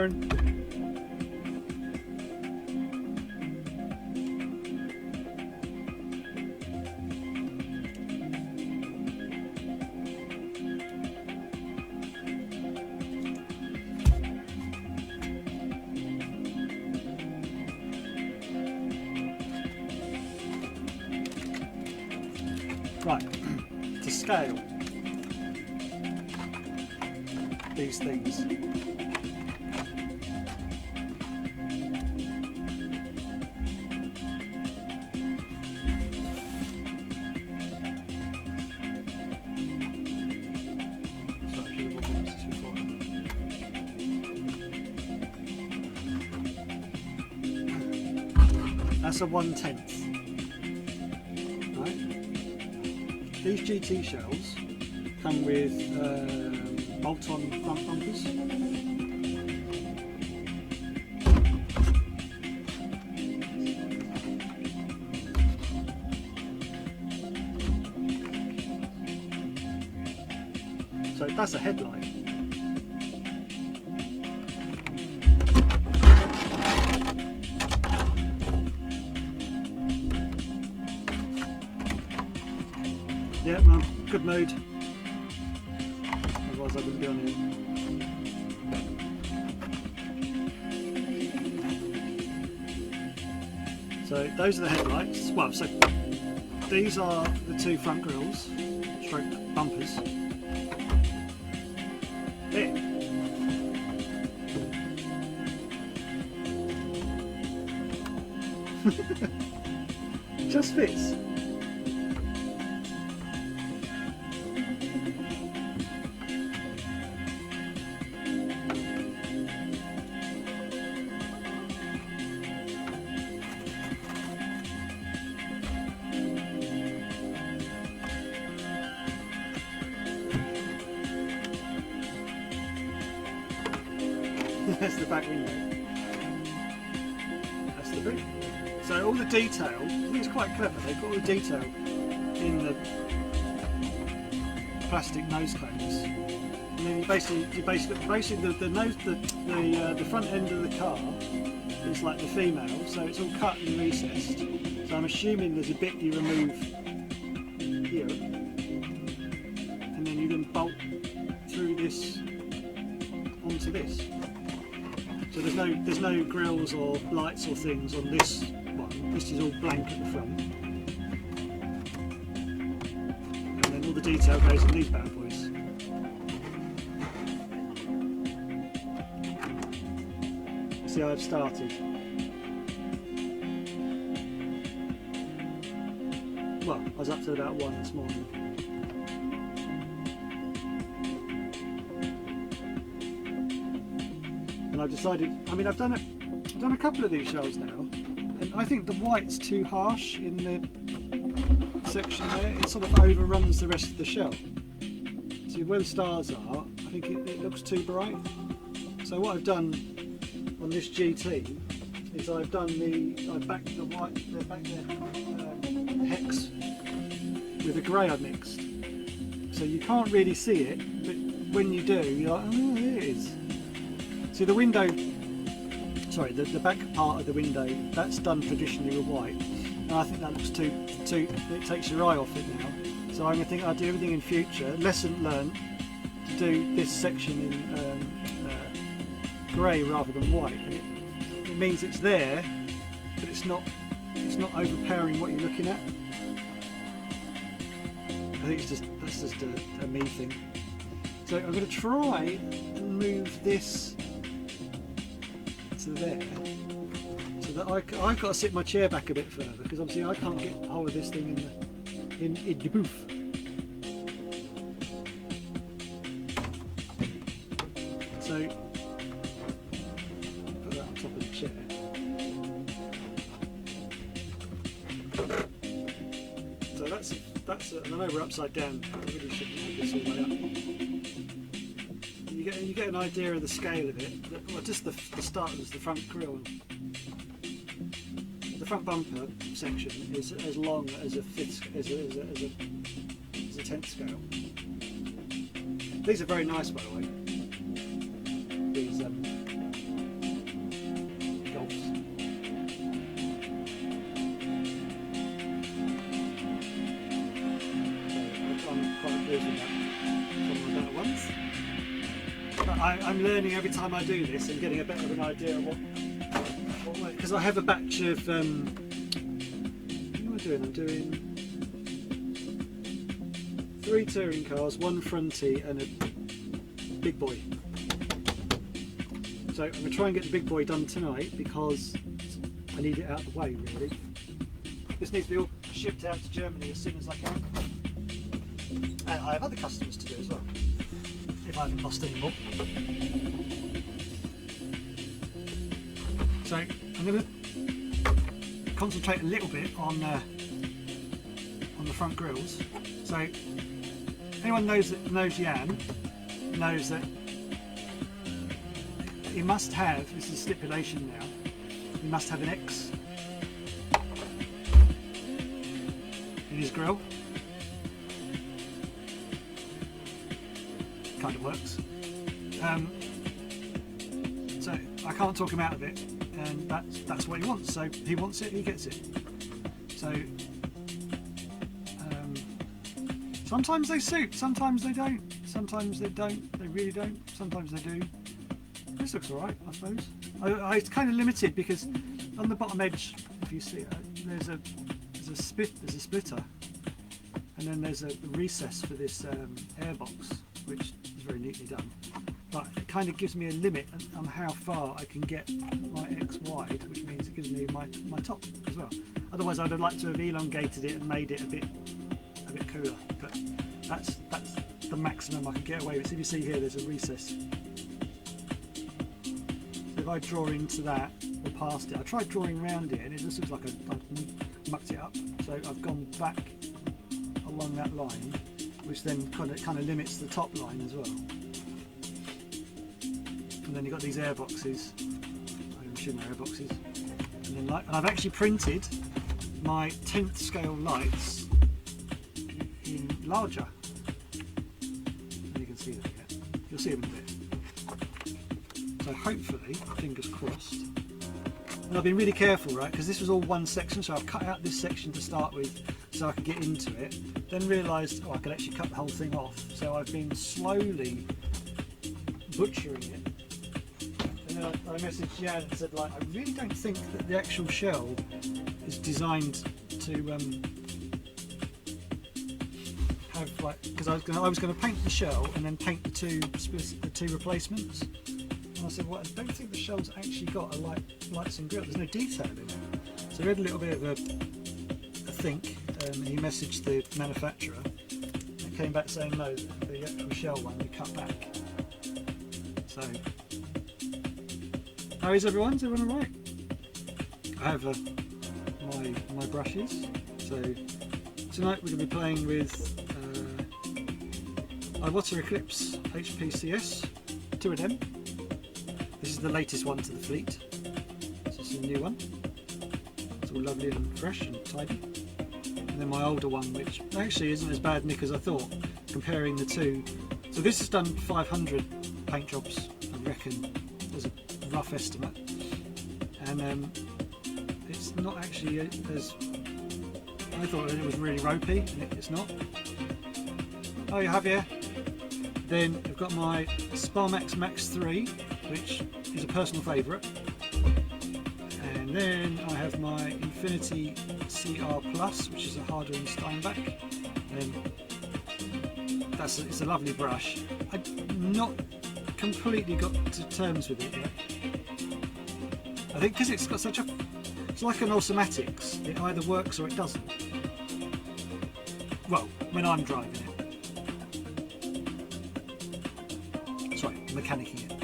Aaron. Right, to scale these things. That's a 1/10. These GT shells come with bolt-on front bumpers. So that's a headlight. Yeah, well, good mood. Otherwise I wouldn't be on here. So those are the headlights. Well, so these are the two front grills, stroke bumpers. There. Just fits. That's the back window. That's the boot. So all the detail, I think it's quite clever, they've got all the detail in the plastic nose cones. And then you basically the front end of the car is like the female, so it's all cut and recessed. So I'm assuming there's a bit you remove here, and then you then bolt through this onto this. So there's no grills or lights or things on this one. This is all blank at the front, and then all the detail goes in these bad boys. See how I've started. Well, I was up to about 1 this morning. And I've decided, I mean, I've done a couple of these shells now, and I think the white's too harsh in the section there. It sort of overruns the rest of the shell. See where the stars are, I think it looks too bright. So what I've done on this GT is I've backed the white, the hex with a grey I mixed. So you can't really see it, but when you do, you're like, oh, there it is. See the window, sorry, the back part of the window, that's done traditionally with white, and I think that looks too, it takes your eye off it now. So I'm going to think I'll do everything in future, lesson learned, to do this section in grey rather than white. And it means it's there, but it's not overpowering what you're looking at. I think that's just a me thing. So I'm going to try and move this to there, so that I've got to sit my chair back a bit further, because obviously I can't get hold of this thing in the booth. So put that on top of the chair. So that's I know we're upside down. I really shouldn't move this all the way up. You get an idea of the scale of it. Well, just the start is the front grille. The front bumper section is as long as a tenth scale. These are very nice, by the way. These quite good with that. Some of the better ones. But I'm learning every time I do this and getting a bit of an idea of what because I have a batch of what am I doing? I'm doing 3 touring cars, 1 fronty and a big boy. So I'm going to try and get the big boy done tonight because I need it out of the way really. This needs to be all shipped out to Germany as soon as I can. And I have other customers to do as well, if I haven't lost any more. So I'm going to concentrate a little bit on the front grills. So anyone knows Jan knows that he must have, this is a stipulation now, he must have an X in his grill. Kind of works. So I can't talk him out of it, and that's what he wants. So he wants it, he gets it. So sometimes they suit, sometimes they don't. Sometimes they don't. They really don't. Sometimes they do. This looks alright, I suppose. It's kind of limited because on the bottom edge, if you see it, there's a splitter, and then there's a recess for this airbox, which is very neatly done. But it kind of gives me a limit on how far I can get my X wide, which means it gives me my top as well. Otherwise, I'd have liked to have elongated it and made it a bit cooler. But that's the maximum I can get away with. So if you see here, there's a recess. If I draw into that or past it, I tried drawing around it and it just looks like I mucked it up. So I've gone back along that line, which then kind of limits the top line as well. And then you've got these air boxes. I'm assuming they're air boxes. And then and I've actually printed my 10th scale lights in larger. And you can see them again. You'll see them in a bit. So hopefully, fingers crossed. And I've been really careful, right, because this was all one section, so I've cut out this section to start with so I could get into it. Then realised, I could actually cut the whole thing off. So I've been slowly butchering it. And then I messaged Jan and said, like, I really don't think that the actual shell is designed to have, like, because I was going to paint the shell and then paint the two replacements. And I said, well, I don't think the shell's actually got a lights and grill. There's no detail in it. So we had a little bit of a think, and he messaged the manufacturer and came back saying no, the actual shell one we cut back. So, how is everyone? Is everyone alright? I have my brushes. So tonight we're going to be playing with Iwata Eclipse HPCS, 2 of them. This is the latest one to the fleet. So this is a new one. It's all lovely and fresh and tidy. And then my older one, which actually isn't as bad nick as I thought, comparing the two. So this has done 500 paint jobs, I reckon, as a rough estimate. And it's not actually as... I thought it was really ropey, and it's not. Oh, you have here. Then I've got my Sparmax Max 3, which is a personal favourite. And then I have my Infinity CR Plus, which is a harder in Steinbach. And it's a lovely brush. I've not completely got to terms with it yet. I think because it's got it's like an automatics. It either works or it doesn't. Well, when I'm driving it. Sorry, mechanicking it.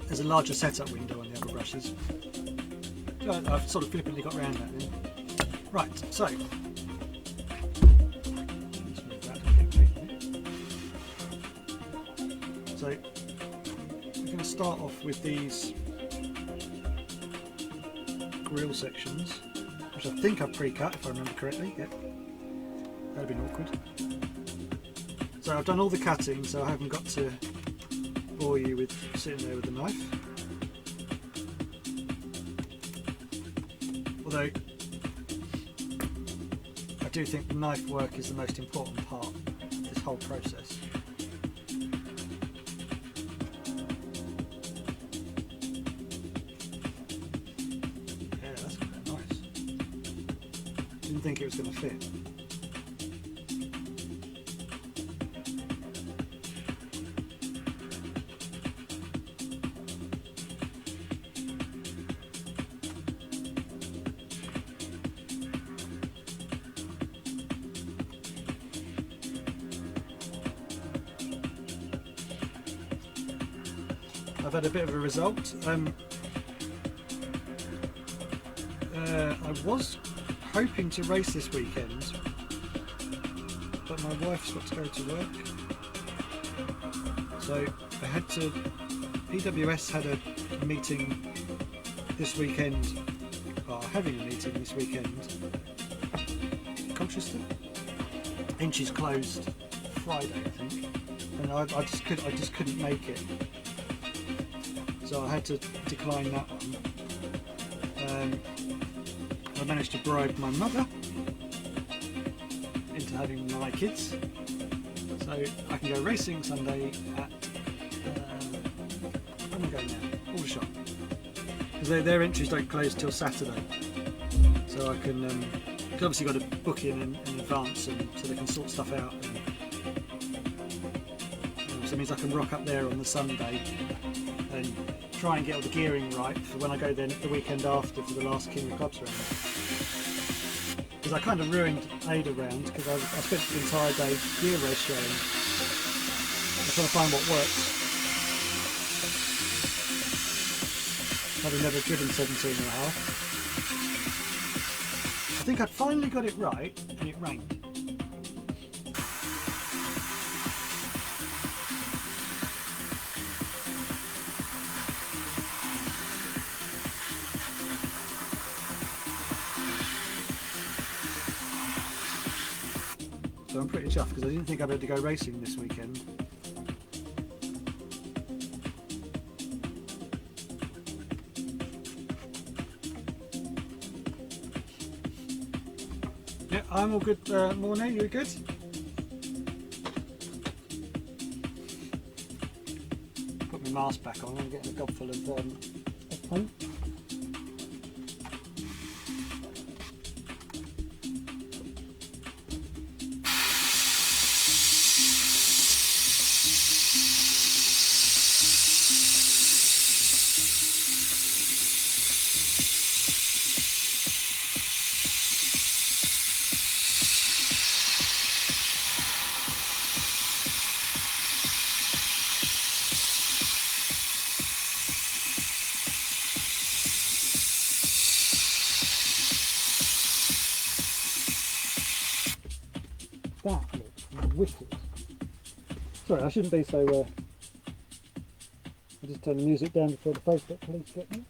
There's a larger setup window on the other brushes. So I've sort of flippantly got around that then. Right, so. So we're going to start off with these grill sections, which I think I've pre-cut if I remember correctly. Yep. That'd have been awkward. So I've done all the cutting, so I haven't got to bore you with sitting there with the knife. Although I do think the knife work is the most important part of this whole process. Yeah, that's quite nice. Didn't think it was going to fit. I've had a bit of a result. I was hoping to race this weekend, but my wife's got to go to work, so I had to. PWS had a meeting this weekend, or having a meeting this weekend, Colchester, and she's closed Friday, I think, and I just couldn't make it. So I had to decline that one. I managed to bribe my mother into having my kids, so I can go racing Sunday at where am I going now? Aldershot, because their entries don't close till Saturday, so I can. Cause obviously got to book in advance, and so they can sort stuff out. And, so it means I can rock up there on the Sunday and try and get all the gearing right for when I go then the weekend after for the last King of Clubs round. Because I kind of ruined Ada round because I spent the entire day gear ratioing. I'm trying to find what works. Having never driven 17.5. I think I'd finally got it right, and it rained. So I'm pretty chuffed because I didn't think I'd be able to go racing this weekend. Yeah, I'm all good. Morning, you good? Put my mask back on. I'm getting a gob full of paint. That looks wicked. Sorry, I shouldn't be so. I just turn the music down before the Facebook police get me.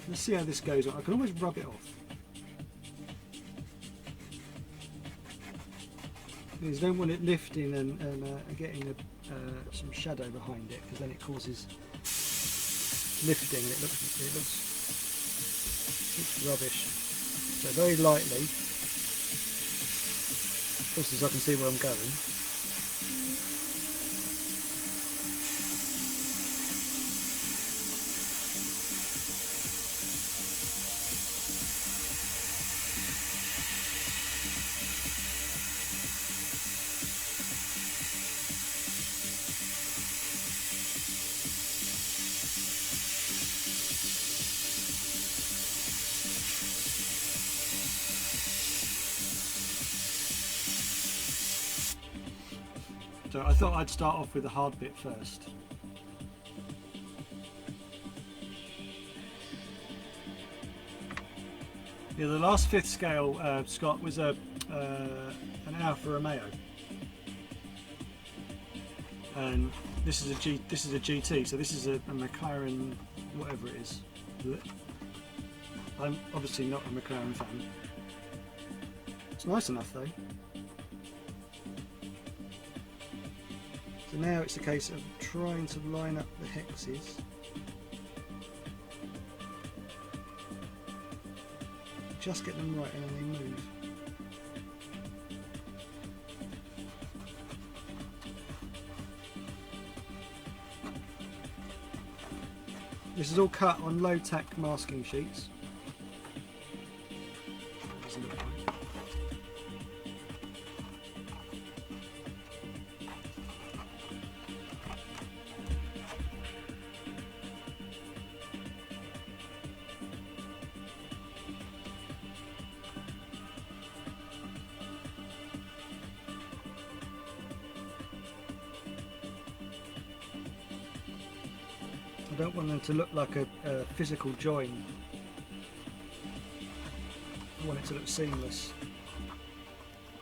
let's see how this goes on. I can always rub it off. Because you don't want it lifting and getting some shadow behind it, because then it causes lifting. It looks rubbish. So very lightly, just as I can see where I'm going. So I thought I'd start off with the hard bit first. Yeah, the last 5th scale, Scott, was an Alfa Romeo, and this is a GT. So this is a McLaren, whatever it is. I'm obviously not a McLaren fan. It's nice enough though. So now it's a case of trying to line up the hexes. Just get them right and then they move. This is all cut on low tack masking sheets. Doesn't look right. I don't want them to look like a physical join. I want it to look seamless,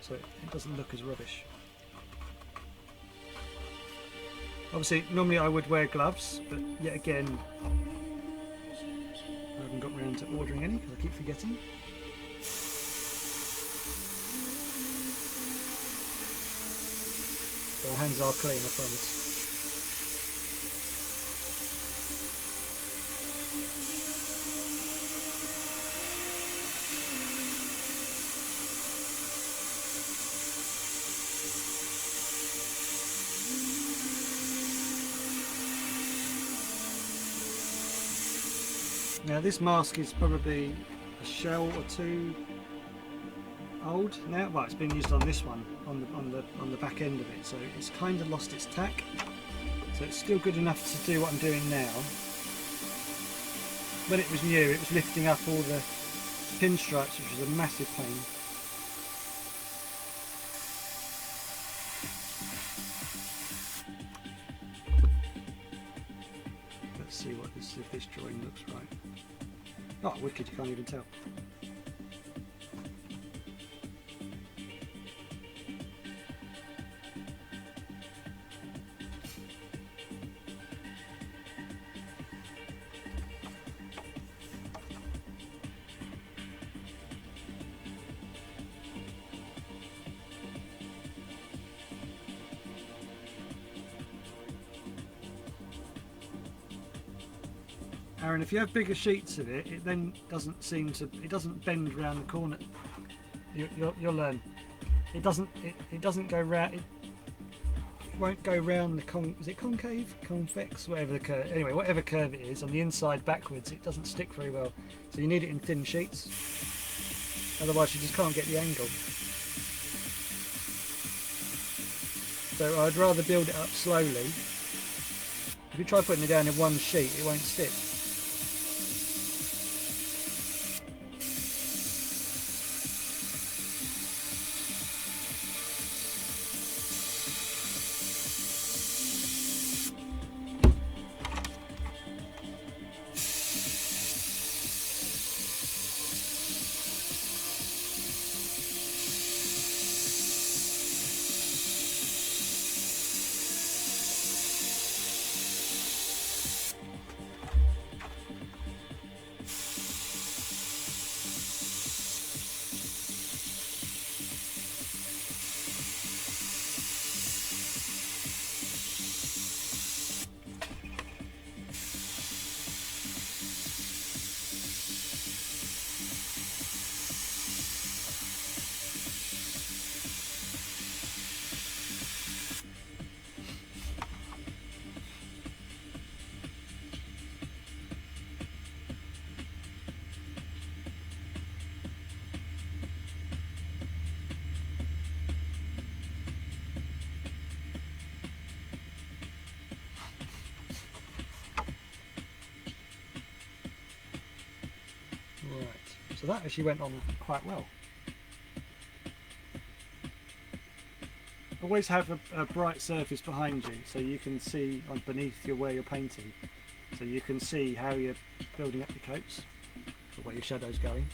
so it doesn't look as rubbish. Obviously, normally I would wear gloves, but yet again, I haven't got round to ordering any because I keep forgetting. So our hands are clean, I promise. Now this mask is probably a shell or two old now. Well, it's been used on this one, on the back end of it, so it's kind of lost its tack. So it's still good enough to do what I'm doing now. When it was new, it was lifting up all the pinstripes, which was a massive pain. Let's see if this drawing looks right. Oh, wicked, you can't even tell. Aaron, if you have bigger sheets of it, it then doesn't seem to, it doesn't bend round the corner. You'll learn. It doesn't go round. It won't go round the is it concave, convex, whatever the curve. Anyway, whatever curve it is on the inside backwards, it doesn't stick very well. So you need it in thin sheets. Otherwise, you just can't get the angle. So I'd rather build it up slowly. If you try putting it down in one sheet, it won't stick. Right, so that actually went on quite well. Always have a bright surface behind you so you can see beneath where you're painting, so you can see how you're building up your coats or where your shadow's going.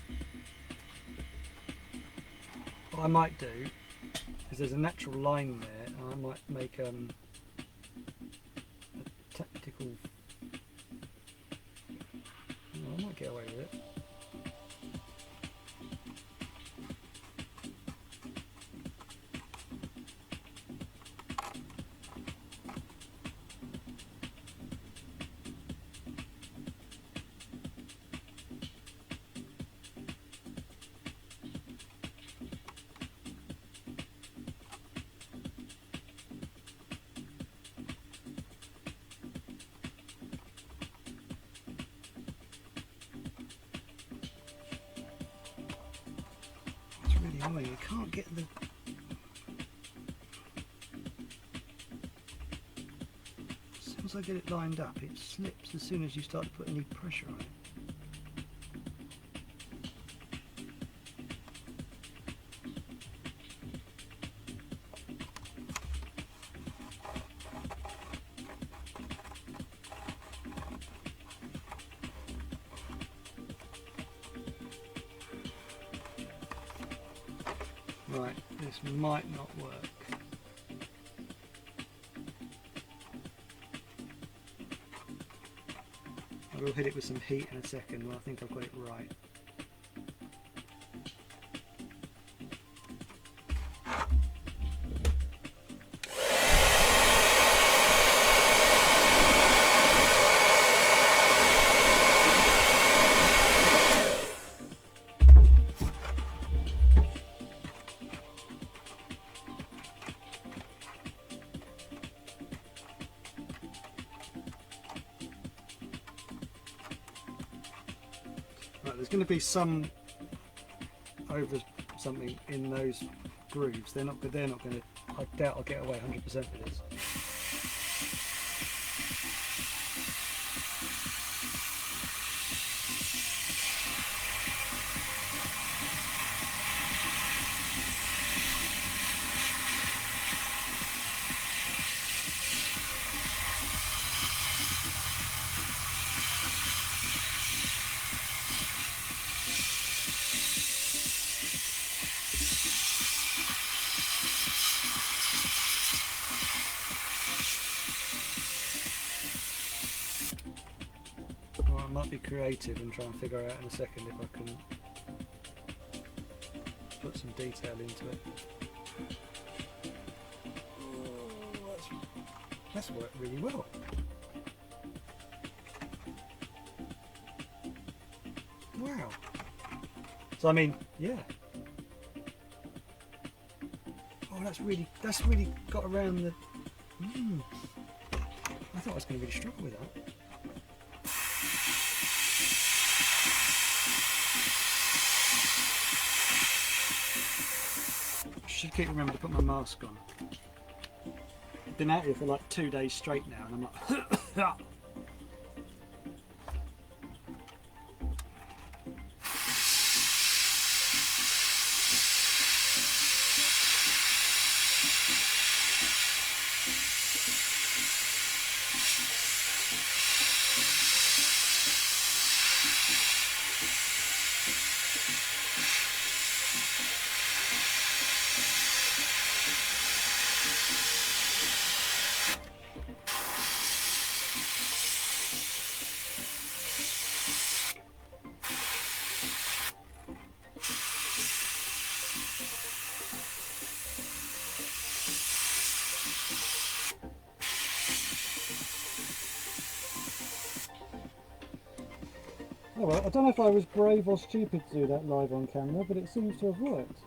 What I might do is there's a natural line there, and I might make a tactical. Oh, I might get away with it. You can't get the... As soon as I get it lined up, it slips as soon as you start to put any pressure on it. Right, this might not work. I will hit it with some heat in a second when I think I've got it right. There's going to be some over something in those grooves. They're not going to. I doubt I'll get away 100% with this. I might be creative and try and figure out in a second if I can put some detail into it. Oh, that's worked really well. Wow. So I mean, yeah. Oh, that's really got around the. I thought I was going to really struggle with that. Should keep remembering to put my mask on. Been out here for like 2 days straight now, and I'm like. Oh well, I don't know if I was brave or stupid to do that live on camera, but it seems to have worked.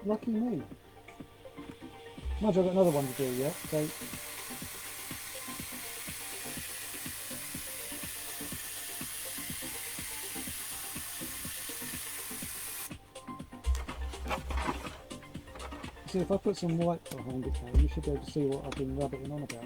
Lucky me. Mind you, I've got another one to do yet, so... See, if I put some white behind it now, you should be able to see what I've been rabbiting on about.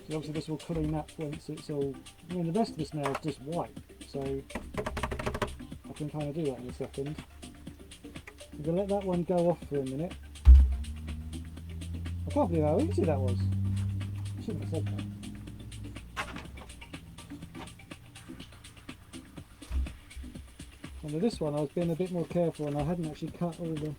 So obviously this will clean up once it's all, I mean the rest of this now is just white, so I can kind of do that in a second. I'm going to let that one go off for a minute. I can't believe how easy that was. I shouldn't have said that. And with this one I was being a bit more careful and I hadn't actually cut all the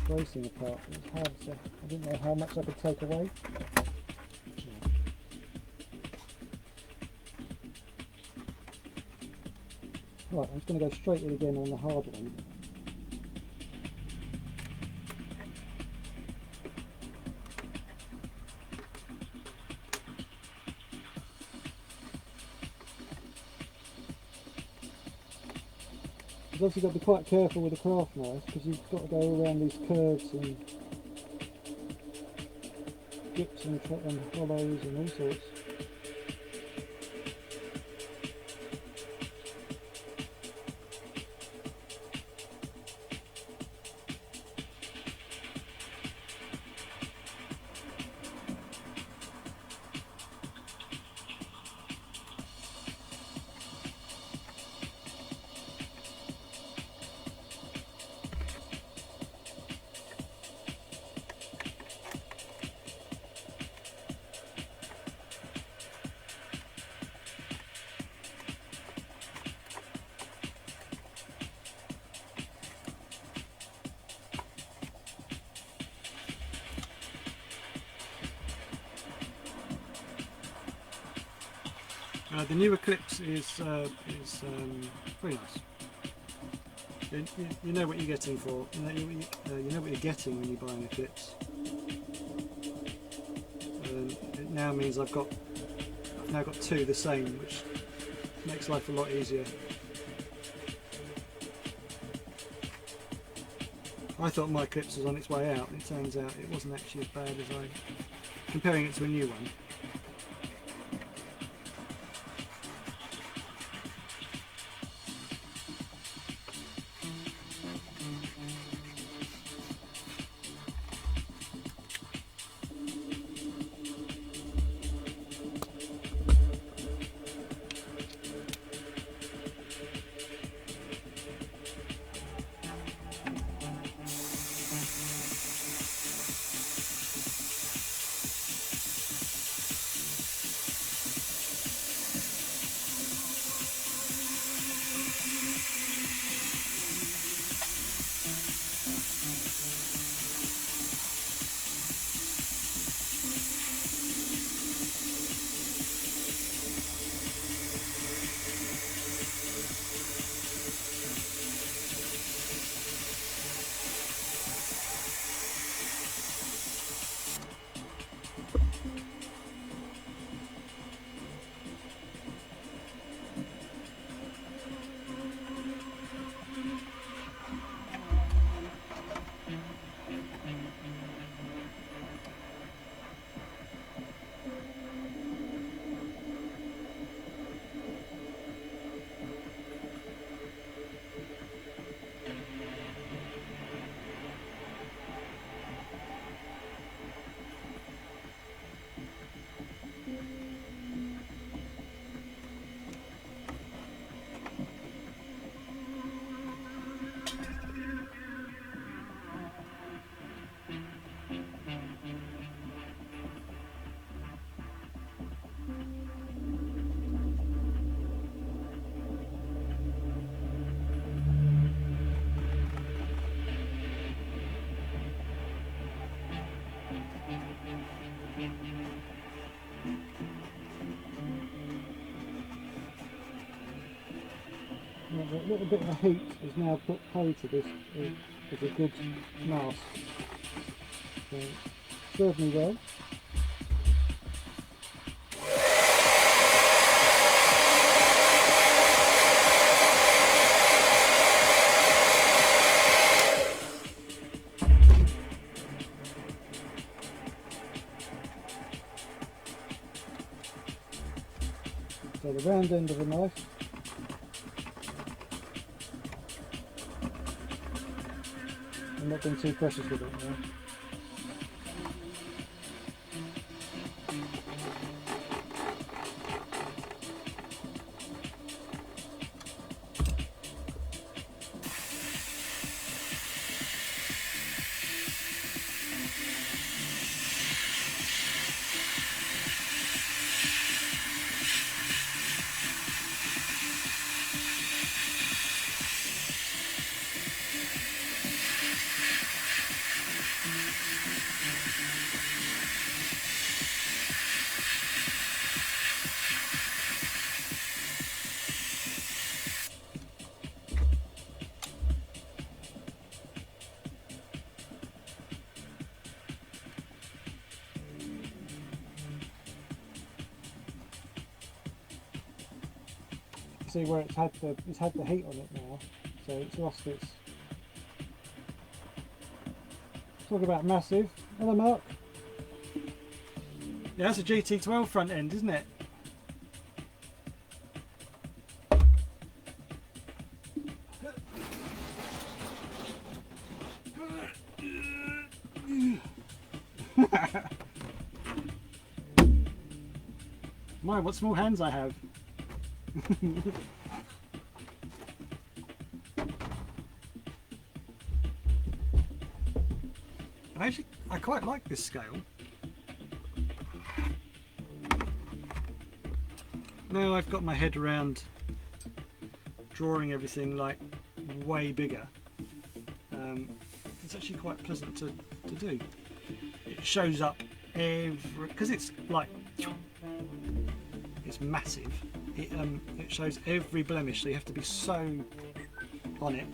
bracing apart. It was hard, so I didn't know how much I could take away. Right, I'm just going to go straight in again on the hard one. You've also got to be quite careful with the craft knife because you've got to go around these curves and dips and hollows and all sorts. The new Eclipse is very nice. You know what you're getting for. You know what you're getting when you buy an Eclipse. It now means I've now got two the same, which makes life a lot easier. I thought my Eclipse was on its way out, and it turns out it wasn't actually as bad as comparing it to a new one. A little bit of the heat is now put paid to this as a good mask. So, served me well. So the round end of the knife. I'm not being too precious with it now. see where it's had the heat on it now, so it's lost its. Talk about massive. Hello, Mark. Yeah, that's a GT12 front end, isn't it? My, what small hands I have. I quite like this scale. Now I've got my head around drawing everything like way bigger. It's actually quite pleasant to do. It shows up because it's like it's massive. It shows every blemish, so you have to be so on it.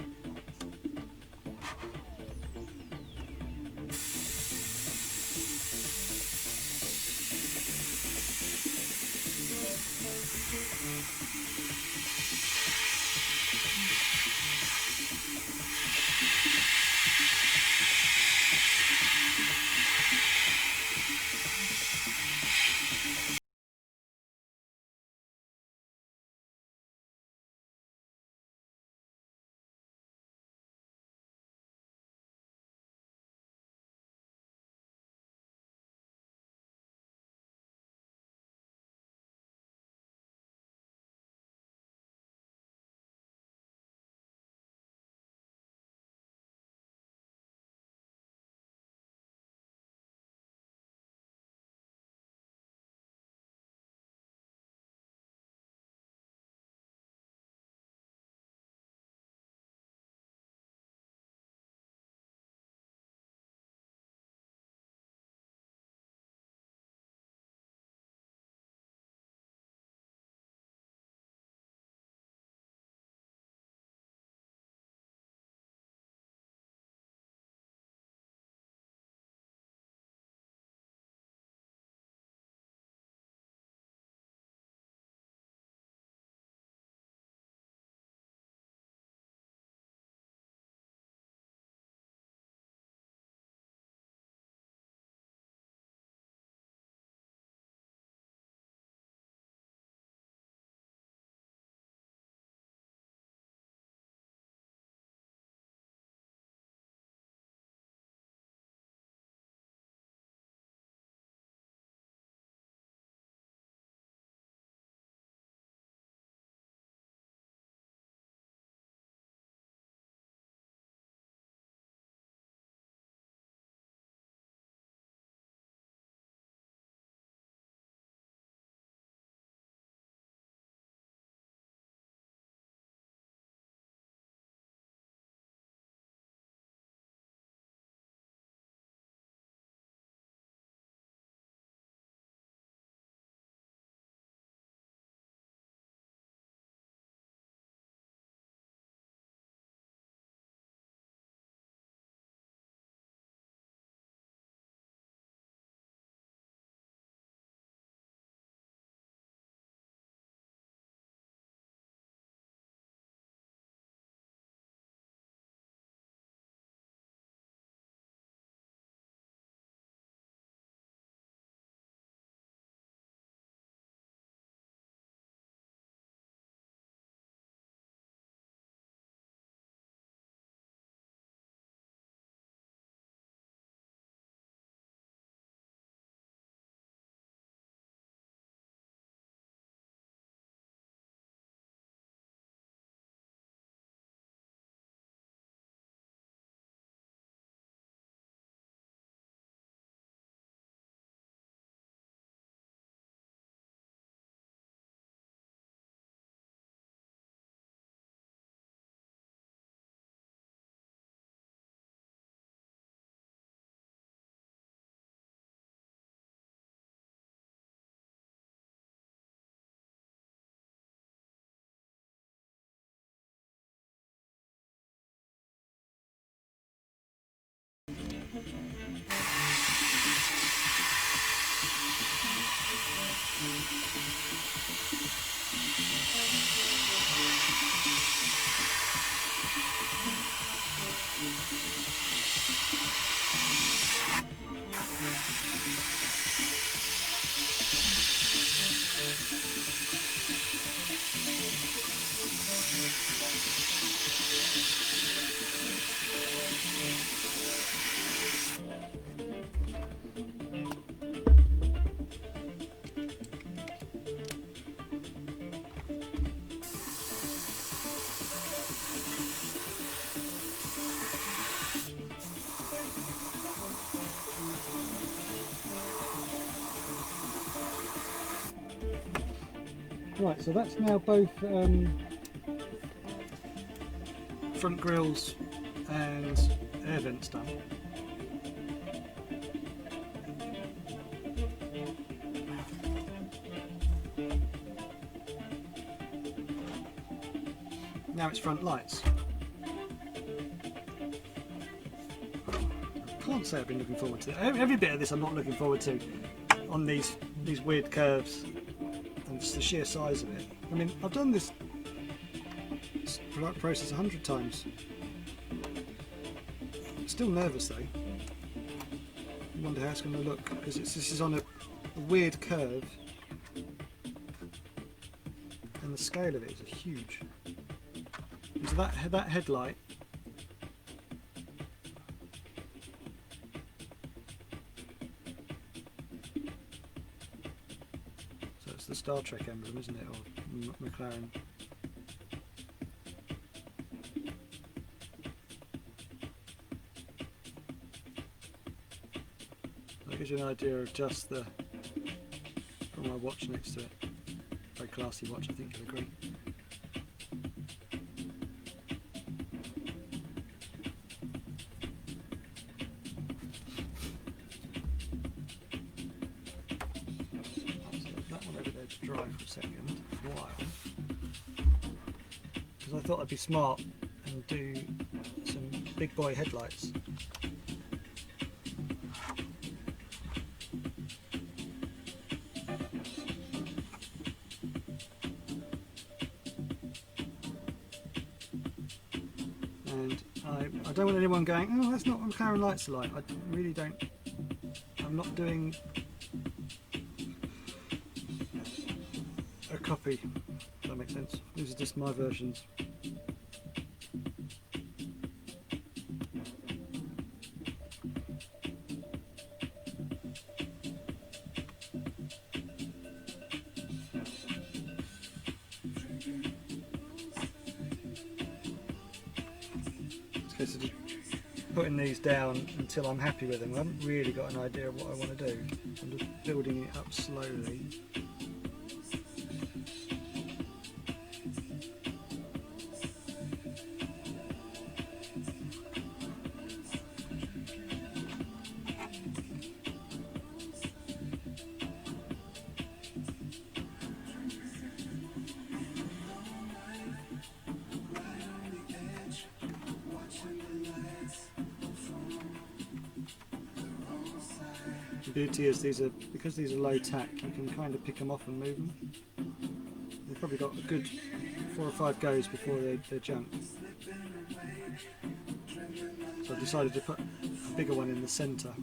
Right, so that's now both front grills and air vents done. Now it's front lights. I can't say I've been looking forward to it. Every bit of this I'm not looking forward to on these weird curves and just the sheer size of it. I mean, I've done this process 100 times. Still nervous though. I wonder how it's going to look because this is on a weird curve and the scale of it is huge. So that headlight so it's the Star Trek emblem, isn't it, or McLaren. That gives you an idea of just the, got my watch next to it, very classy watch, I think you'll agree. Dry for a second, a while, because I thought I'd be smart and do some big boy headlights. And I don't want anyone going, oh, that's not what McLaren lights are like. I really don't. I'm not doing a copy, if that makes sense. These are just my versions. It's a case of just putting these down until I'm happy with them. I haven't really got an idea of what I want to do. I'm just building it up slowly. The beauty is because these are low tack, you can kind of pick them off and move them. They've probably got a good 4 or 5 goes before they're junk. So I've decided to put a bigger one in the centre.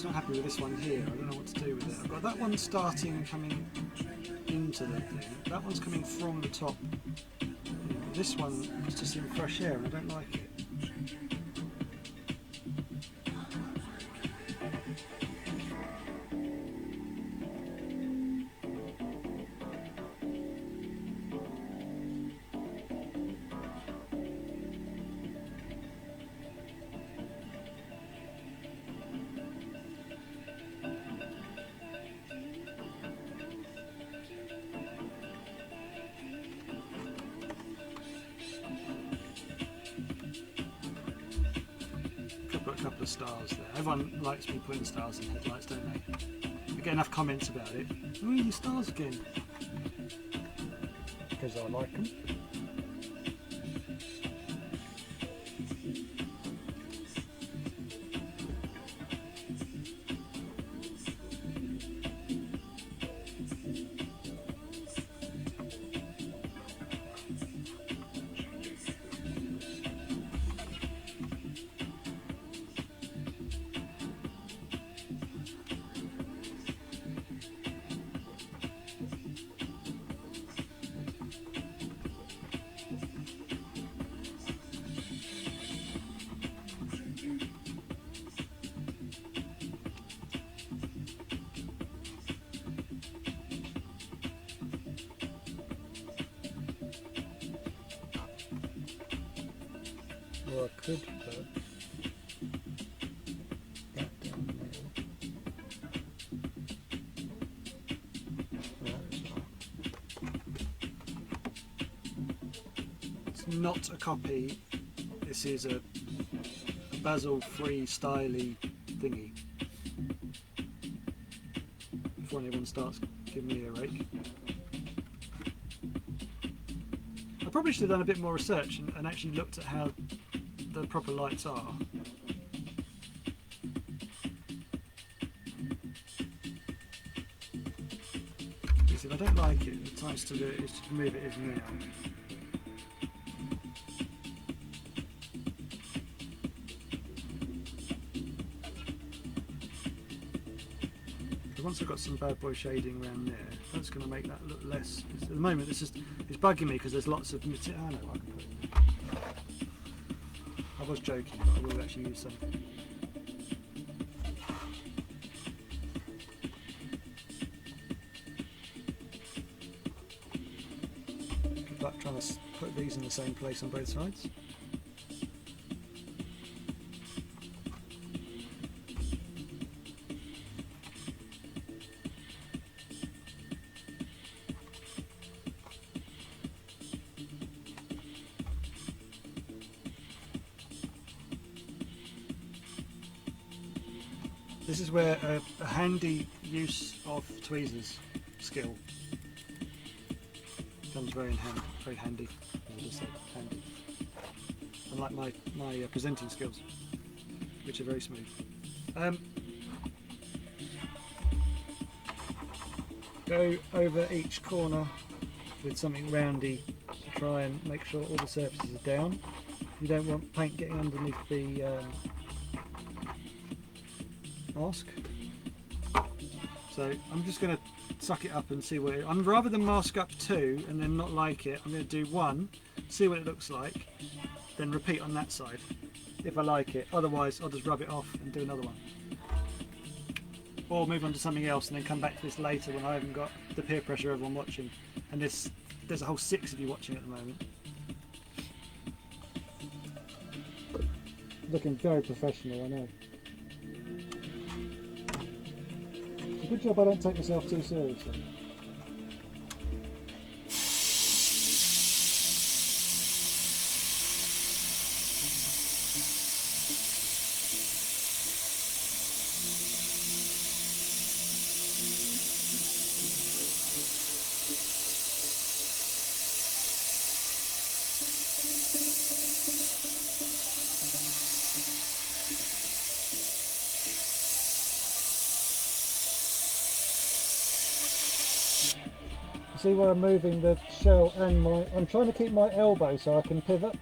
Not happy with this one here. I don't know what to do with it. I've got that one starting and coming into the thing. That one's coming from the top. This one is just in fresh air and I don't like it. couple of stars there. Everyone likes me putting stars in headlights, don't they? I get enough comments about it. Oh, your stars again. Because I like them. Or I could put that down there. No, it's not a copy. This is a basil free styly thingy. Before anyone starts giving me a rake. I probably should have done a bit more research and actually looked at how the proper lights are. If I don't like it, the times to do it is to remove it even now. So once I've got some bad boy shading around there, that's going to make that look less. At the moment, it's bugging me because there's lots of material. I know I can put it in. I was joking, but I will actually use some. Good luck trying to put these in the same place on both sides. This is where a handy use of tweezers skill comes very handy. I'll just say handy. Unlike my presenting skills, which are very smooth. Go over each corner with something roundy to try and make sure all the surfaces are down. You don't want paint getting underneath the mask. So I'm just going to suck it up and see what I'm rather than mask up two and then not like it, I'm going to do one, see what it looks like, then repeat on that side if I like it. Otherwise I'll just rub it off and do another one, or move on to something else and then come back to this later when I haven't got the peer pressure of everyone watching. And there's a whole 6 of you watching at the moment. Looking very professional, I know. Good job I don't take myself too seriously. See where I'm moving the shell and I'm trying to keep my elbow so I can pivot.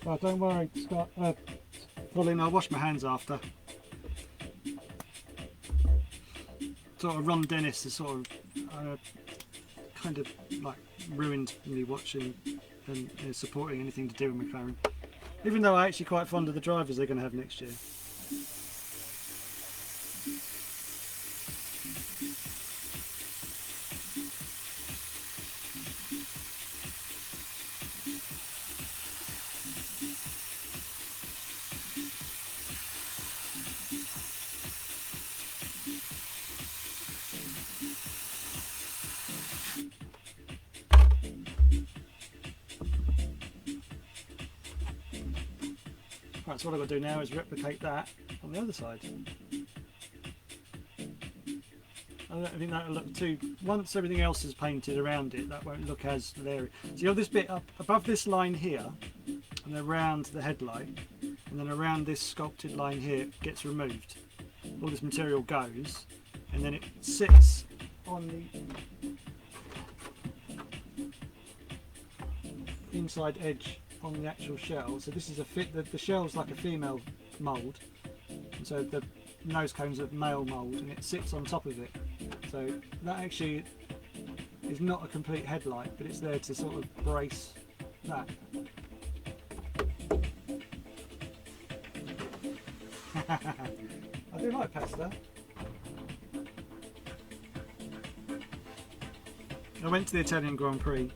Oh, don't worry, Scott. Colin, I'll wash my hands after. Sort of Ron Dennis has sort of kind of like ruined me watching and supporting anything to do with McLaren. Even though I'm actually quite fond of the drivers they're going to have next year. Right, so what I've got to do now is replicate that on the other side. I don't think that'll look too... Once everything else is painted around it, that won't look as leery. So you have this bit up above this line here, and around the headlight, and then around this sculpted line here gets removed. All this material goes, and then it sits on the inside edge on the actual shell. So this is a fit. The shell's like a female mould, and so the nose cone's a male mould, and it sits on top of it. So that actually is not a complete headlight, but it's there to sort of brace that. I do like pasta. I went to the Italian Grand Prix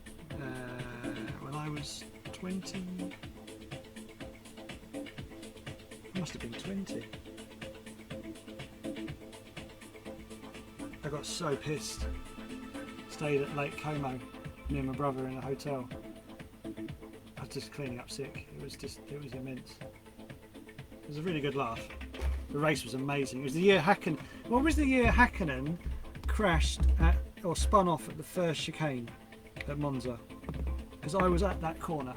when I was 20. I must have been 20. I got so pissed. Stayed at Lake Como near my brother in a hotel. I was just cleaning up sick. It was immense. It was a really good laugh. The race was amazing. It was the year Hakkinen. What was the year Hakkinen crashed at or spun off at the first chicane at Monza? Because I was at that corner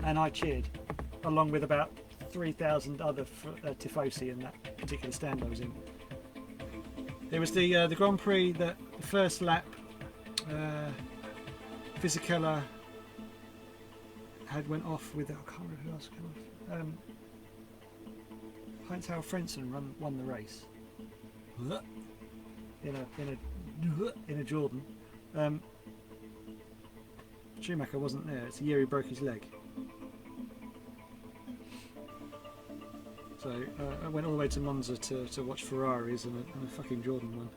and I cheered, along with about 3,000 other tifosi in that particular stand I was in. It was the Grand Prix that the first lap Fisichella had went off with. I can't remember who else came off. Heinz Frentzen won the race in a Jordan. Schumacher wasn't there. It's the year he broke his leg. So I went all the way to Monza to watch Ferraris and a fucking Jordan one.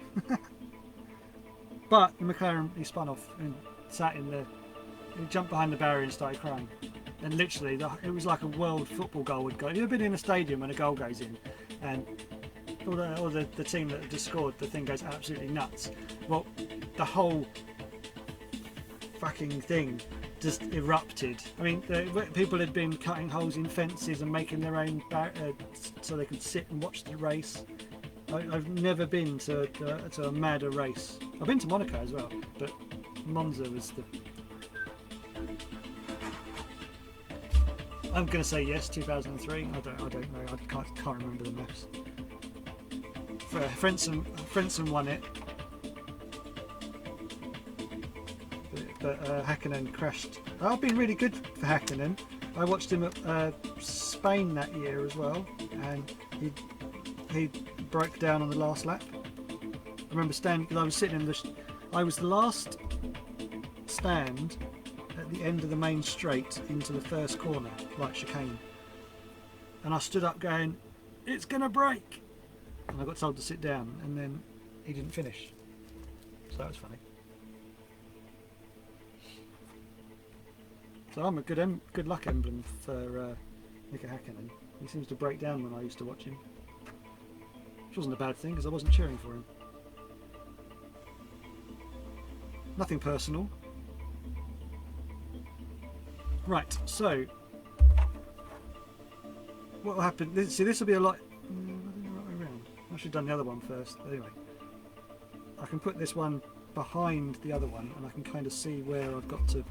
But the McLaren, he spun off and sat in the. He jumped behind the barrier and started crying. And literally, it was like a world football goal would go. Have you ever been in a stadium when a goal goes in, and or the team that just scored, the thing goes absolutely nuts? Well, the whole fucking thing just erupted. I mean, people had been cutting holes in fences and making their own so they could sit and watch the race. I've never been to a madder race. I've been to Monaco as well, but Monza was the... I'm going to say yes, 2003. I don't know. I can't remember the maps. Frentzen won it, but Hakkinen crashed. I've been really good for Hakkinen. I watched him at Spain that year as well, and he broke down on the last lap. I remember standing because I was sitting in I was the last stand at the end of the main straight into the first corner, like chicane, and I stood up going, "It's gonna break," and I got told to sit down, and then he didn't finish, so that was funny. So I'm a good luck emblem for Mika Hakkinen. He seems to break down when I used to watch him, which wasn't a bad thing because I wasn't cheering for him. Nothing personal. Right, so what will happen? See, this will be a lot. I should have done the other one first. Anyway, I can put this one behind the other one, and I can kind of see where I've got to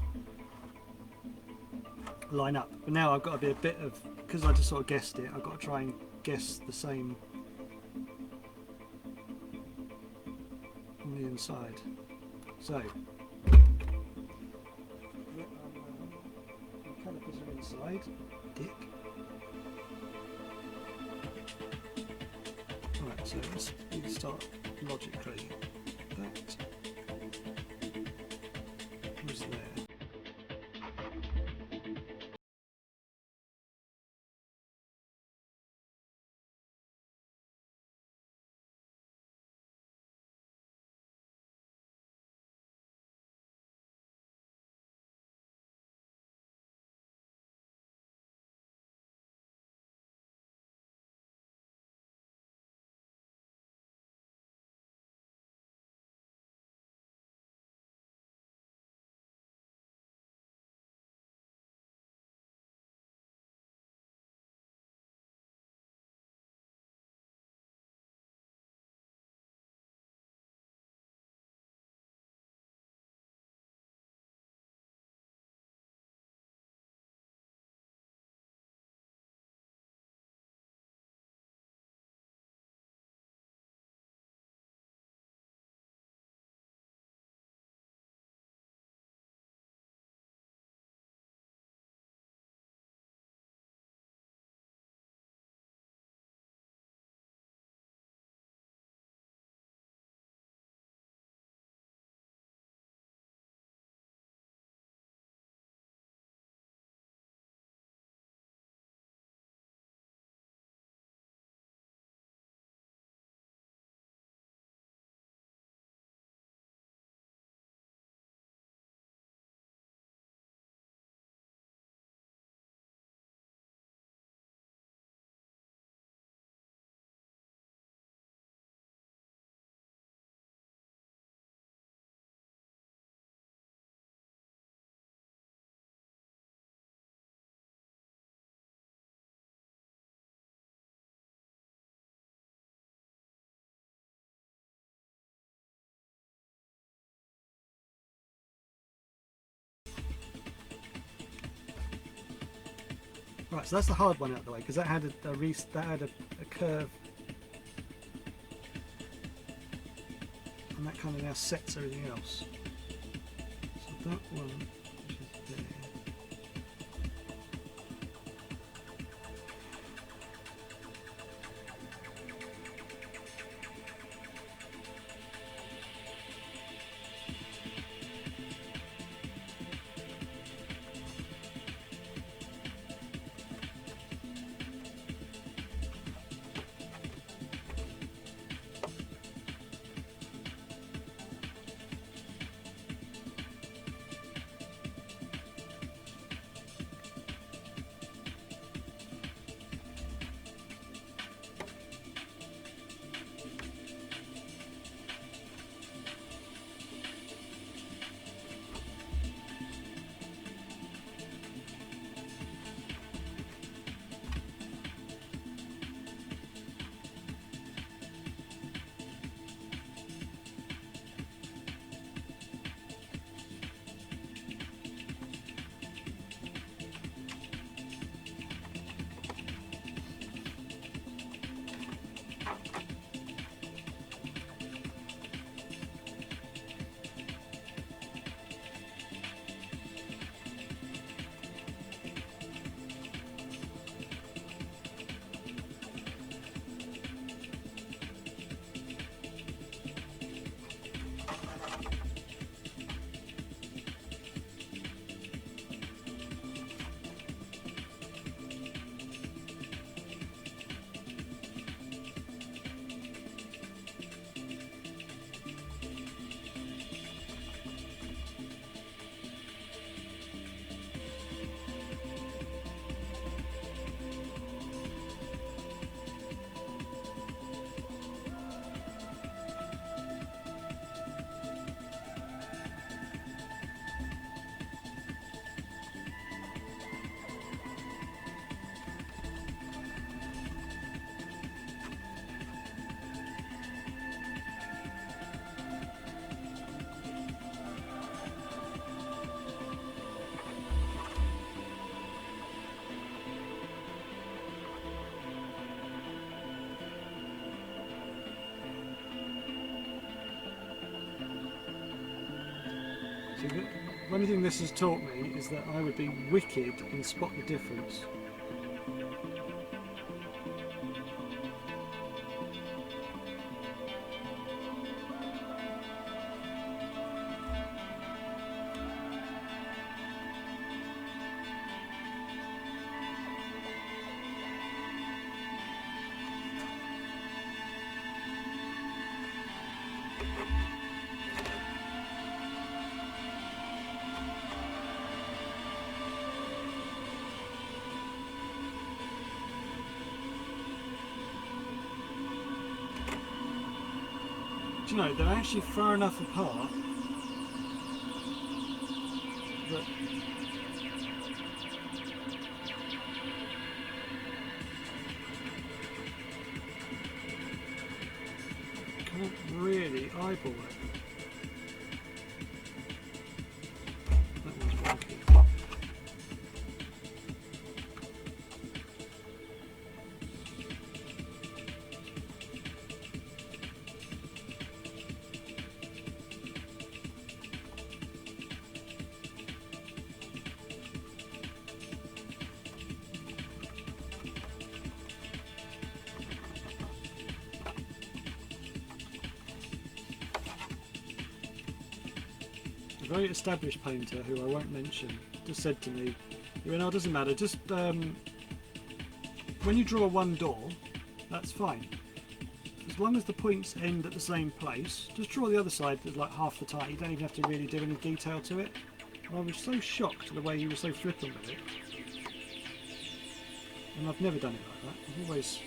line up. But now I've got to be a bit of, because I just sort of guessed it. I've got to try and guess the same on the inside. So. Calipers are inside. dick. Right, so let's really start logically. That was there. Right, so that's the hard one out of the way because that had a curve, and that kind of now sets everything else. So that one, which is there. So the only thing this has taught me is that I would be wicked and spot the difference Do you know, they're actually far enough apart that can't really eyeball it. That one's wonky. A very established painter, who I won't mention, just said to me, he went, "Oh, it doesn't matter, just when you draw one door, that's fine. As long as the points end at the same place, just draw the other side with like half the time. You don't even have to really do any detail to it." And I was so shocked at the way he was so flippant with it. And I've never done it like that. I've always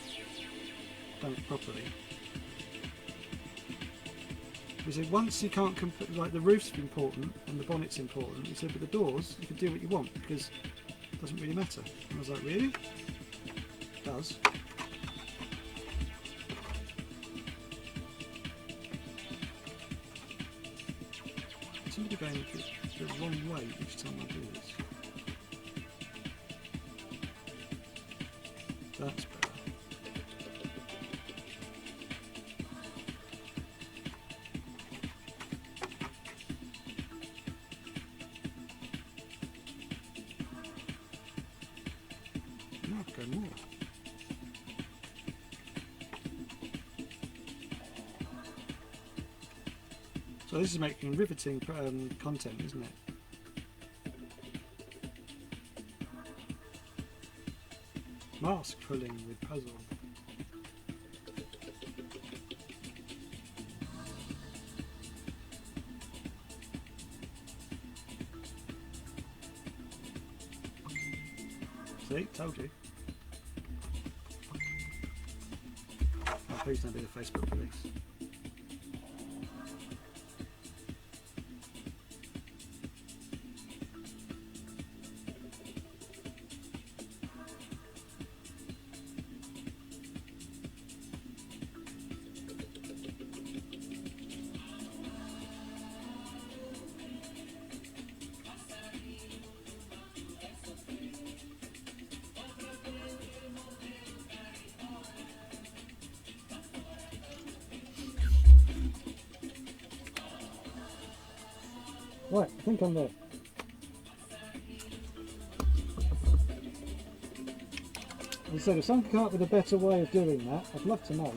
done it properly. He said once you can't like the roof's important and the bonnet's important, he said, but the doors you can do what you want because it doesn't really matter. And I was like, really? It does. I seem to be going the wrong way each time I do this. That's better. More. So this is making riveting content, isn't it? Mask pulling with puzzle. See, told you. Please don't be the Facebook police. Right, I think I'm there. As I said, if someone can come up with a better way of doing that, I'd love to know.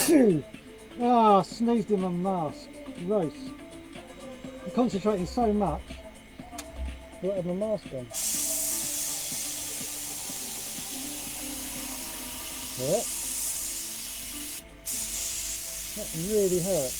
Ah, sneezed in my mask. Gross. I'm concentrating so much. I have my mask on. Hurt? That really hurt.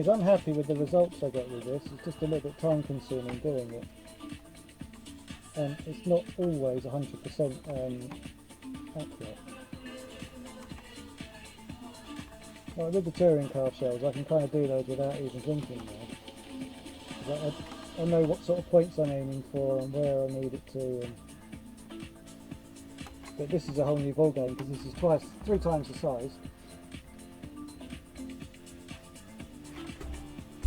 I'm happy with the results I got with this. It's just a little bit time consuming doing it, and it's not always 100% accurate. Like with the touring car shells, I can kind of do those without even thinking now. I know what sort of points I'm aiming for and where I need it to. But this is a whole new ballgame because this is 3 times the size.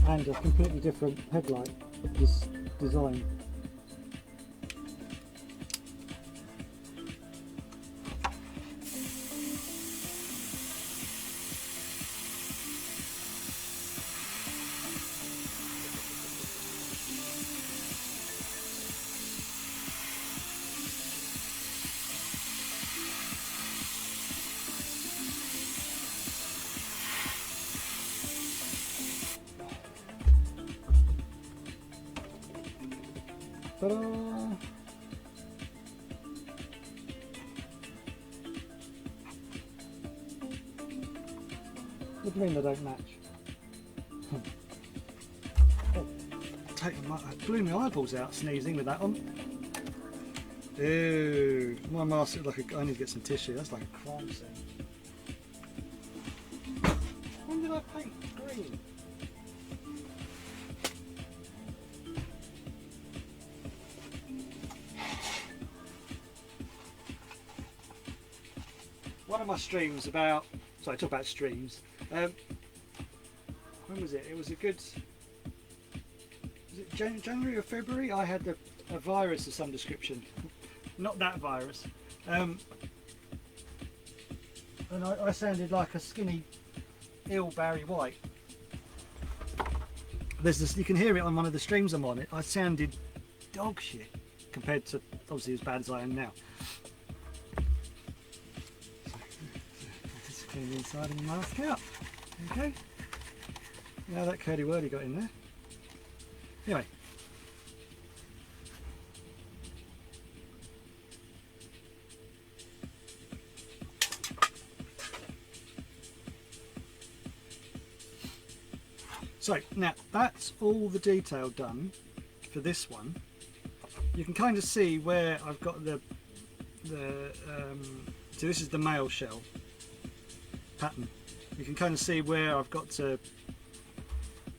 And a completely different headlight design. Ta-da! What do you mean they don't match? I blew my eyeballs out sneezing with that on. Ew, my mask looks like I need to get some tissue. That's like a crime scene. When did I paint green? One of my streams about, sorry, talk about streams. When was it? It was a good, was it January or February? I had a virus of some description. Not that virus. And I sounded like a skinny, ill Barry White. There's this, you can hear it on one of the streams I'm on. I sounded dog shit compared to obviously as bad as I am now. Just clean the inside of the mask out. Okay. Now that curdy wordy got in there. Anyway. So now that's all the detail done for this one. You can kind of see where I've got so this is the male shell pattern. You can kind of see where I've got to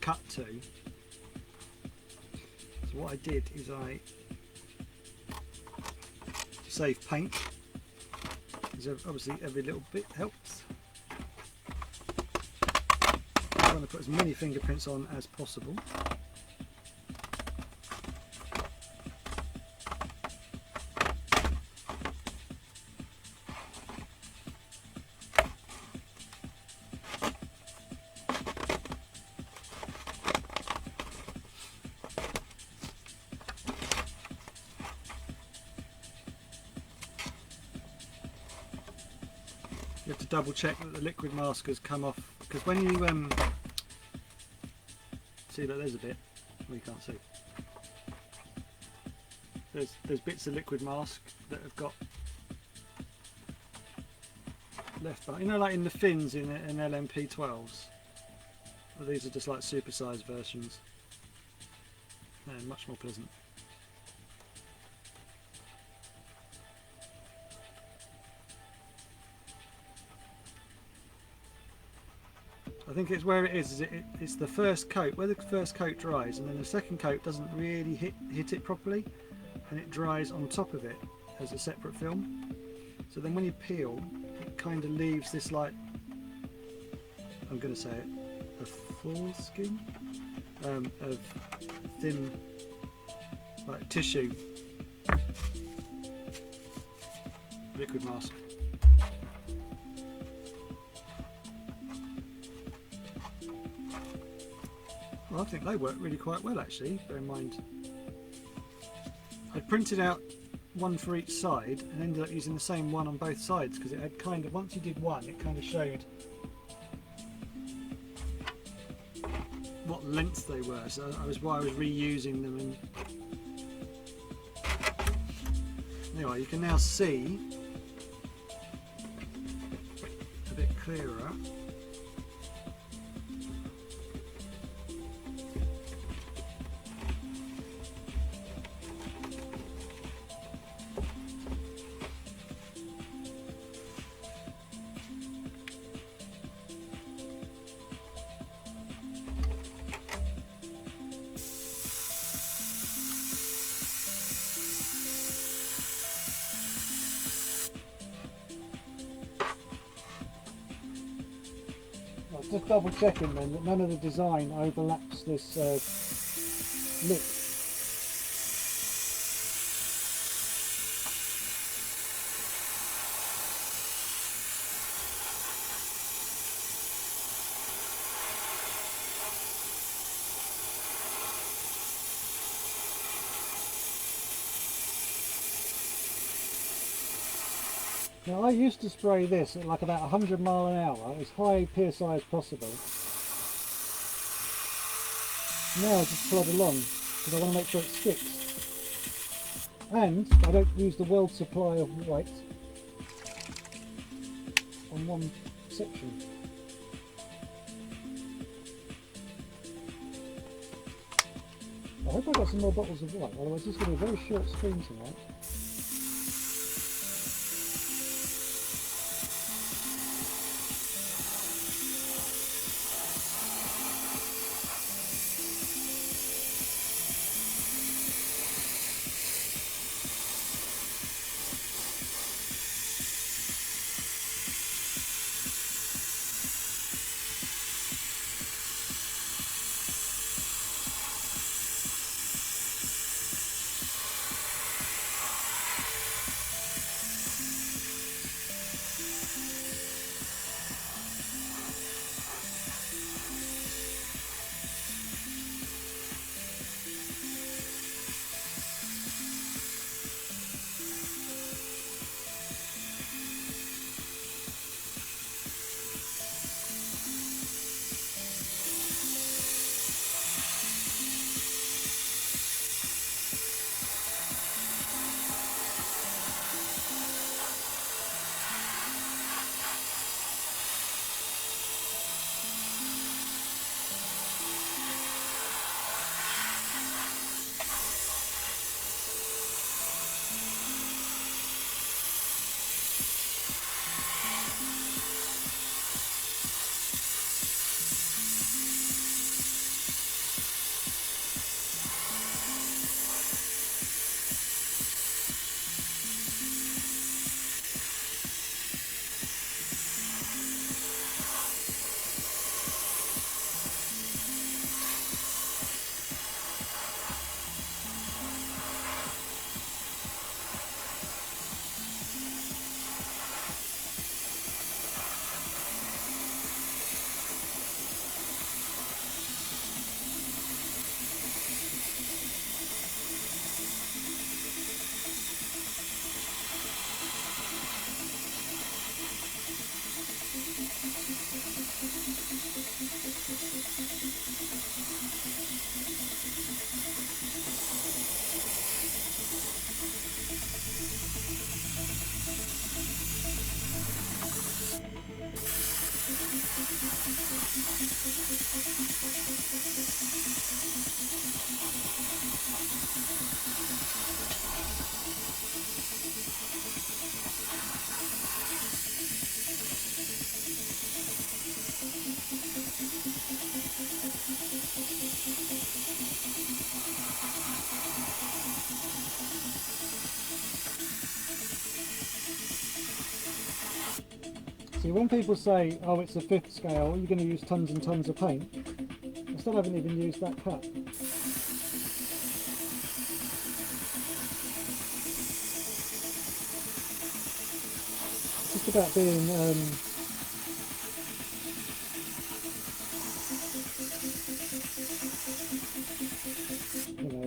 cut to. So what I did is I save paint, because obviously every little bit helps. I'm going to put as many fingerprints on as possible. You have to double check that the liquid mask has come off, because when you See, look, there's a bit we can't see. There's bits of liquid mask that have got left behind. You know, like in the fins in LMP12s. Well, these are just like supersized versions. And much more pleasant. I think it's where it is it's the first coat, where the first coat dries, and then the second coat doesn't really hit it properly, and it dries on top of it as a separate film. So then when you peel, it kind of leaves this, like, I'm going to say it, a full skin of thin, like, tissue liquid mask. Well, I think they work really quite well, actually. Bear in mind, I printed out one for each side and ended up using the same one on both sides, because it had kind of, once you did one, it kind of showed what length they were. So I was reusing them. And anyway, you can now see a bit clearer. Just double checking then that none of the design overlaps this lip. Now, I used to spray this at like about 100 miles an hour, as high PSI as possible. Now I just plod along, because I want to make sure it sticks. And I don't use the world supply of white on one section. I hope I got some more bottles of white, otherwise it's going to be a very short stream tonight. See, when people say, oh, it's a 5th scale, you're going to use tons and tons of paint, I still haven't even used that cut. It's just about being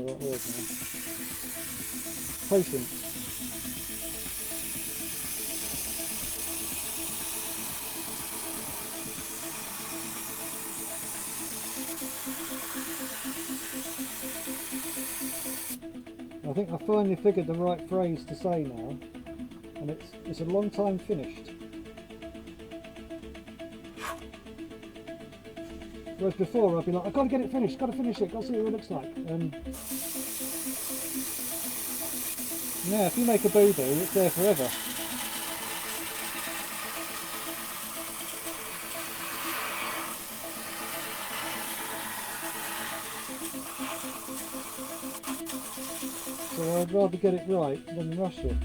what word now? Patient. I think I finally figured the right phrase to say now, and it's a long time finished. Whereas before I'd be like, I've got to get it finished, got to finish it, got to see what it looks like. Yeah, if you make a boo-boo, it's there forever. So I'd rather get it right than rush it.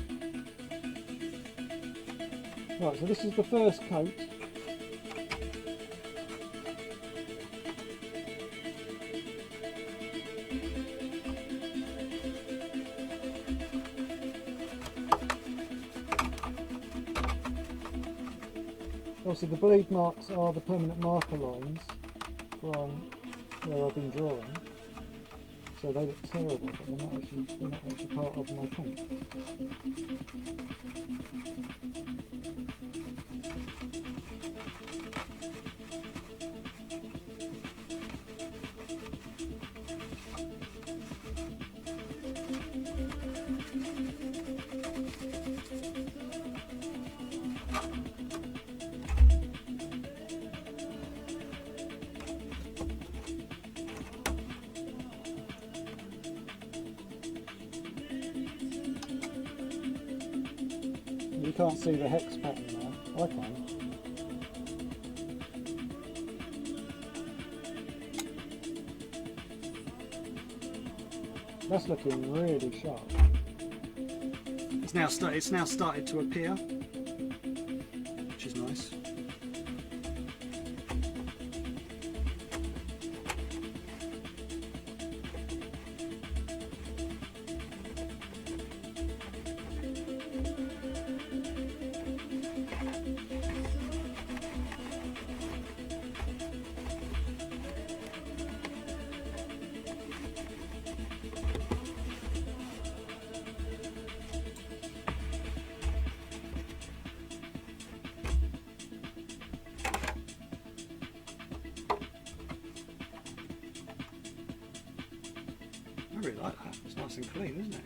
Right, so this is the first coat. Obviously the bleed marks are the permanent marker lines from where I've been drawing, so they look terrible, but they're not actually part of my paint. You can't see the hex pattern now. I can. That's looking really sharp. It's now started to appear, which is nice. I really like that. It's nice and clean, isn't it?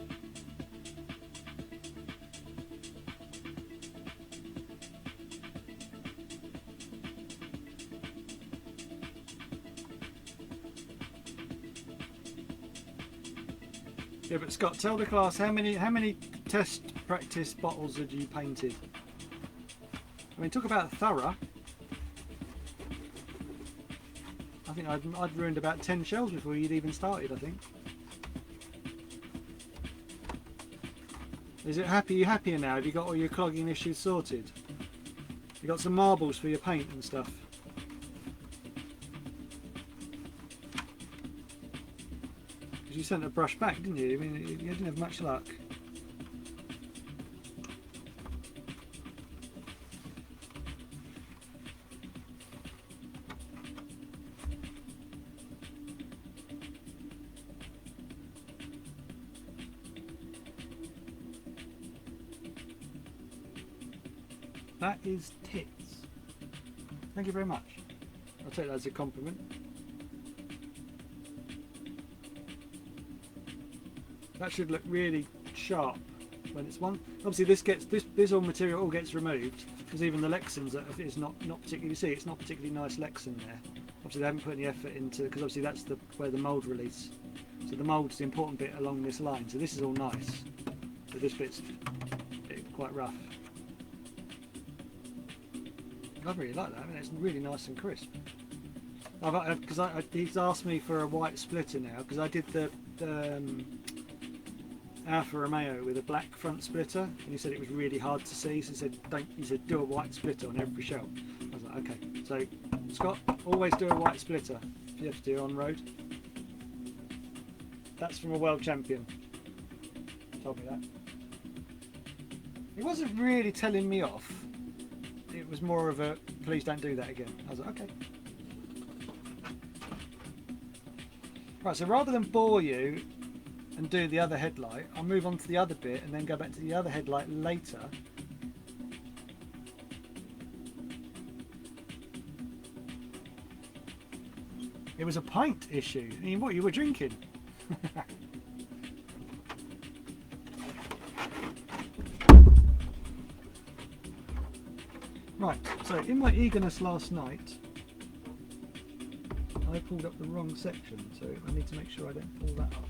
Yeah, but Scott, tell the class how many test practice bottles had you painted? I mean, talk about thorough. I think I'd ruined about 10 shells before you'd even started, I think. Is it happy? Are you happier now? Have you got all your clogging issues sorted? You got some marbles for your paint and stuff? Because you sent a brush back, didn't you? I mean, you didn't have much luck. That is tits. Thank you very much. I'll take that as a compliment. That should look really sharp when it's one. Obviously, this all material all gets removed because even the Lexans is not particularly. You see, it's not particularly nice Lexan there. Obviously, they haven't put any effort into because obviously that's where the mould release. So the mould's the important bit along this line. So this is all nice. So this bit's quite rough. I really like that. I mean, it's really nice and crisp. Because he's asked me for a white splitter now because I did the Alfa Romeo with a black front splitter, and he said it was really hard to see. So he said, do a white splitter on every shell. I was like, okay. So Scott, always do a white splitter if you have to do on road. That's from a world champion. Told me that. He wasn't really telling me off. It was more of a, please don't do that again. I was like, okay. Right, so rather than bore you and do the other headlight, I'll move on to the other bit and then go back to the other headlight later. It was a pint issue. I mean, what, you were drinking? Right, so in my eagerness last night, I pulled up the wrong section, so I need to make sure I don't pull that up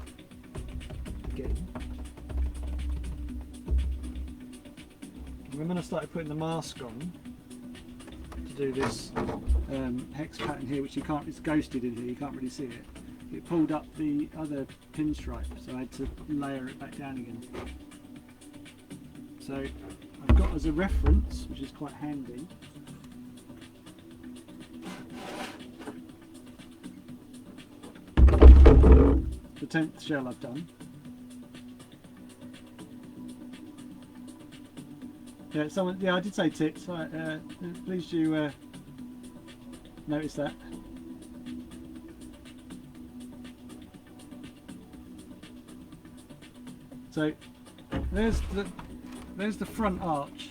again. And when I started putting the mask on to do this hex pattern here, which you can't, it's ghosted in here, you can't really see it. It pulled up the other pinstripe, so I had to layer it back down again. So I've got as a reference, which is quite handy, the 10th shell I've done. Yeah, someone. Yeah, I did say tits. Please do notice that. So there's the front arch.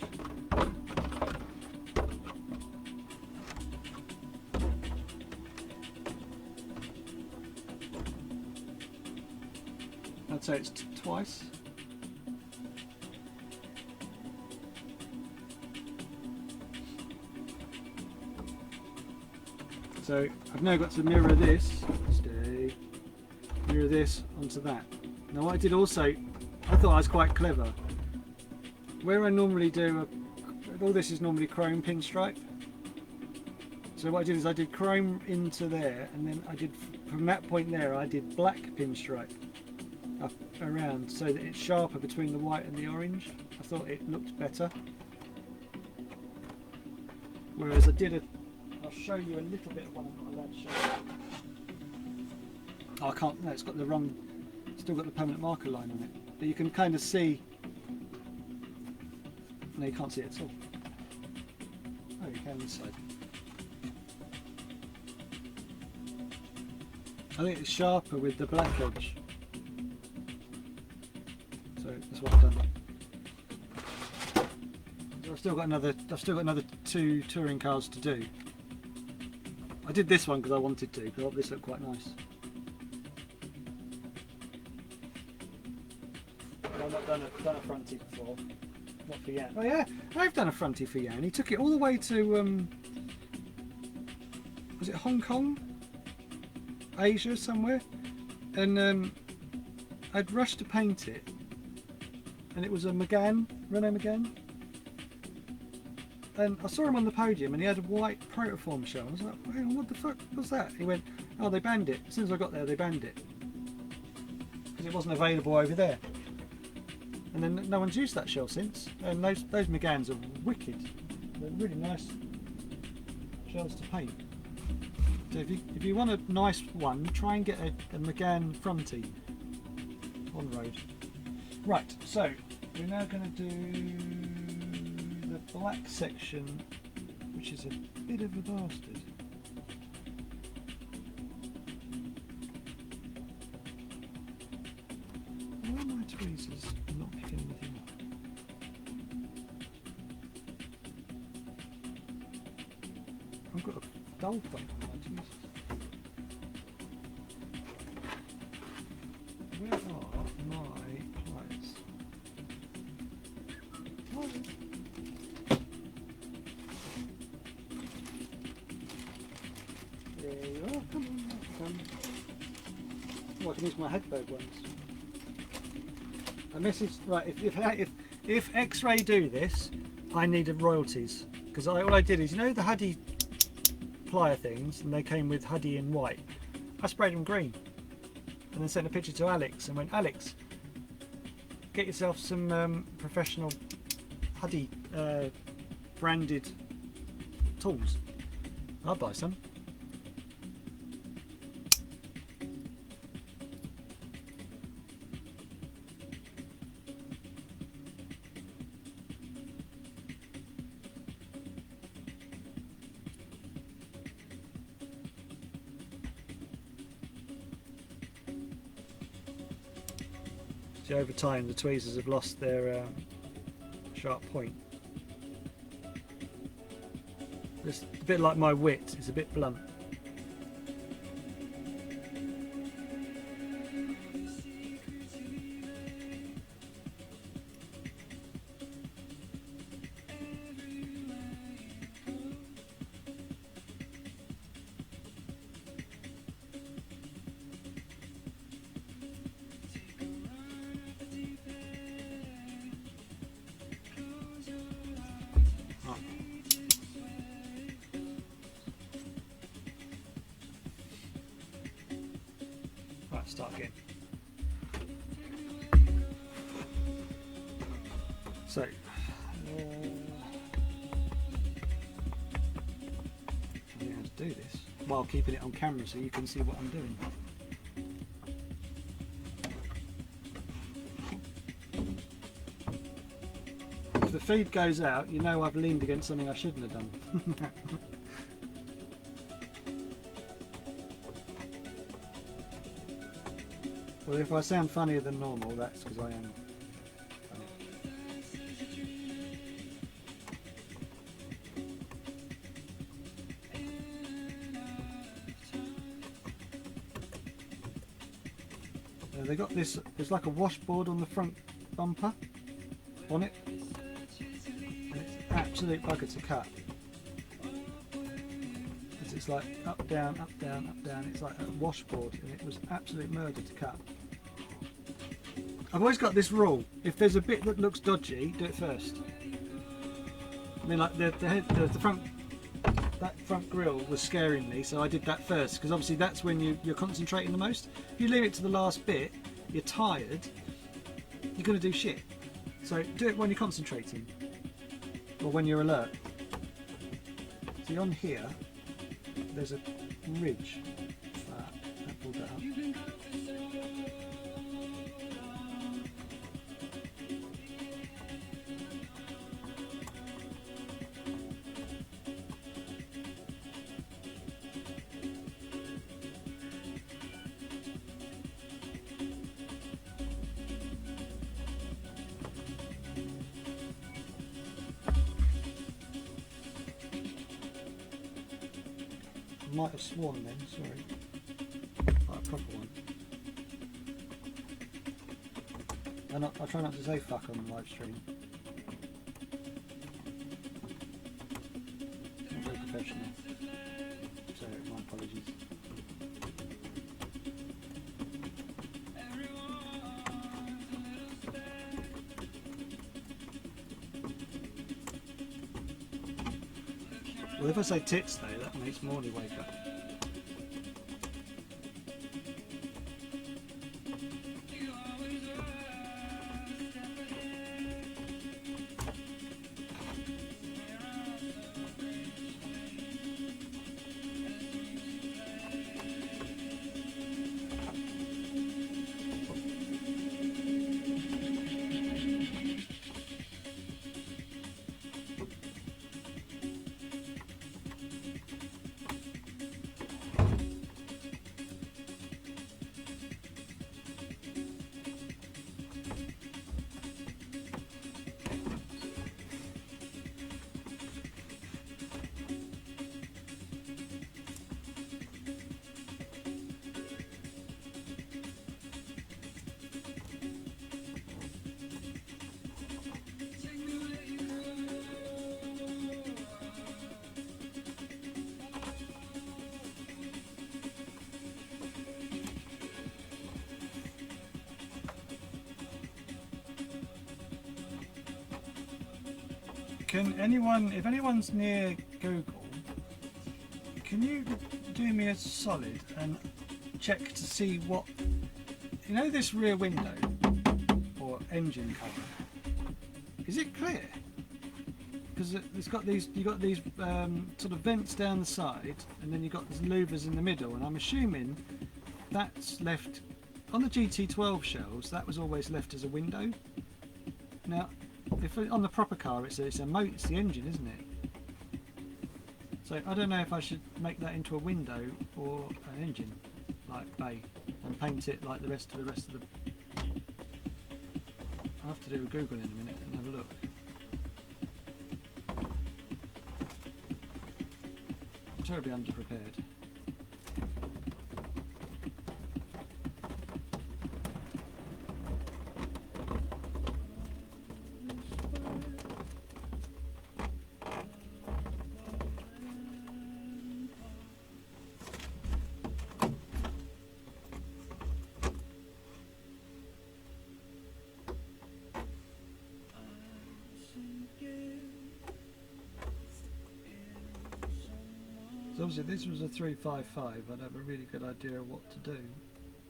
I'd say it's twice. So I've now got to mirror this, mirror this onto that. Now what I did also, I thought I was quite clever. Where I normally do, all this is normally chrome pinstripe. So what I did is I did chrome into there, and then I did, from that point there, I did black pinstripe up around so that it's sharper between the white and the orange. I thought it looked better. Whereas I did I'll show you a little bit of one I'm not allowed to show you. Oh, I can't, no, it's got the wrong, still got the permanent marker line on it. But you can kind of see, no, you can't see it at all. Oh, you can this side. I think it's sharper with the black edge. So that's what I've done. So I've still got another 2 touring cars to do. I did this one because I wanted to, because I thought this looked quite nice. I've not done a fronty before. Not for Jan. Oh yeah, I've done a fronty for Jan. He took it all the way to, was it Hong Kong? Asia somewhere? And I'd rushed to paint it. And it was a Megane, Renault Megane. And I saw him on the podium and he had a white protoform shell. I was like, hang on, what the fuck was that? He went, oh, they banned it. As soon as I got there, they banned it. Because it wasn't available over there. And then no one's used that shell since. And those Meganes are wicked. They're really nice shells to paint. So if you want a nice one, try and get a Megane fronty on road. Right, so we're now going to do the black section, which is a bit of a bastard. Why are my tweezers not picking anything up? I've got a dull point on my tweezers. Where are my pliers? Oh. There you are, come on. Oh, I can use my headband ones. I messaged, right, if X-Ray do this, I needed royalties. Because all I did is, you know the Huddy plier things, and they came with Huddy in white. I sprayed them green. And then sent a picture to Alex and went, Alex, get yourself some professional Huddy branded tools. I'll buy some. See, over time the tweezers have lost their sharp point. It's a bit like my wit, it's a bit blunt. Right, start again. So, I don't know how to do this while keeping it on camera so you can see what I'm doing. If the feed goes out, you know I've leaned against something I shouldn't have done. Well, if I sound funnier than normal, that's because I am funny. They got this, there's like a washboard on the front bumper on it, and it's absolute bugger to cut. It's like up, down, up, down, up, down. It's like a washboard, and it was absolute murder to cut. I've always got this rule: if there's a bit that looks dodgy, do it first. I mean, like the front, that front grille was scaring me, so I did that first, because obviously that's when you're concentrating the most. If you leave it to the last bit, you're tired, you're going to do shit. So do it when you're concentrating, or when you're alert. See, on here, there's a ridge. I pulled that up. I might have sworn then, sorry. Quite a proper one. And I try not to say fuck on the live stream. Not very professional. So my apologies. Well, if I say tits though, that makes Morley wake up. Can anyone, if anyone's near Google, can you do me a solid and check to see what, you know, this rear window or engine cover. Is it clear? Because it's got these, you've got these sort of vents down the side, and then you've got these louvers in the middle, and I'm assuming that's left on the GT12 shells. That was always left as a window. Now, if on the proper car, it's the engine, isn't it? So I don't know if I should make that into a window or an engine, like bay, and paint it like the rest of the. I'll have to do a Google in a minute and have a look. I'm terribly underprepared. So obviously this was a 355, I'd have a really good idea of what to do,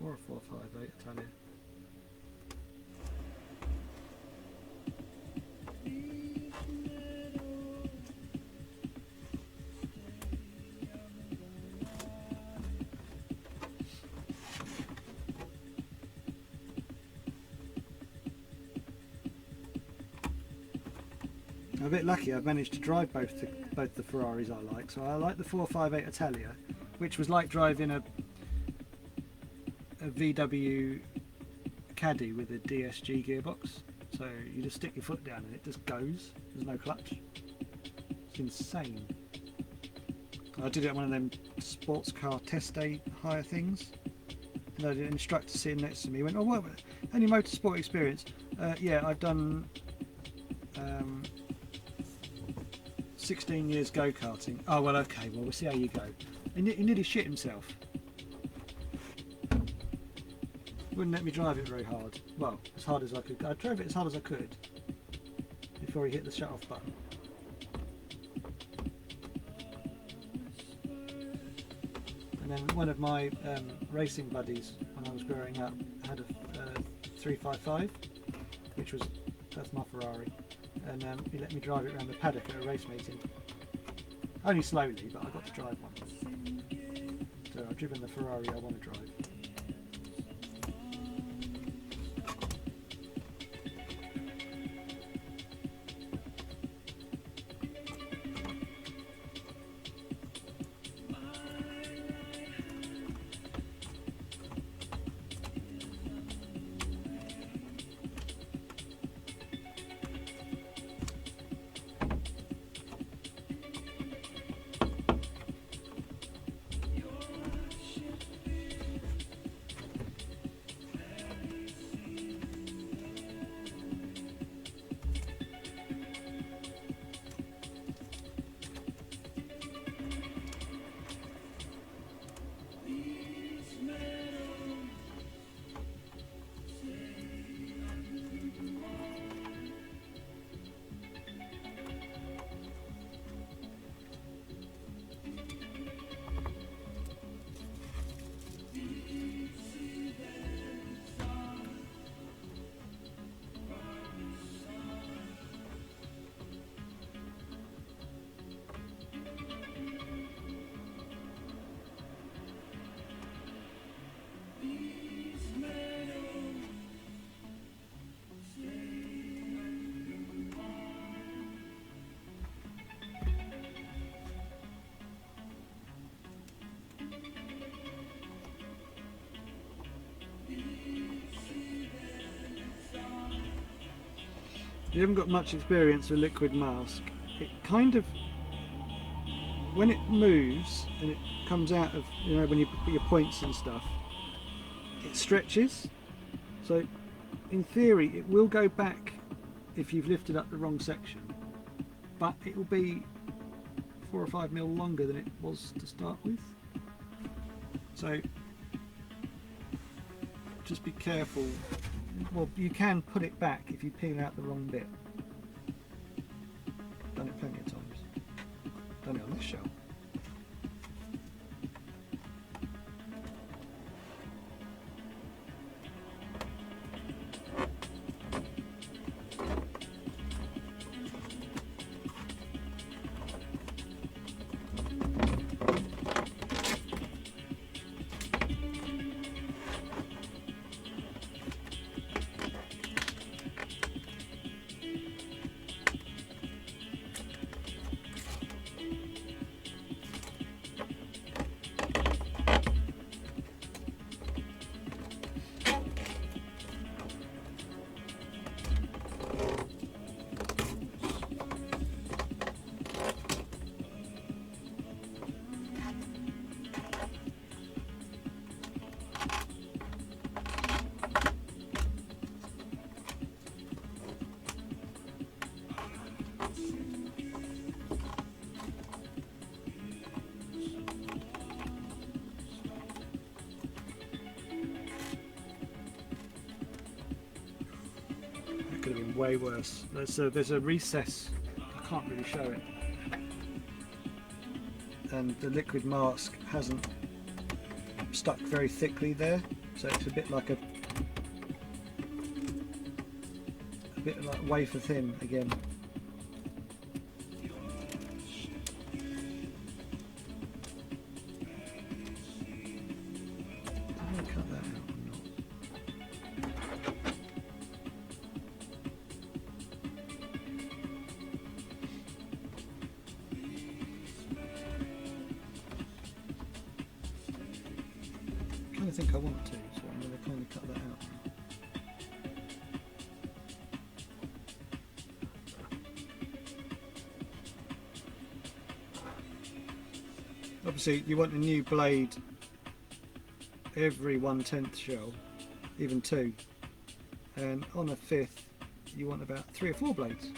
or a 458 Italia. I'm a bit lucky, I've managed to drive both the Ferraris I like. So I like the 458 Italia, which was like driving a VW Caddy with a DSG gearbox. So you just stick your foot down and it just goes, there's no clutch. It's insane. I did it at one of them sports car test day hire things. And I had an instructor sitting next to me, he went, "Oh, what, any motorsport experience?" Yeah, I've done 16 years go-karting. Oh, well, okay, well, we'll see how you go. He nearly shit himself. Wouldn't let me drive it very hard. Well, as hard as I could. I drove it as hard as I could before he hit the shut-off button. And then one of my racing buddies, when I was growing up, had a 355, that's my Ferrari. And he let me drive it around the paddock at a race meeting. Only slowly, but I got to drive one. So I've driven the Ferrari I want to drive. You haven't got much experience with liquid mask. It kind of, when it moves and it comes out of, you know, when you put your points and stuff, it stretches. So in theory it will go back if you've lifted up the wrong section, but it will be 4 or 5 mil longer than it was to start with. So just be careful. Well, you can put it back if you peel out the wrong bit. Done it plenty of times. Done it on this shell. way worse. There's a recess, I can't really show it, and the liquid mask hasn't stuck very thickly there, so it's a bit like wafer thin again. I think I want to, so I'm going to kind of cut that out. Obviously you want a new blade every 1/10 shell, even 2, and on a 5th you want about 3 or 4 blades.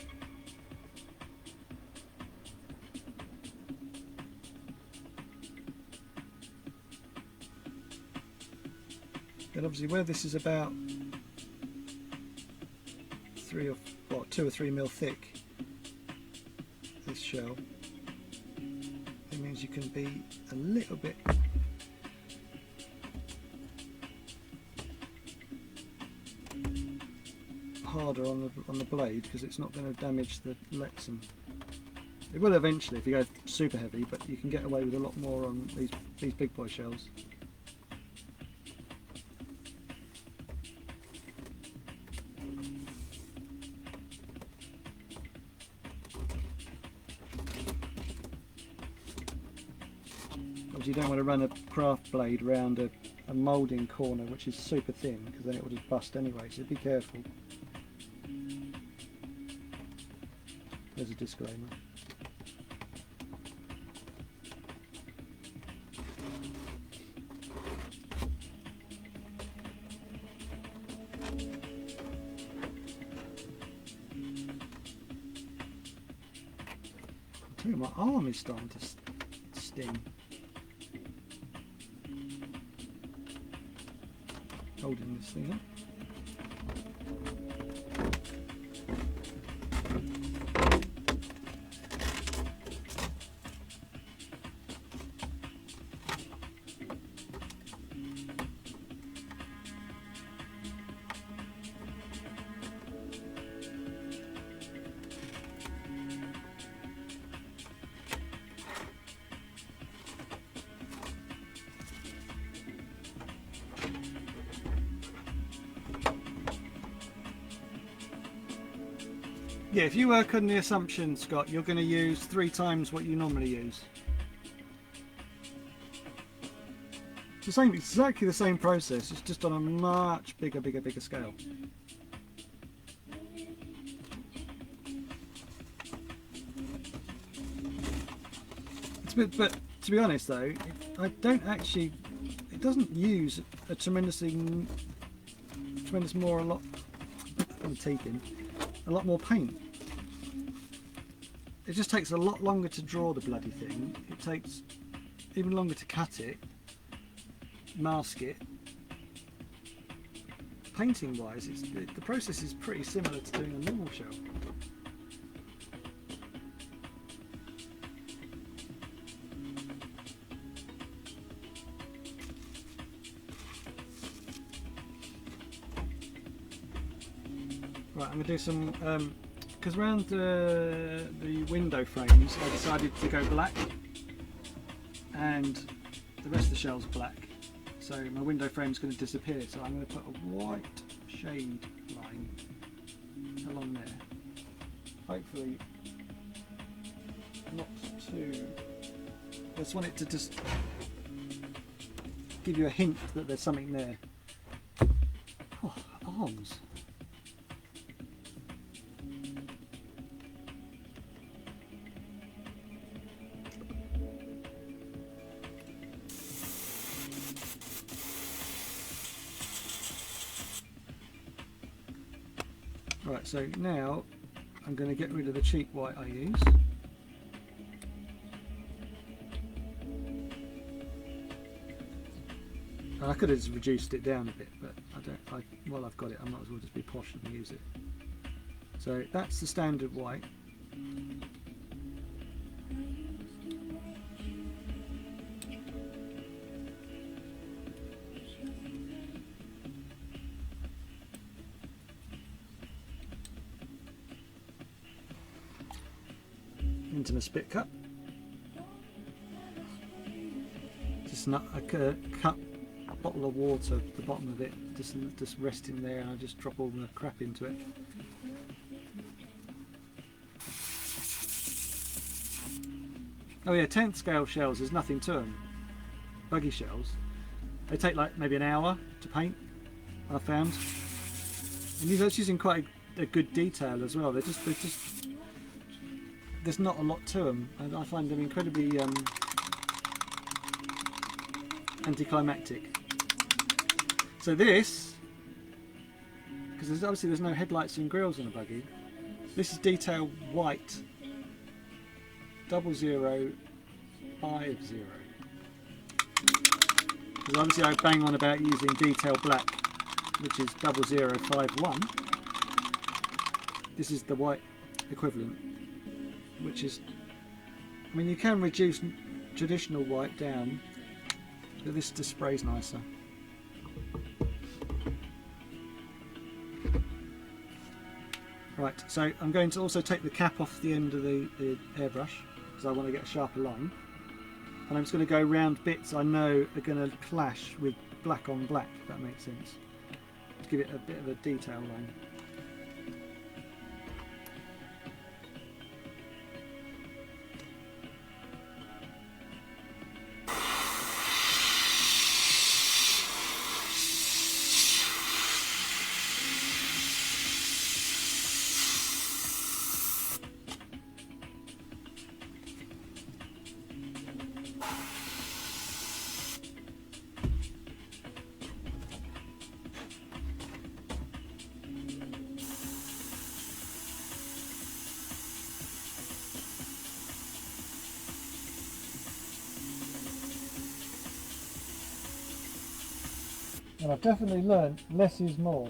And obviously where this is about 2 or 3 mil thick, this shell, it means you can be a little bit harder on the blade, because it's not going to damage the Lexan. It will eventually if you go super heavy, but you can get away with a lot more on these big boy shells. You don't want to run a craft blade around a moulding corner which is super thin, because then it will just bust anyway, so be careful. There's a disclaimer. I tell you, my arm is starting to sting. Holding this thing up. Yeah, if you work on the assumption, Scott, you're going to use 3 times what you normally use. It's the same, exactly the same process, it's just on a much bigger scale. But to be honest though, it doesn't use a tremendous more, a lot more paint. It just takes a lot longer to draw the bloody thing. It takes even longer to cut it, mask it. Painting wise, the process is pretty similar to doing a normal shell. Right, I'm going to do some, because around the window frames I decided to go black, and the rest of the shell's black, so my window frame is going to disappear, so I'm going to put a white shade line along there. Hopefully not too, I just want it to just give you a hint that there's something there. Oh, arms. Right, so now I'm going to get rid of the cheap white I use. And I could have just reduced it down a bit, but while I've got it, I might as well just be posh and use it. So that's the standard white. Into my spit cup. Just not a cup, bottle of water at the bottom of it, just resting there, and I just drop all the crap into it. Oh yeah, 10th scale shells, there's nothing to them. Buggy shells, they take like maybe an hour to paint, I found. And that's using quite a good detail as well. They're just there's not a lot to them, and I find them incredibly anticlimactic. So this, because obviously there's no headlights and grills on a buggy, this is detail white 0050. Because obviously I bang on about using detail black, which is 0051. This is the white equivalent, which is, I mean, you can reduce traditional white down, but this just sprays nicer. Right, so I'm going to also take the cap off the end of the airbrush, because I want to get a sharper line. And I'm just going to go round bits I know are going to clash with black on black, if that makes sense, to give it a bit of a detail line. And I've definitely learned less is more.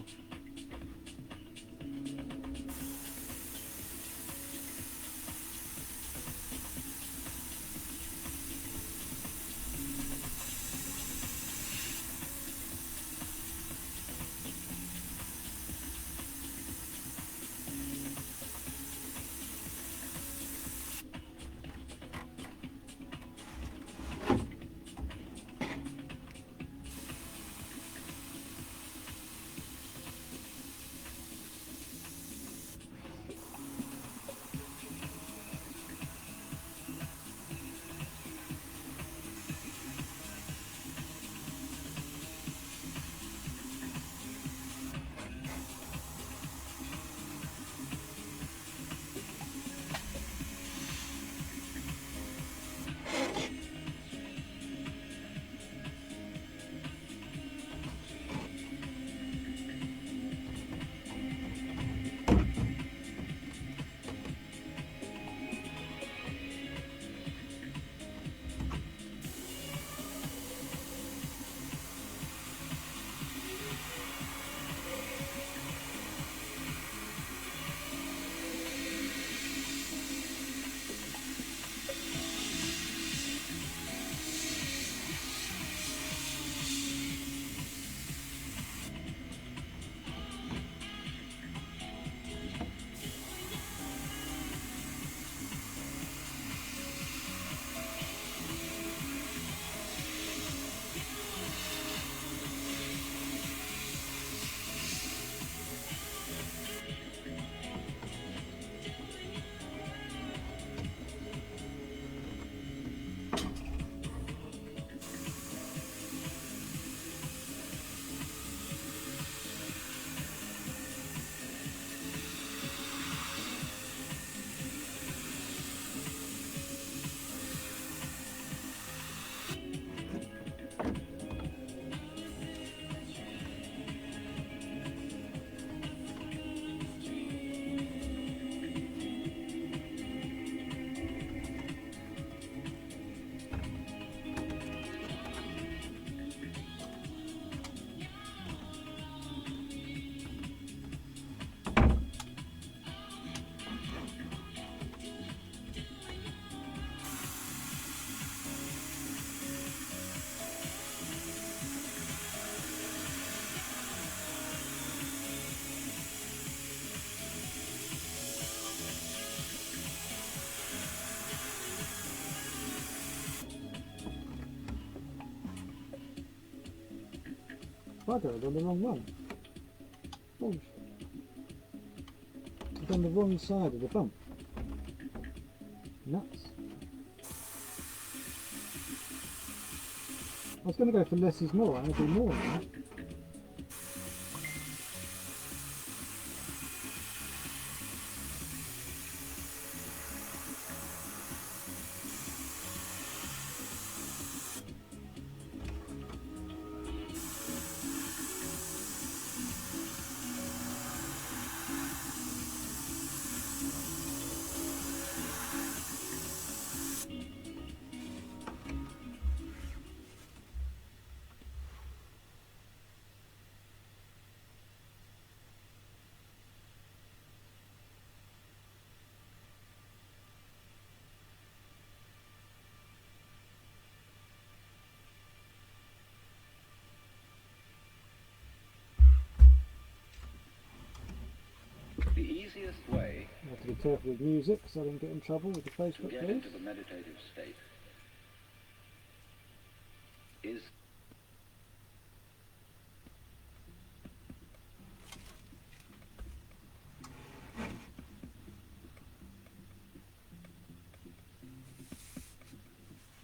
Bugger, I've done the wrong one. Oh, I've done the wrong side of the bump. Nuts. I was going to go for less is more, I'm going to do more now. The easiest way I have to be careful with music so I don't get in trouble with the to Facebook get page. into the meditative state is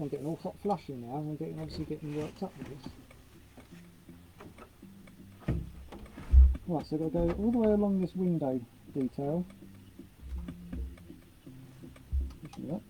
I'm getting all hot flushy now, I'm obviously getting worked up with this. Right, so I've got to go all the way along this window detail. Pushing it up.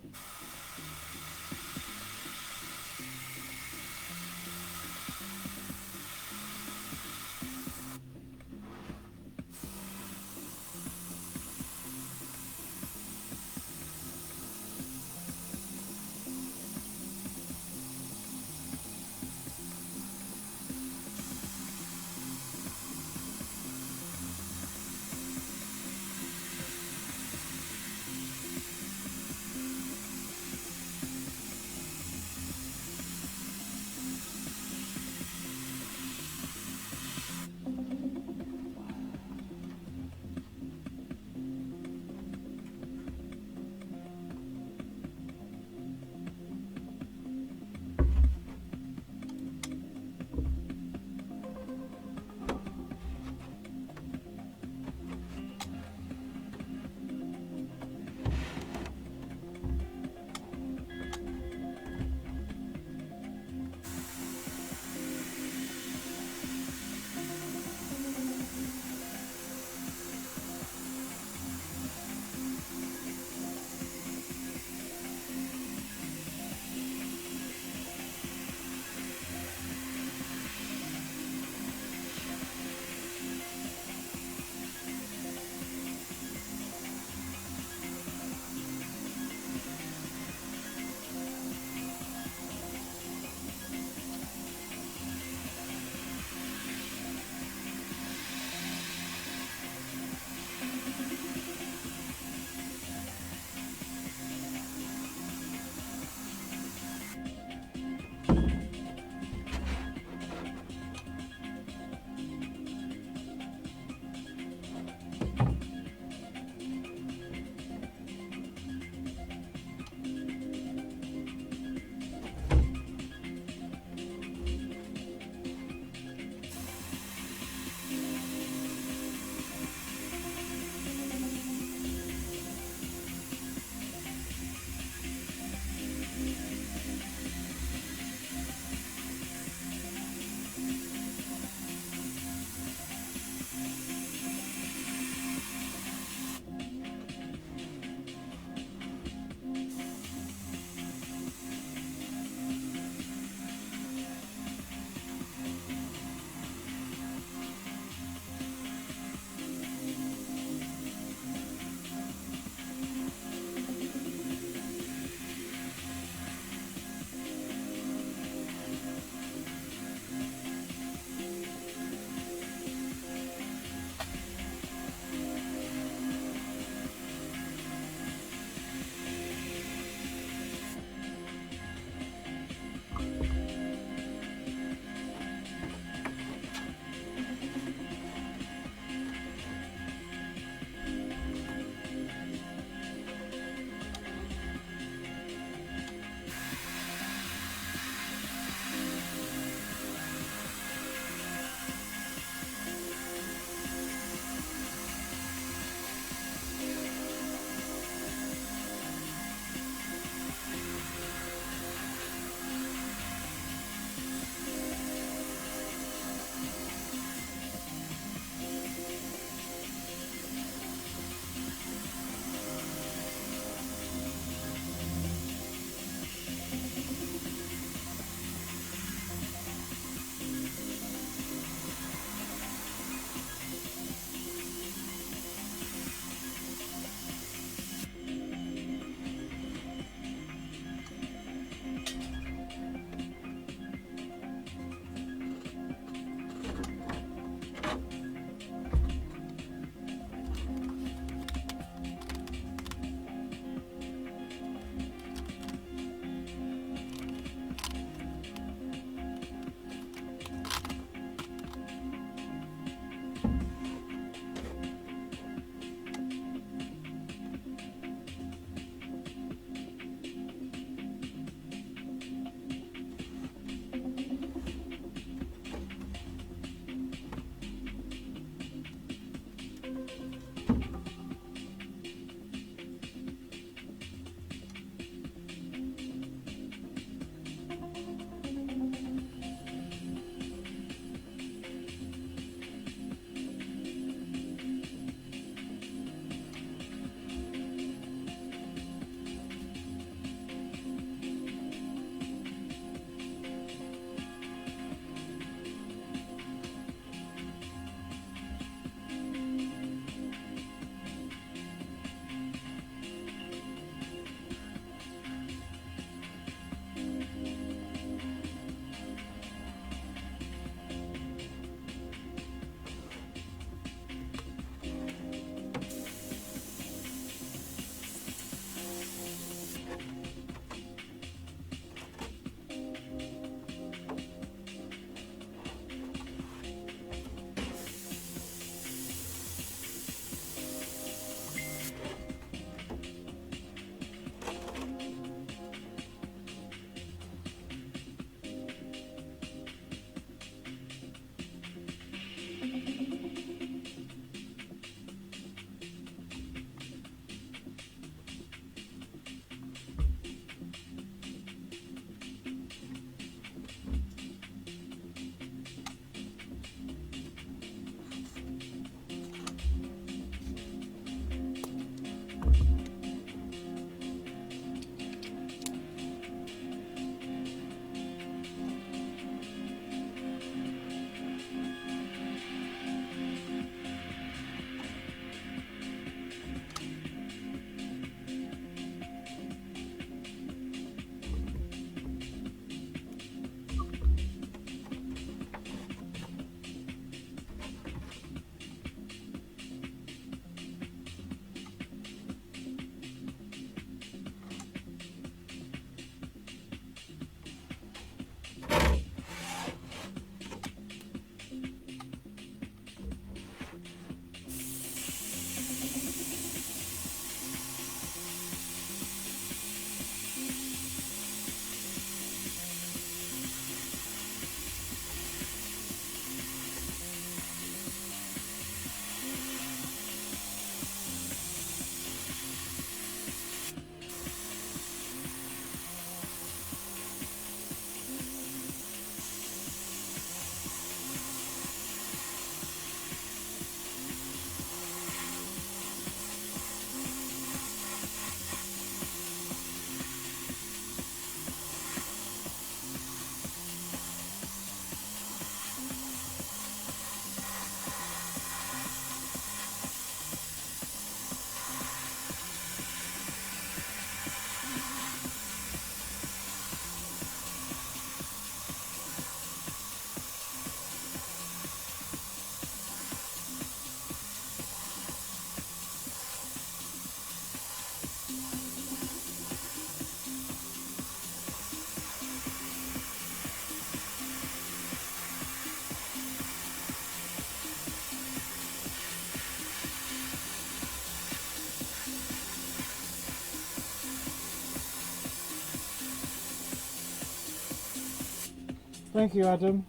Thank you, Adam.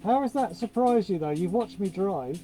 How has that surprised you though? You've watched me drive.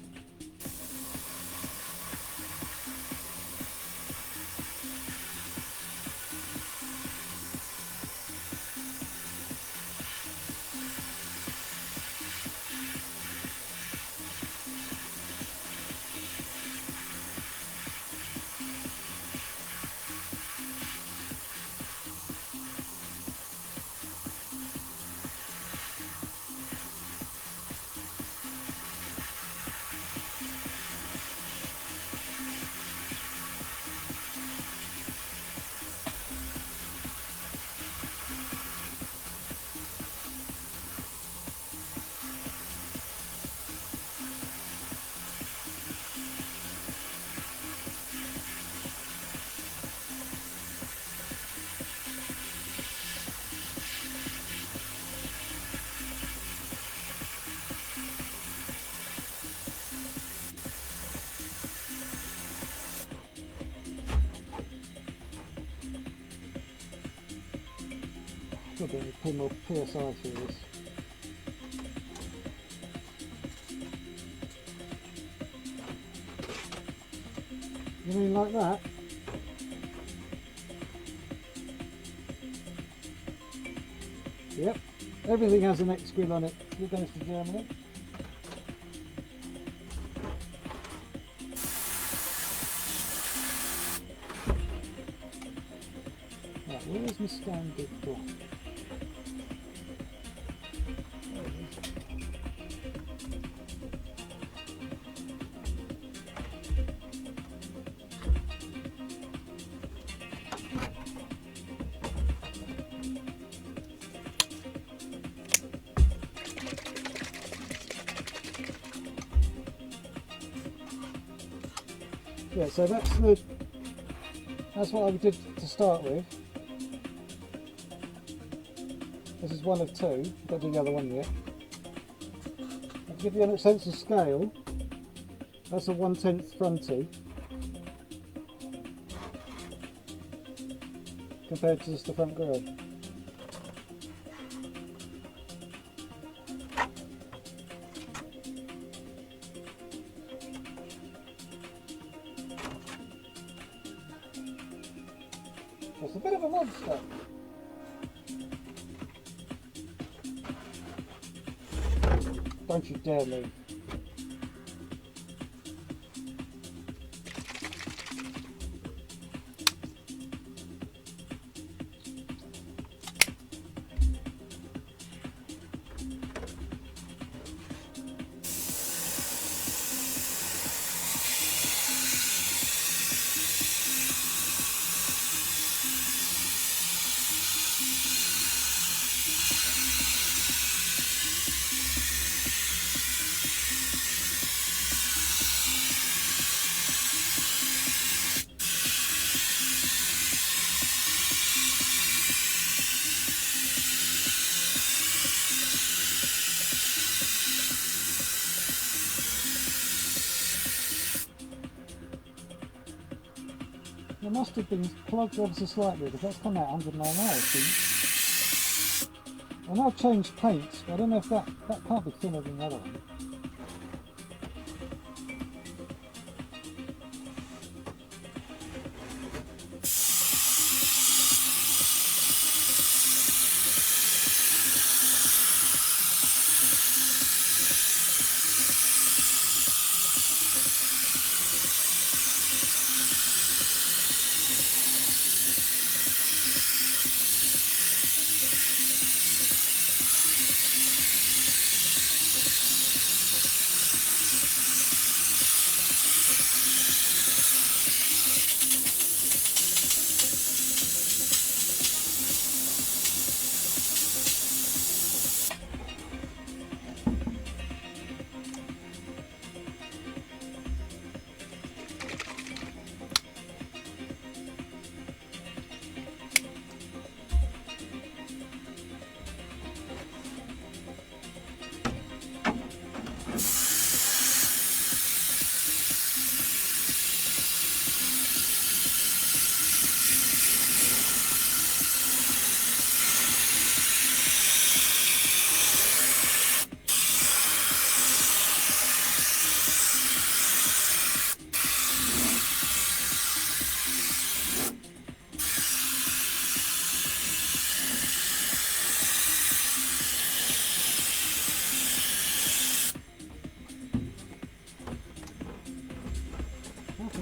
Got to put more PSI through this. You mean like that? Yep. Everything has an X grill on it. It goes to Germany. Right, where's my standard block? Yeah, so that's what I did to start with. This is one of two. I've got to do the other one yet. To give you a sense of scale, that's a 1/10 fronty compared to just the front grille. It's a bit of a monster. Don't you dare move. It must have been plugged ever so slightly because that's come out 109 hours. I know I've changed paints, but I don't know if that can't be thinner than the other one.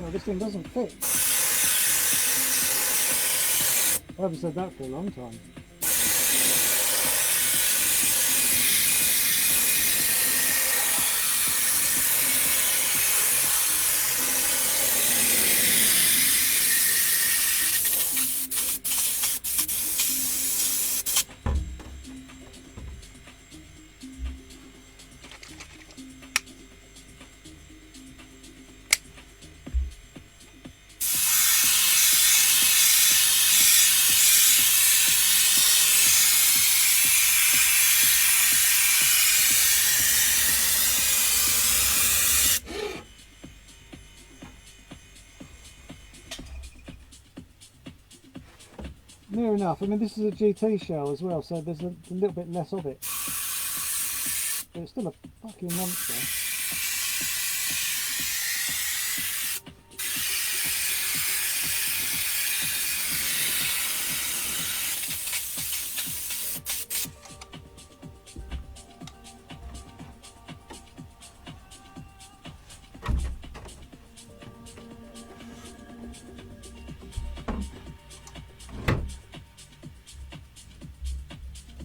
Oh, this thing doesn't fit. I haven't said that for a long time. Near enough. I mean, this is a GT shell as well, so there's a little bit less of it. But it's still a fucking monster.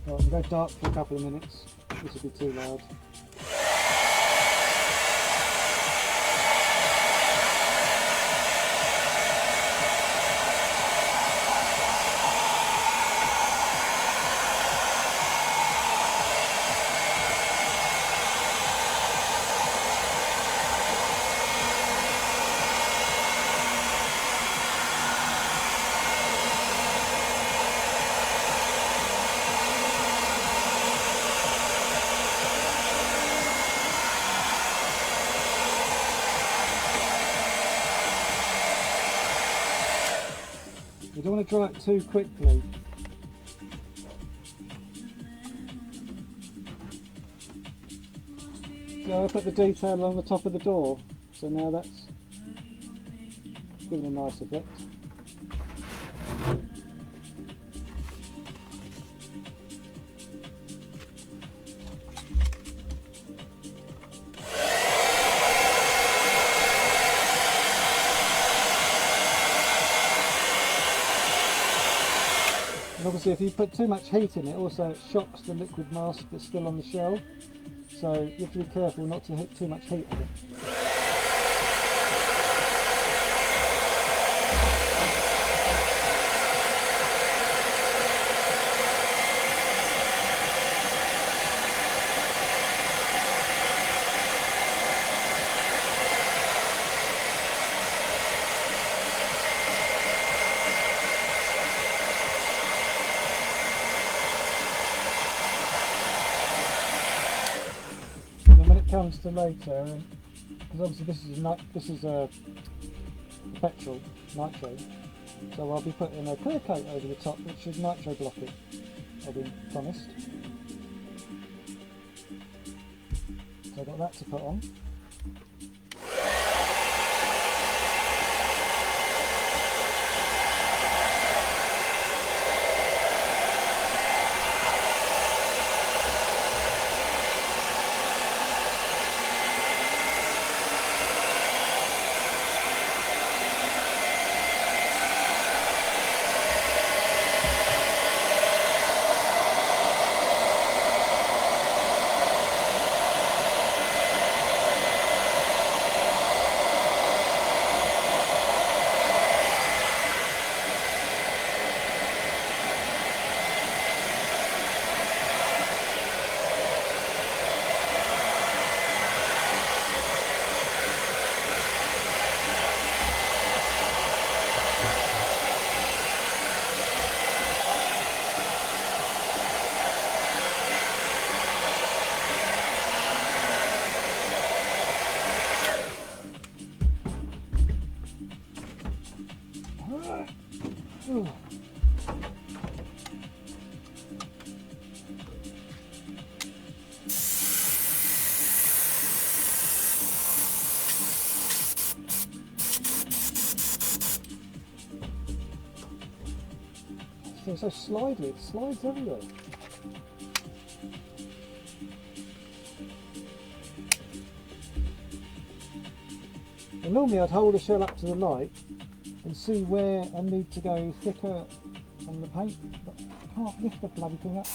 Right, I'm going to go dark for a couple of minutes. This will be too loud. You don't want to dry it too quickly. So I put the detail on the top of the door, so now that's giving a nice effect. And obviously if you put too much heat in it, also it shocks the liquid mask that's still on the shell. So you have to be careful not to hit too much heat on it. Comes to later, because obviously this is a petrol nitro, so I'll be putting a clear coat over the top which should nitro block it, I've been promised. So I've got that to put on. It's so slidey, it slides everywhere. And normally I'd hold the shell up to the light and see where I need to go thicker on the paint, but I can't lift the bloody thing up.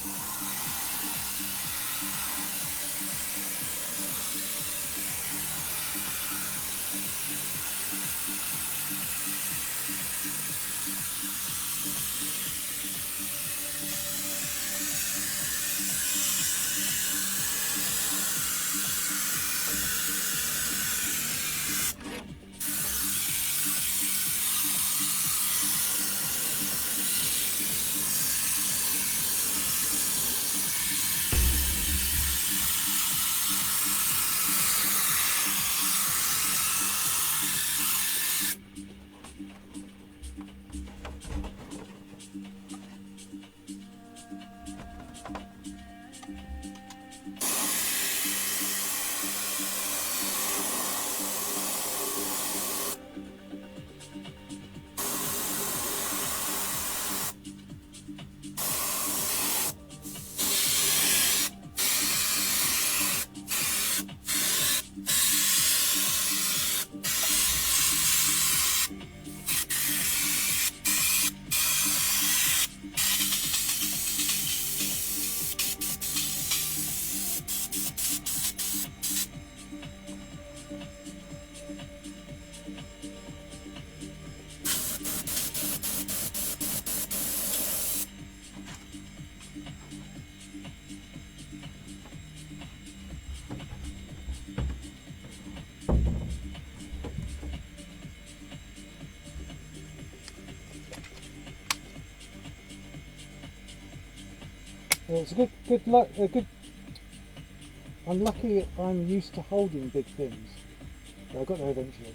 Yeah, it's a good luck. I'm lucky. I'm used to holding big things. But I got there eventually.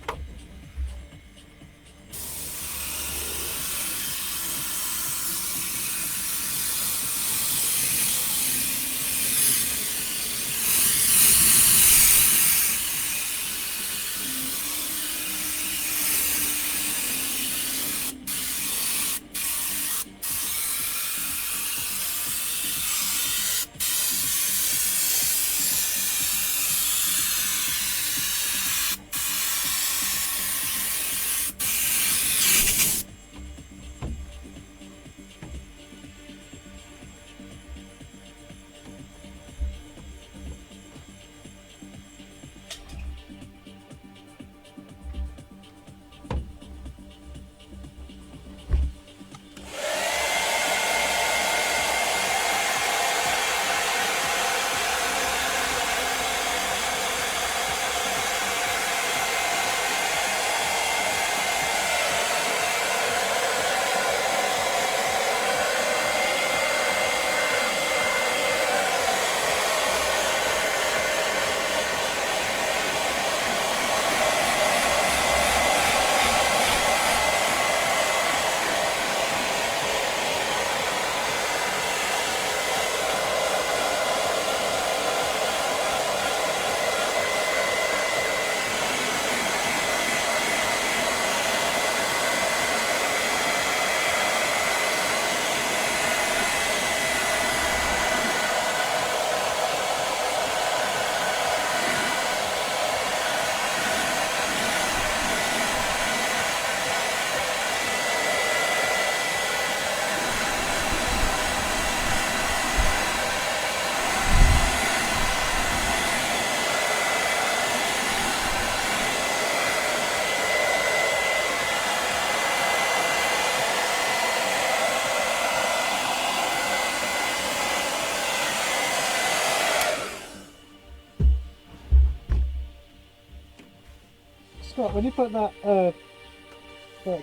Scott, when you put that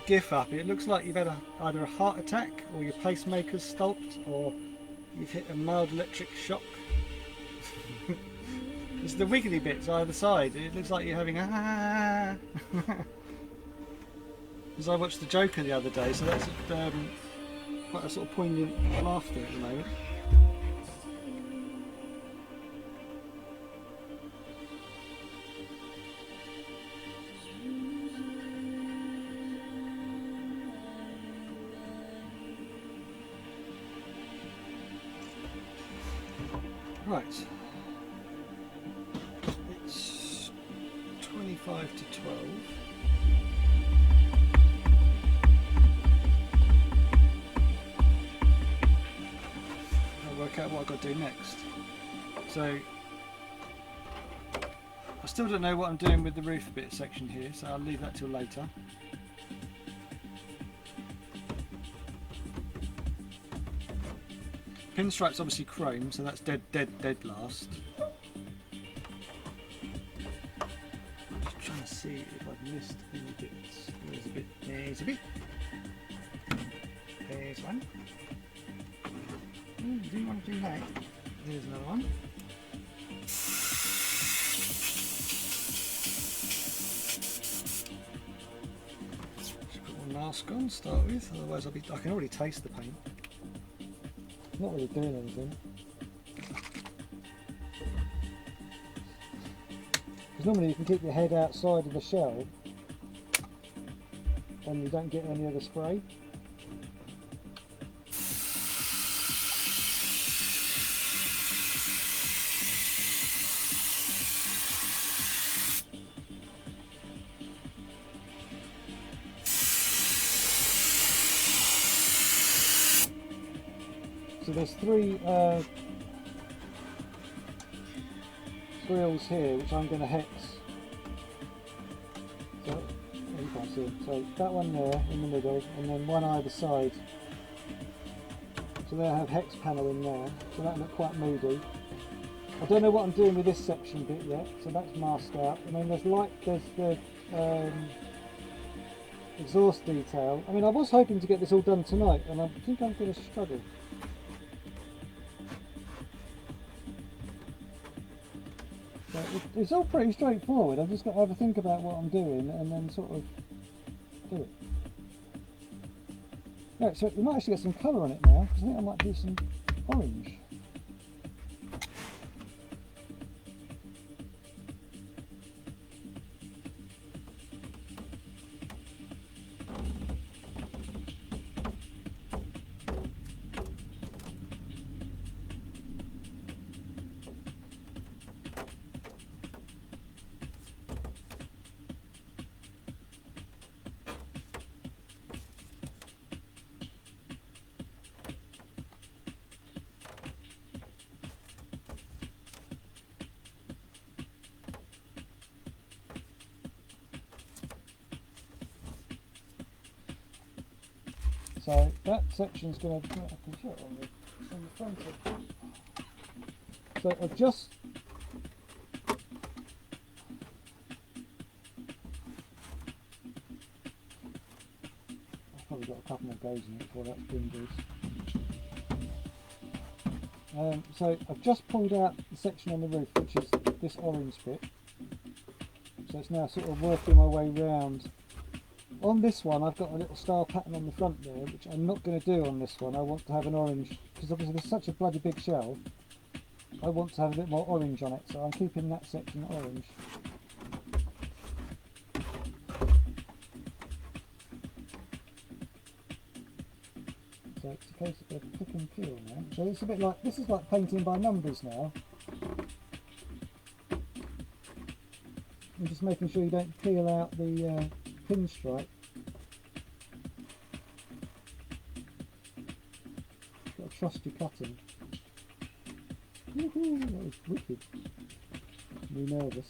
GIF up, it looks like you've had either a heart attack or your pacemaker's stopped or you've hit a mild electric shock. It's the wiggly bits either side. It looks like you're having a Because I watched the Joker the other day, so that's quite a sort of poignant laughter at the moment. Right, it's 25 5 to 12. I'll work out what I've got to do next. So I still don't know what I'm doing with the roof bit section here, so I'll leave that till later. Pinstripe's obviously chrome, so that's dead last. I'm just trying to see if I've missed any bits. There's a bit, there's a bit. There's one. Do you want to do that? There's another one. Just put my mask on to start with, otherwise I can already taste the paint. Not really doing anything. Because normally you can keep your head outside of the shell and you don't get any of the spray. So there's three grills here which I'm going to hex. So you can't see them. So that one there in the middle and then one either side. So they'll have hex panel in there. So that'll look quite moody. I don't know what I'm doing with this section bit yet, so that's masked out. I mean there's the exhaust detail. I mean I was hoping to get this all done tonight and I think I'm going to struggle. It's all pretty straightforward. I've just got to have a think about what I'm doing and then sort of do it. Right, so we might actually get some colour on it now because I think I might do some orange. So that section's going to, I can show it on the front of it. So I've just, I've probably got a couple more goes in it before that's been used. So I've just pulled out the section on the roof, which is this orange bit. So it's now sort of working my way round. On this one I've got a little star pattern on the front there, which I'm not going to do on this one. I want to have an orange, because obviously there's such a bloody big shell, I want to have a bit more orange on it, so I'm keeping that section orange. So it's a case of pick and peel now. So it's a bit like, this is like painting by numbers now. I'm just making sure you don't peel out the pinstripe. Got to trust your cutting. Woohoo, that was wicked. I'm nervous.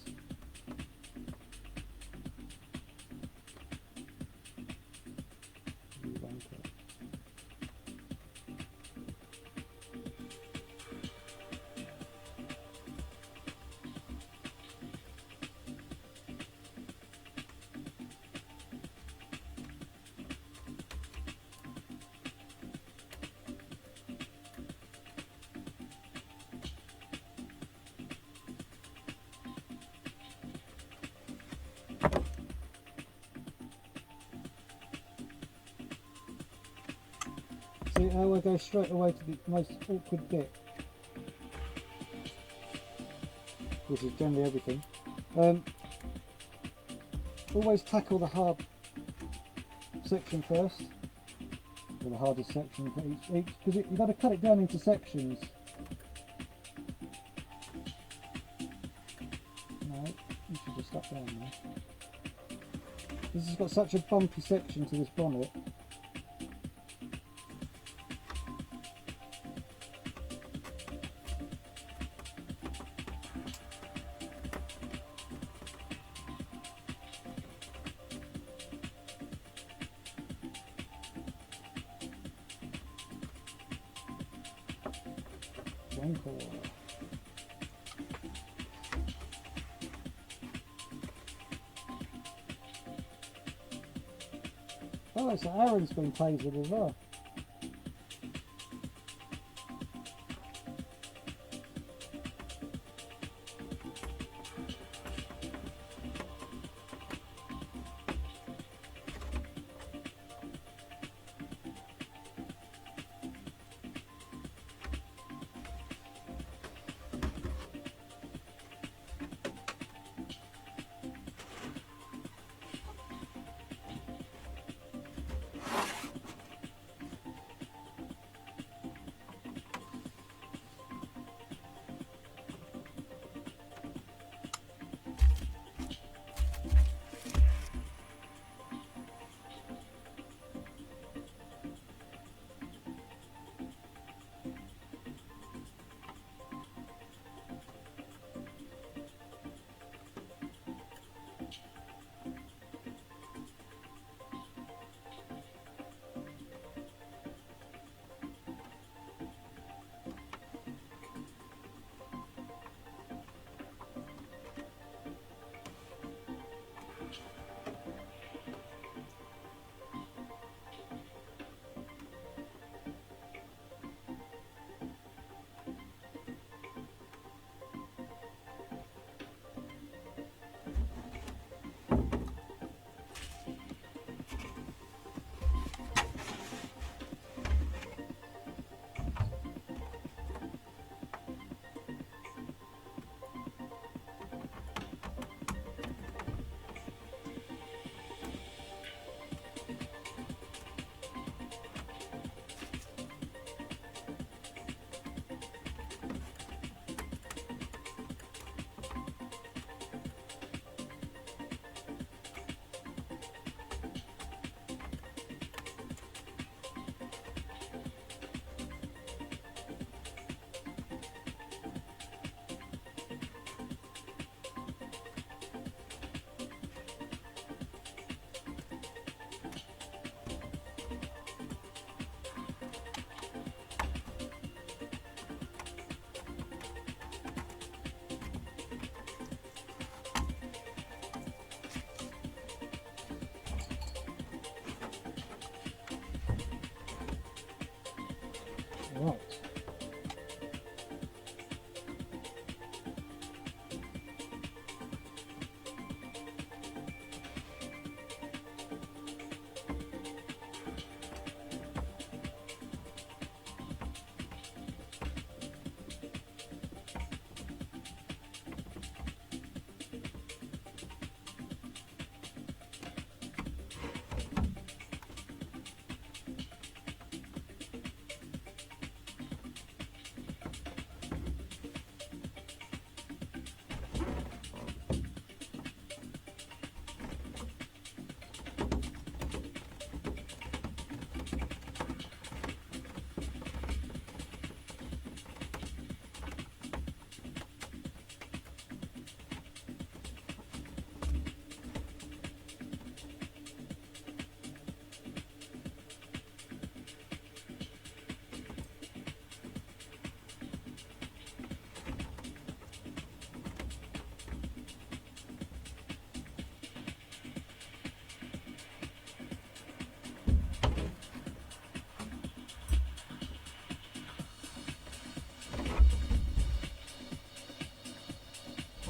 See how I go straight away to the most awkward bit, which is generally everything. Always tackle the hard section first, or the hardest section for each, because you've got to cut it down into sections. No, you should just stop down there. This has got such a bumpy section to this bonnet. Encore. Oh, so Aaron's been tasered as well. Right.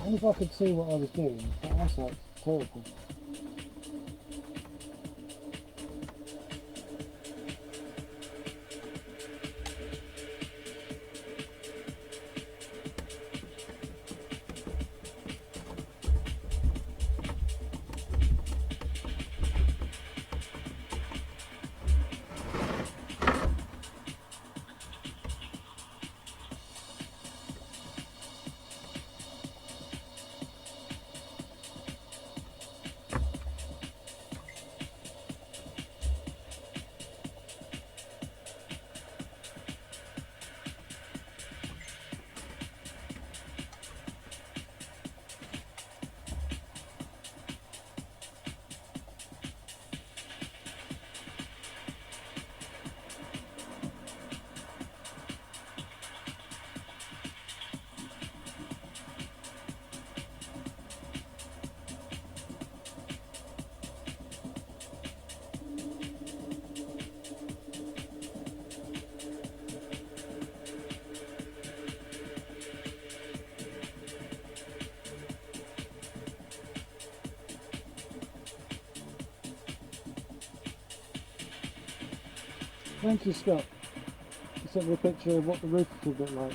Only if I could see what I was doing, but that's like terrible. Thank you, Scott. You sent me a picture of what the roof would look like.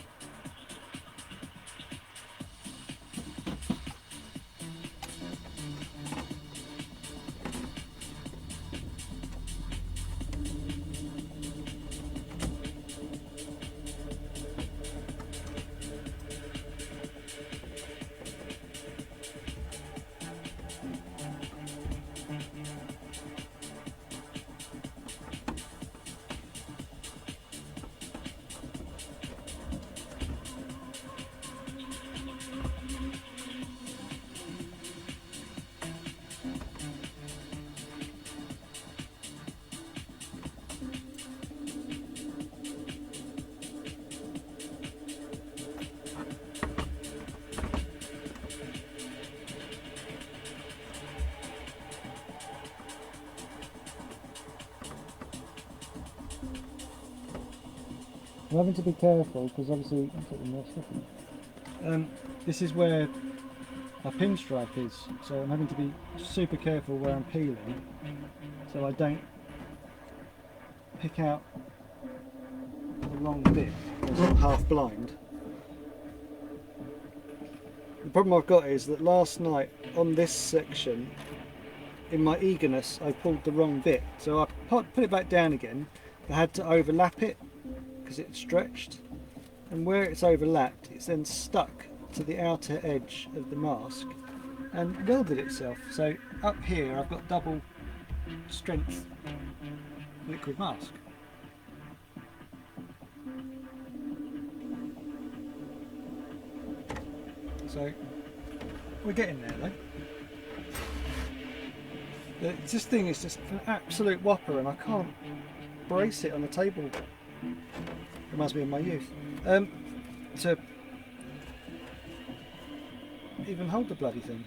I'm having to be careful because obviously I'm putting more stuff in. This is where my pinstripe is, so I'm having to be super careful where I'm peeling so I don't pick out the wrong bit because I'm half blind. The problem I've got is that last night on this section, in my eagerness, I pulled the wrong bit, so I put it back down again. I had to overlap it because it stretched, and where it's overlapped it's then stuck to the outer edge of the mask and welded itself. So up here I've got double strength liquid mask. So we're getting there though. This thing is just an absolute whopper and I can't brace it on the table. Reminds me of my youth. To even hold the bloody thing.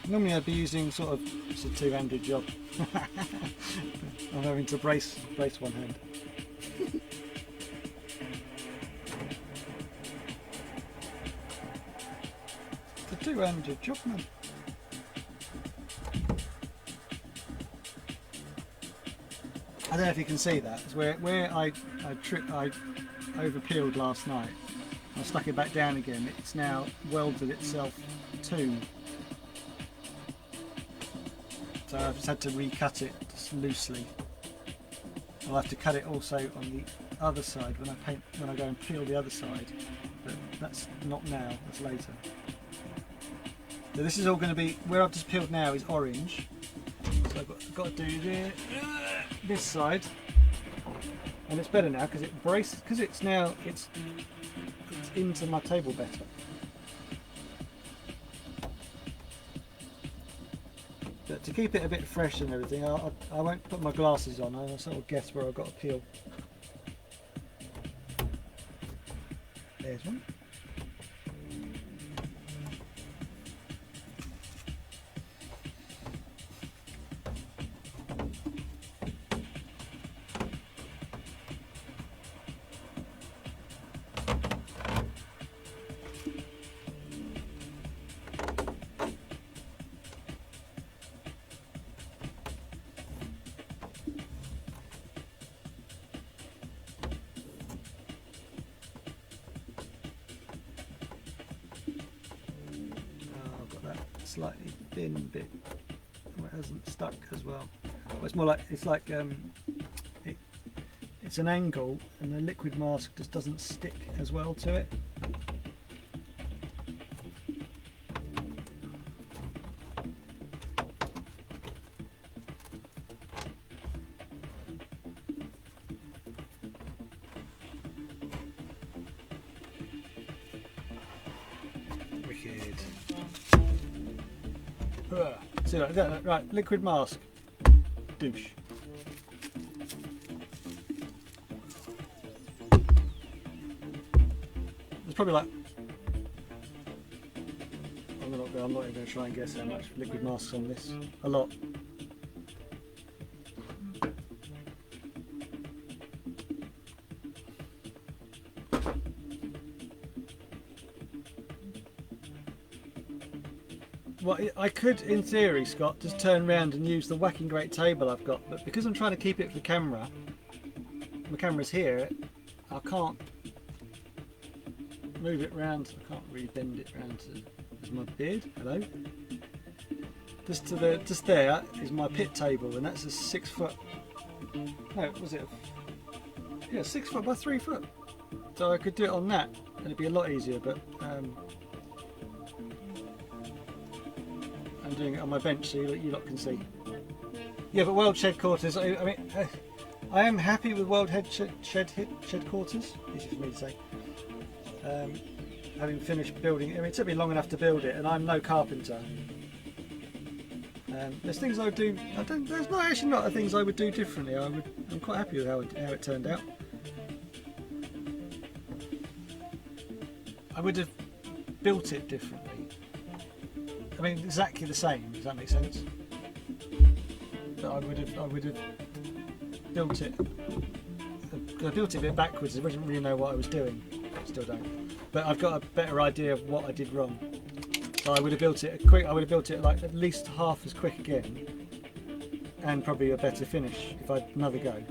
Normally I'd be using sort of, it's a two-handed job. I'm having to brace one hand. It's a two-handed job, man. I don't know if you can see that. It's where I over peeled last night. I stuck it back down again. It's now welded itself to. So I've just had to recut it just loosely. I'll have to cut it also on the other side when I go and peel the other side. But that's not now. That's later. So this is all going to be where I've just peeled now is orange. So I've got to do this side, and it's better now because it braces, because it's into my table better. But to keep it a bit fresh and everything, I won't put my glasses on. I'll sort of guess where I've got to peel. There's one. Slightly thin bit where it hasn't stuck as well. But it's more like it's an angle, and the liquid mask just doesn't stick as well to it. Wicked. So right, liquid mask. Douche. There's probably like I'm not even going to try and guess how much liquid masks on this. A lot. Well, I could, in theory, Scott, just turn around and use the whacking great table I've got, but because I'm trying to keep it for camera, my camera's here, I can't move it round. I can't really bend it round to my beard. Hello. Just there is my pit table, and that's a 6 foot. No, was it? Yeah, 6 foot by 3 foot. So I could do it on that, and it'd be a lot easier. But I'm doing it on my bench, so you lot can see. Yeah, but World Shed Quarters. I mean, I am happy with World Shed Quarters. Easy for me to say. Having finished building it, I mean, it took me long enough to build it, and I'm no carpenter. There's things I would do. There's not actually not things I would do differently. I'm quite happy with how it turned out. I would have built it differently. I mean, exactly the same. Does that make sense? But I would have built it. I built it a bit backwards. I didn't really know what I was doing. Still don't. But I've got a better idea of what I did wrong. So I would have built it quick. I would have built it like at least half as quick again, and probably a better finish if I had another go.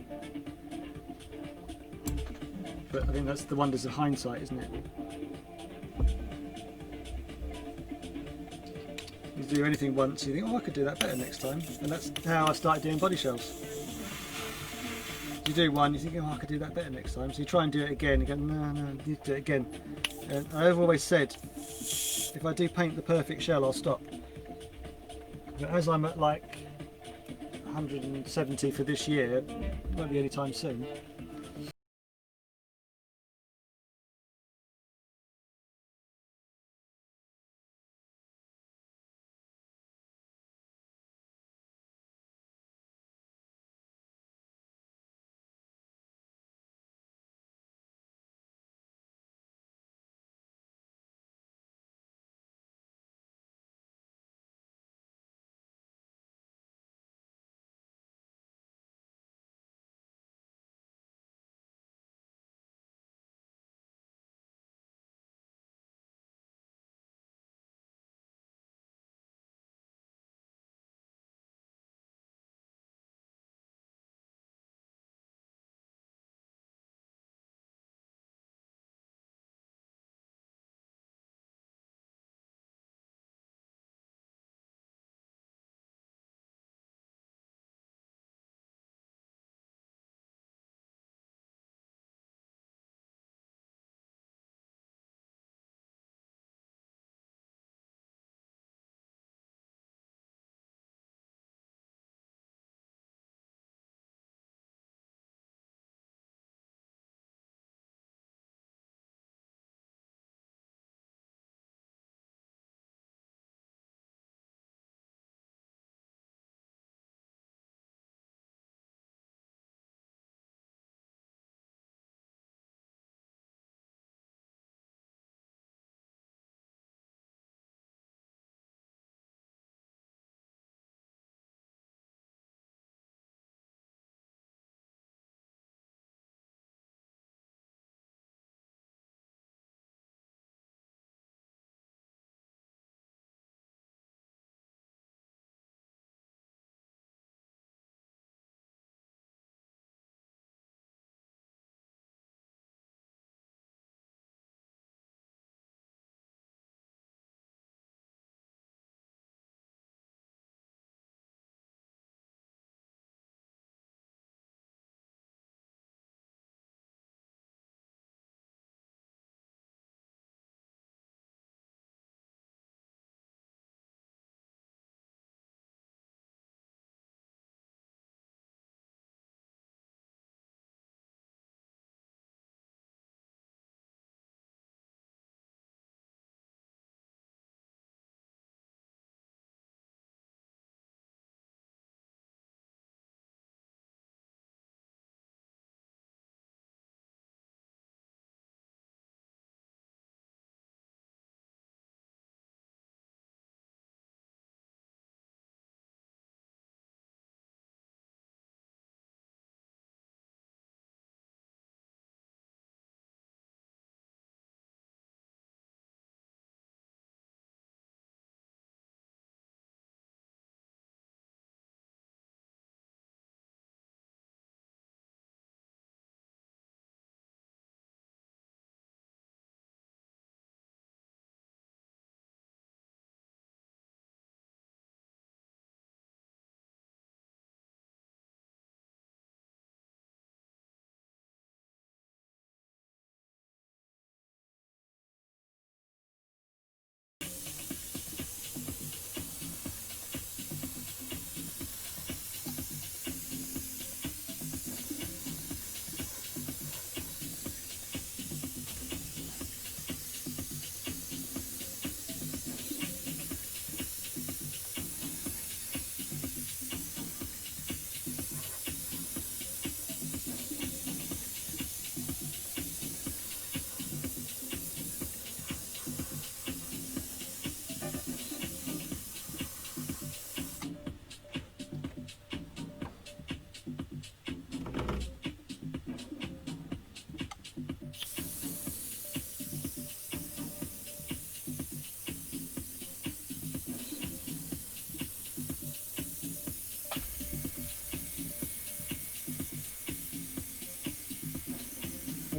But I think that's the wonders of hindsight, isn't it? You do anything once, you think, oh, I could do that better next time, and that's how I started doing body shells. You do one, you think, oh, I could do that better next time. So you try and do it again. You go, no, you need to do it again. And I've always said, if I do paint the perfect shell, I'll stop. But as I'm at like 170 for this year, it won't be any time soon.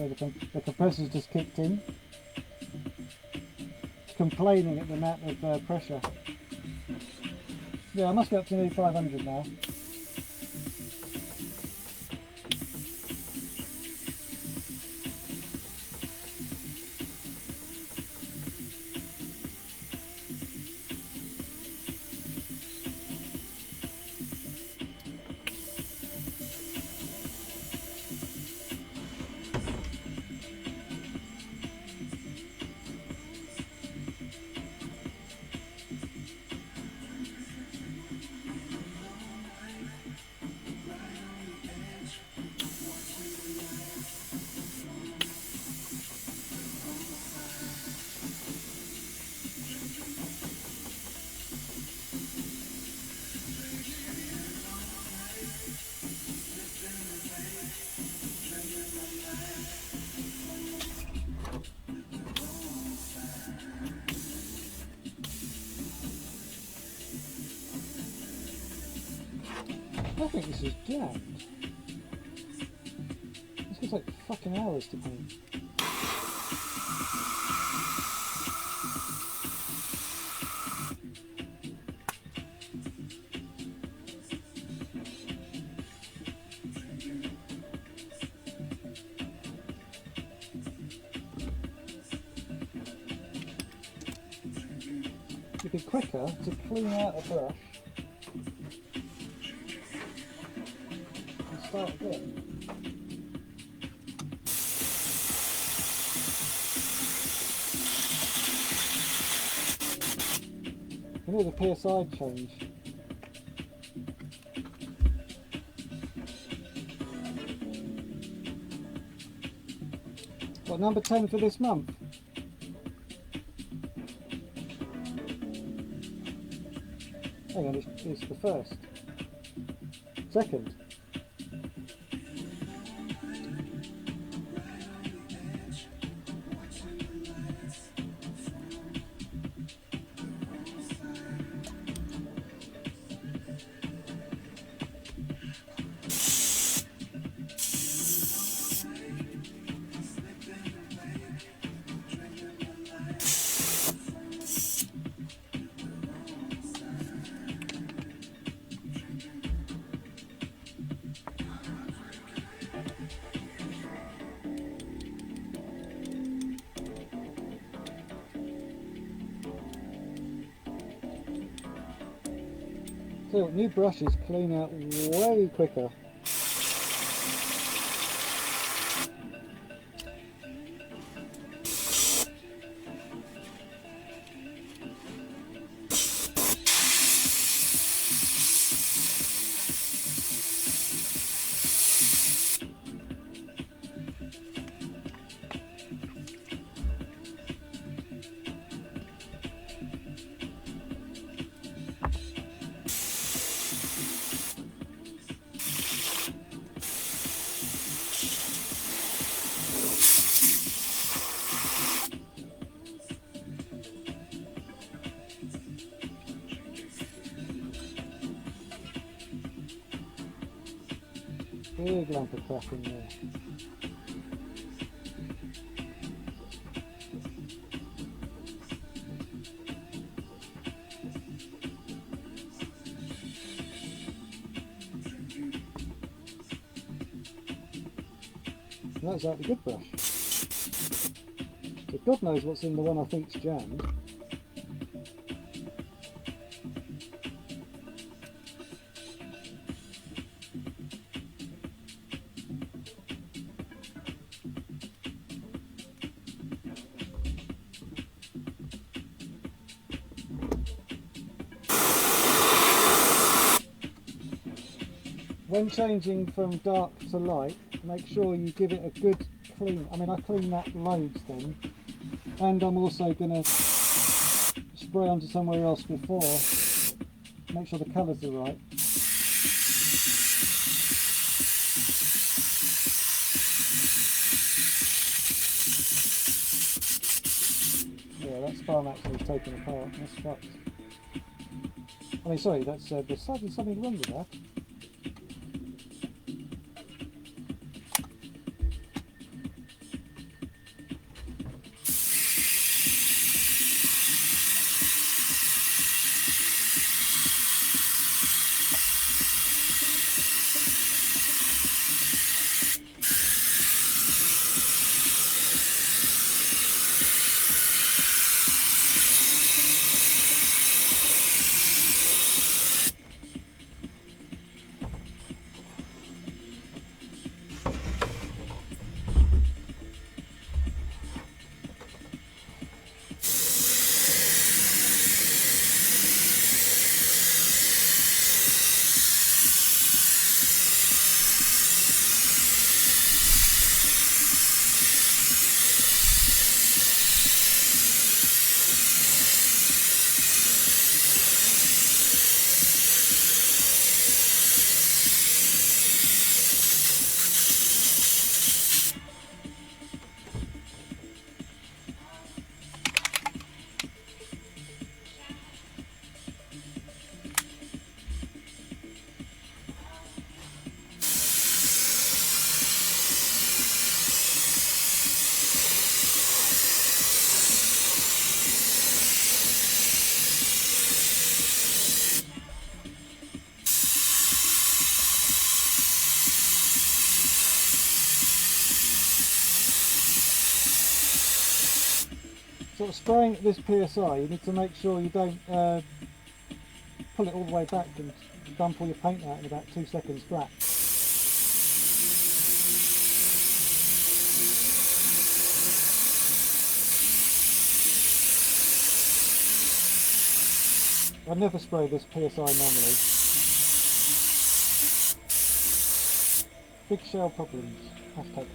So the compressor's just kicked in. It's complaining at the amount of pressure. Yeah, I must be up to nearly 500 now. I think this is jammed. It's going to take fucking hours to paint. It'd be quicker to clean out a brush and start again. You need a PSI change. What, number 10 for this month? Hang on, it's the first. Second. So new brushes clean out way quicker. Big lump of crap in there. And that's out the good brush. So God knows what's in the one I think's jammed. When changing from dark to light, make sure you give it a good clean. I mean, I clean that loads then, and I'm also going to spray onto somewhere else before, make sure the colours are right. Yeah, that spine actually is taken apart. That's fucked. I mean, sorry, that's there's something wrong with that. sort of spraying at this PSI, you need to make sure you don't pull it all the way back and dump all your paint out in about 2 seconds flat. I never spray this PSI normally. Big shell problems. Hashtag.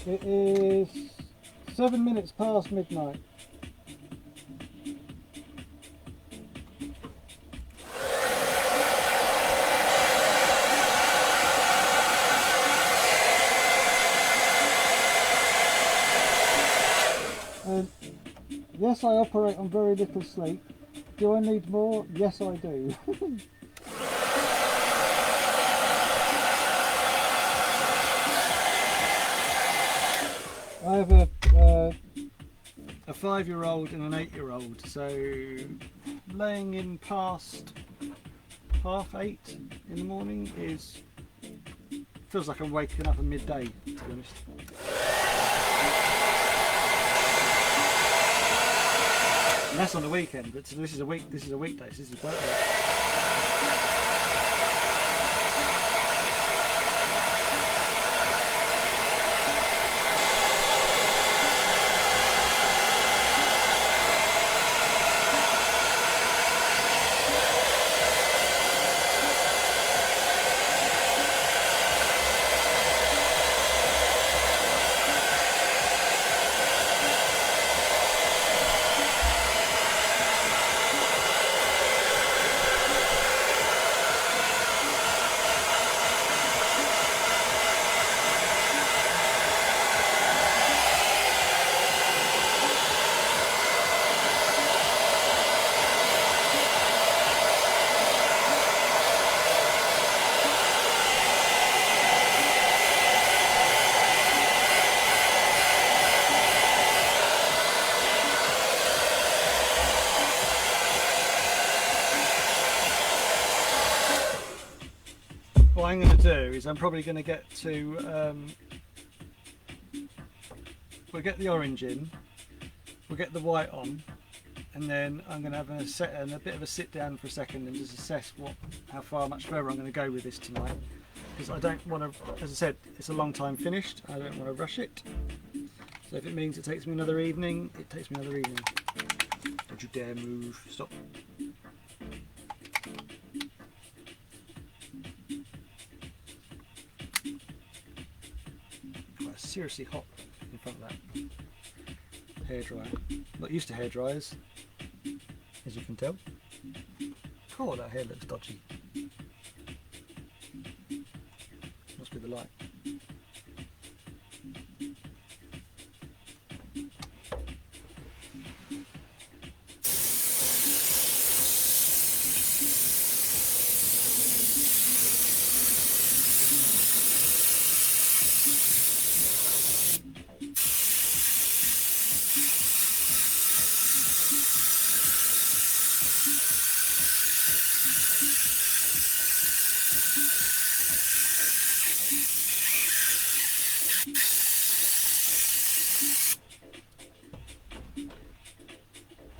It is 7 minutes past midnight. Yes, I operate on very little sleep. Do I need more? Yes, I do. I have a 5-year-old and an 8-year-old, so laying in past 8:30 in the morning feels like I'm waking up at midday, to be honest. And that's on the weekend, but this is a weekday, so this is birthday. do is I'm probably going to get to we'll get the orange in, we'll get the white on, and then I'm going to have a bit of a sit down for a second and just assess how much further I'm going to go with this tonight, because I don't want to, as I said, it's a long time finished, I don't want to rush it. So if it means it takes me another evening, it takes me another evening. Don't you dare move, stop. Oh, it's seriously hot in front of that hairdryer. Not used to hairdryers, as you can tell. Oh, that hair looks dodgy. Must be the light.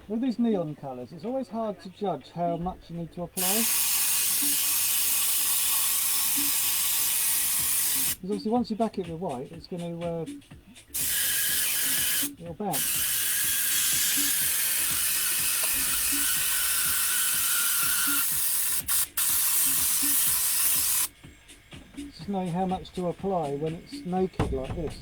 With these neon colours, it's always hard to judge how much you need to apply. Because obviously once you back it with white, it's going to it'll bounce. Just knowing how much to apply when it's naked like this.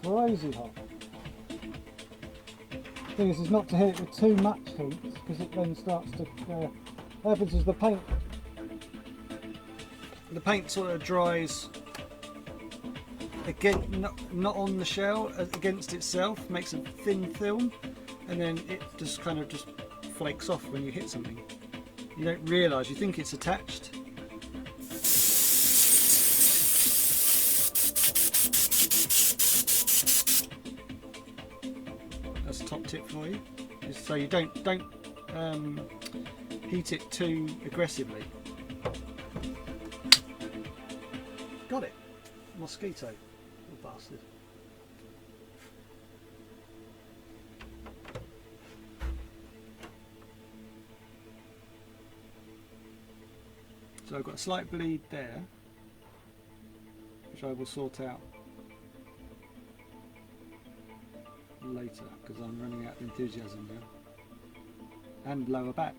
Crazy hot. The thing is not to hit it with too much heat, because it then starts to what happens is the paint sort of dries again, not on the shell, against itself, makes a thin film, and then it just kind of just flakes off when you hit something. You don't realise, you think it's attached. tip for you, is so you don't heat it too aggressively. Got it. Mosquito, little bastard. So I've got a slight bleed there, which I will sort out later because I'm running out of enthusiasm now. And lower back.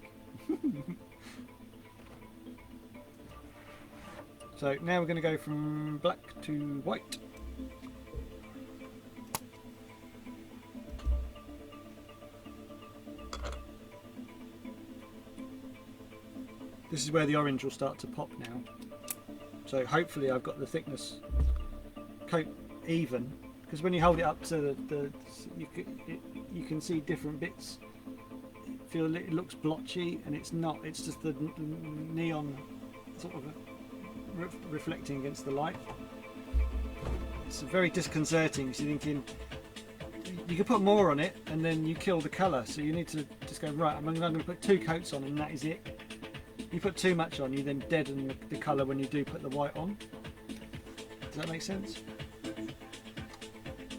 So now we're going to go from black to white. This is where the orange will start to pop now. So hopefully I've got the thickness coat even, because when you hold it up to you can see different bits. Feel it looks blotchy, and it's not. It's just the neon sort of reflecting against the light. It's very disconcerting. So you're thinking you could put more on it, and then you kill the colour. So you need to just go, right, I'm going to put 2 coats on, and that is it. You put too much on, you then deaden the colour when you do put the white on. Does that make sense?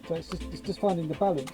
So it's just finding the balance.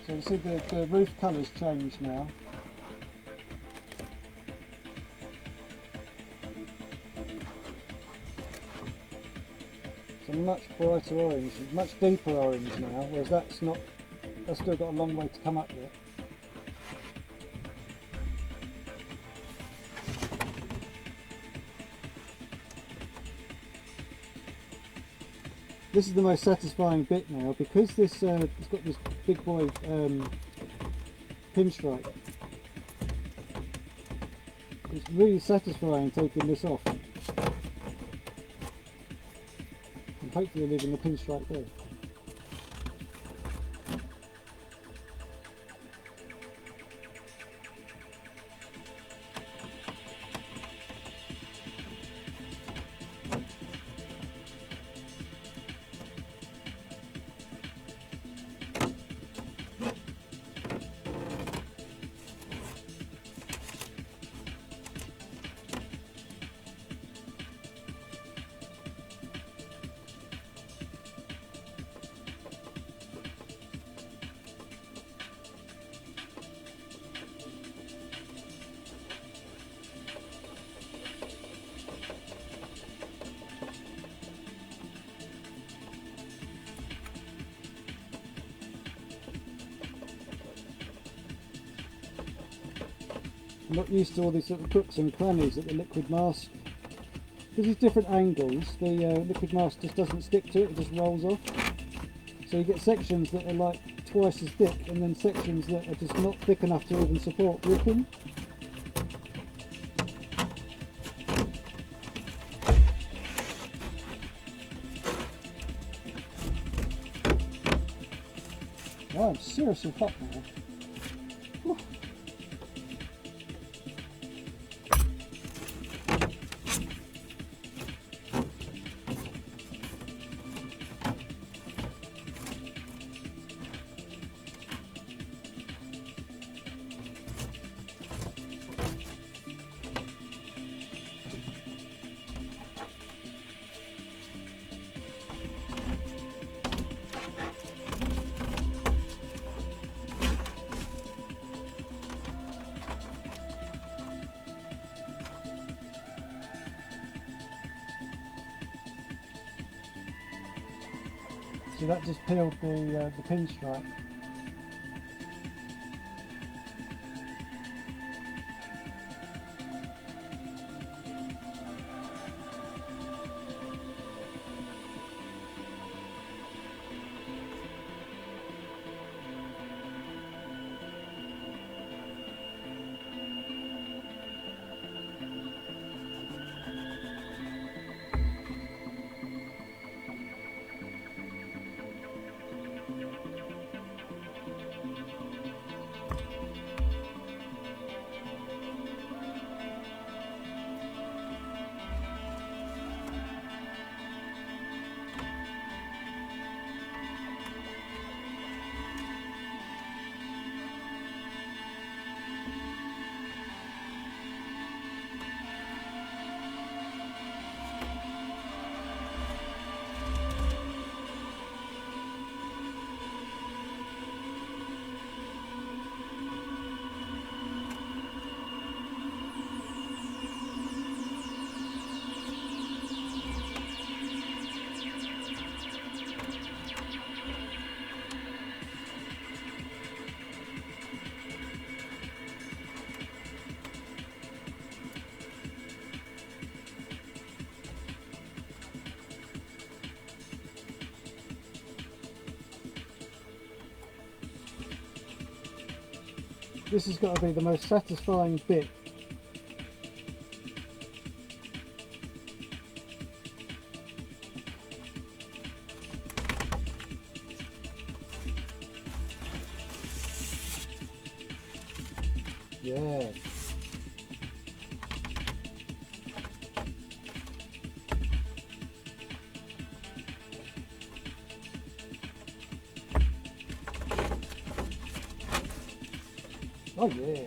So you see the roof colour's changed now. It's a much brighter orange, much deeper orange now, whereas that's still got a long way to come up yet. This is the most satisfying bit now, because this it's got this big boy pinstripe. It's really satisfying taking this off and hopefully leaving the pinstripe there. I'm not used to all these sort of crooks and crannies that the liquid mask, because these different angles, the liquid mask just doesn't stick to it, it just rolls off. So you get sections that are like twice as thick, and then sections that are just not thick enough to even support gripping. Oh, I'm seriously hot now. So that just peeled the pinstripe. This has got to be the most satisfying bit. Yeah. Oh yeah.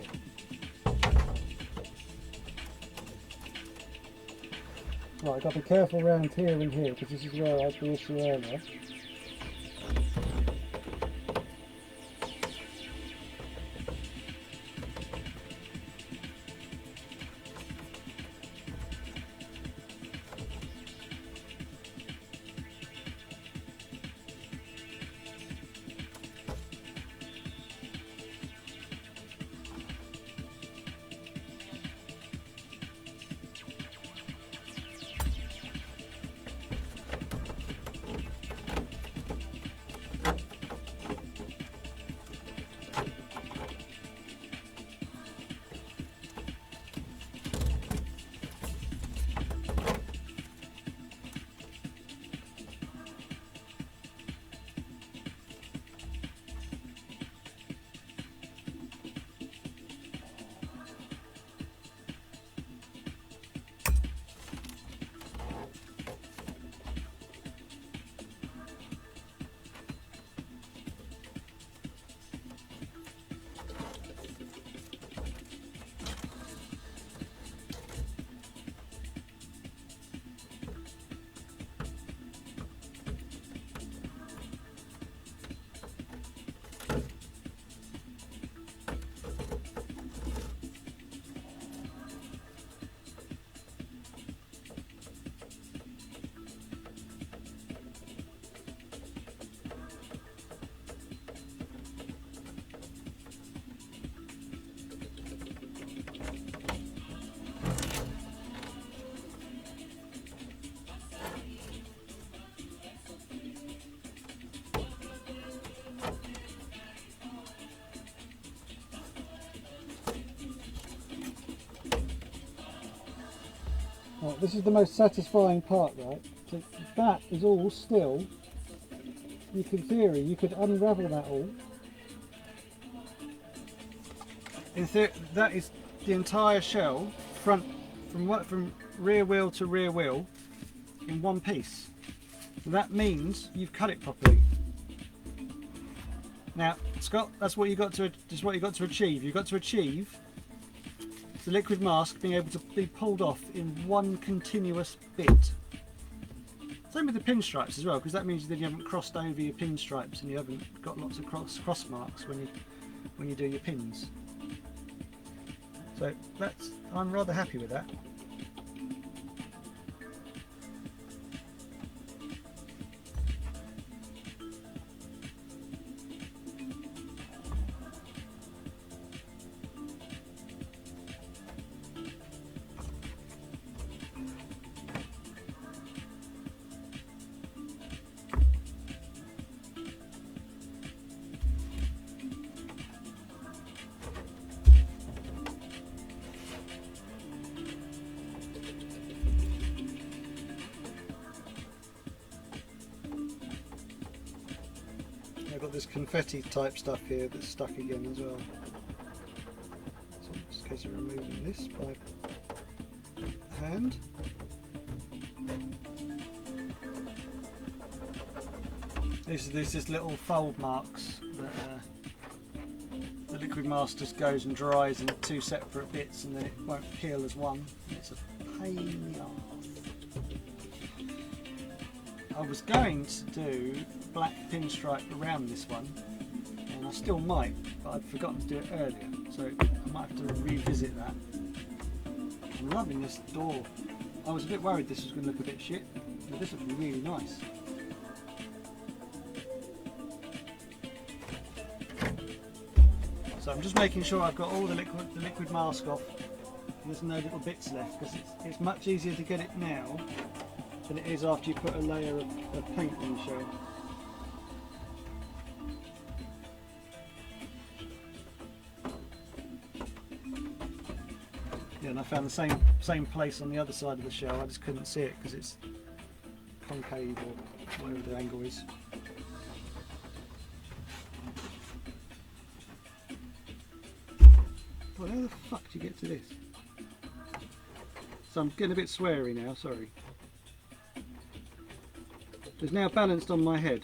Right, I've got to be careful around here and here because this is where I had the issue earlier. Right, this is the most satisfying part, right? So that is all still, in theory, you could unravel that all. In theory, that is the entire shell, from rear wheel to rear wheel, in one piece. That means you've cut it properly. Now, Scott, that's what you got to achieve. You've got to achieve the liquid mask being able to be pulled off in one continuous bit. Same with the pinstripes as well, because that means that you haven't crossed over your pinstripes and you haven't got lots of cross marks when you do your pins. So I'm rather happy with that. I've got this confetti type stuff here that's stuck again as well. So in this case of removing this by hand. There's this little fold marks that the liquid mask just goes and dries in two separate bits, and then it won't peel as one. It's a pain in the arse. I was going to do black pinstripe around this one, and I still might, but I'd forgotten to do it earlier, so I might have to revisit that. I'm loving this door. I was a bit worried this was going to look a bit shit, but this looks really nice. So I'm just making sure I've got all the liquid mask off and there's no little bits left, because it's much easier to get it now than it is after you put a layer of paint on the shell. Yeah, and I found the same place on the other side of the shell. I just couldn't see it because it's concave or whatever the angle is. Well, how the fuck do you get to this? So I'm getting a bit sweary now, sorry. It's now balanced on my head.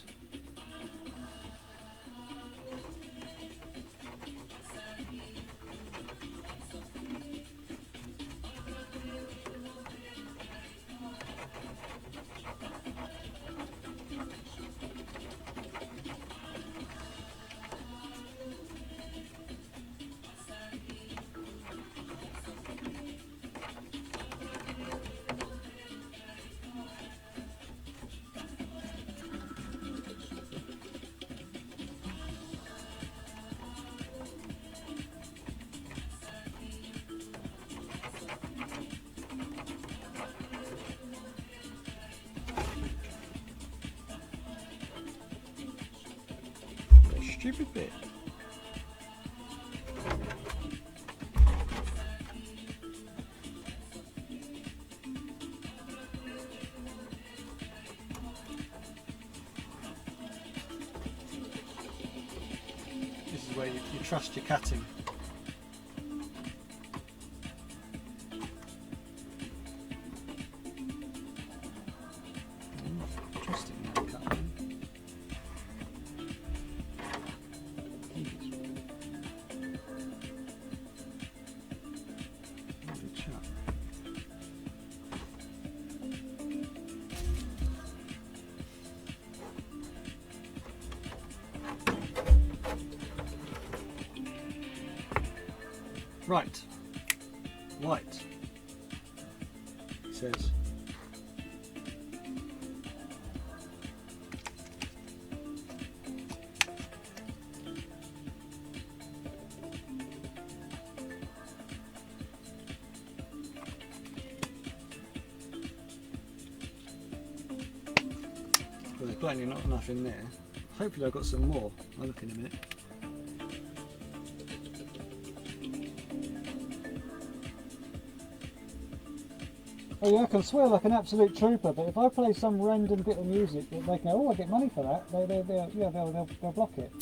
Stupid bit. This is where you trust your cutting. Trusting your cutting. Right, white, it says. Well, there's plainly not enough in there. Hopefully I've got some more. I'll look in a minute. Oh yeah, I can swear like an absolute trooper, but if I play some random bit of music that they go, oh, I get money for that, they'll block it.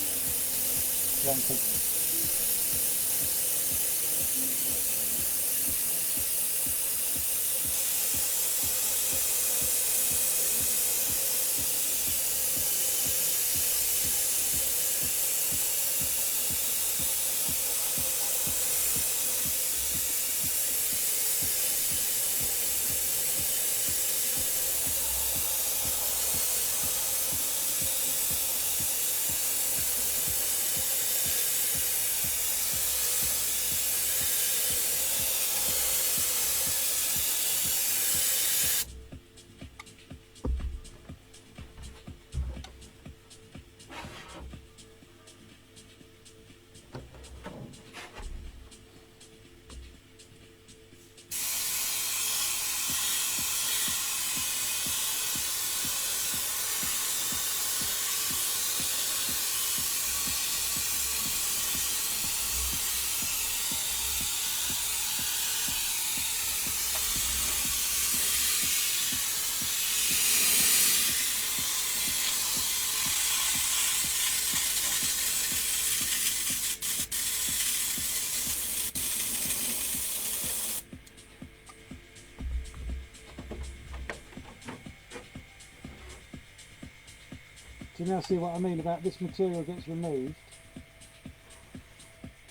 can now see what I mean about this material gets removed,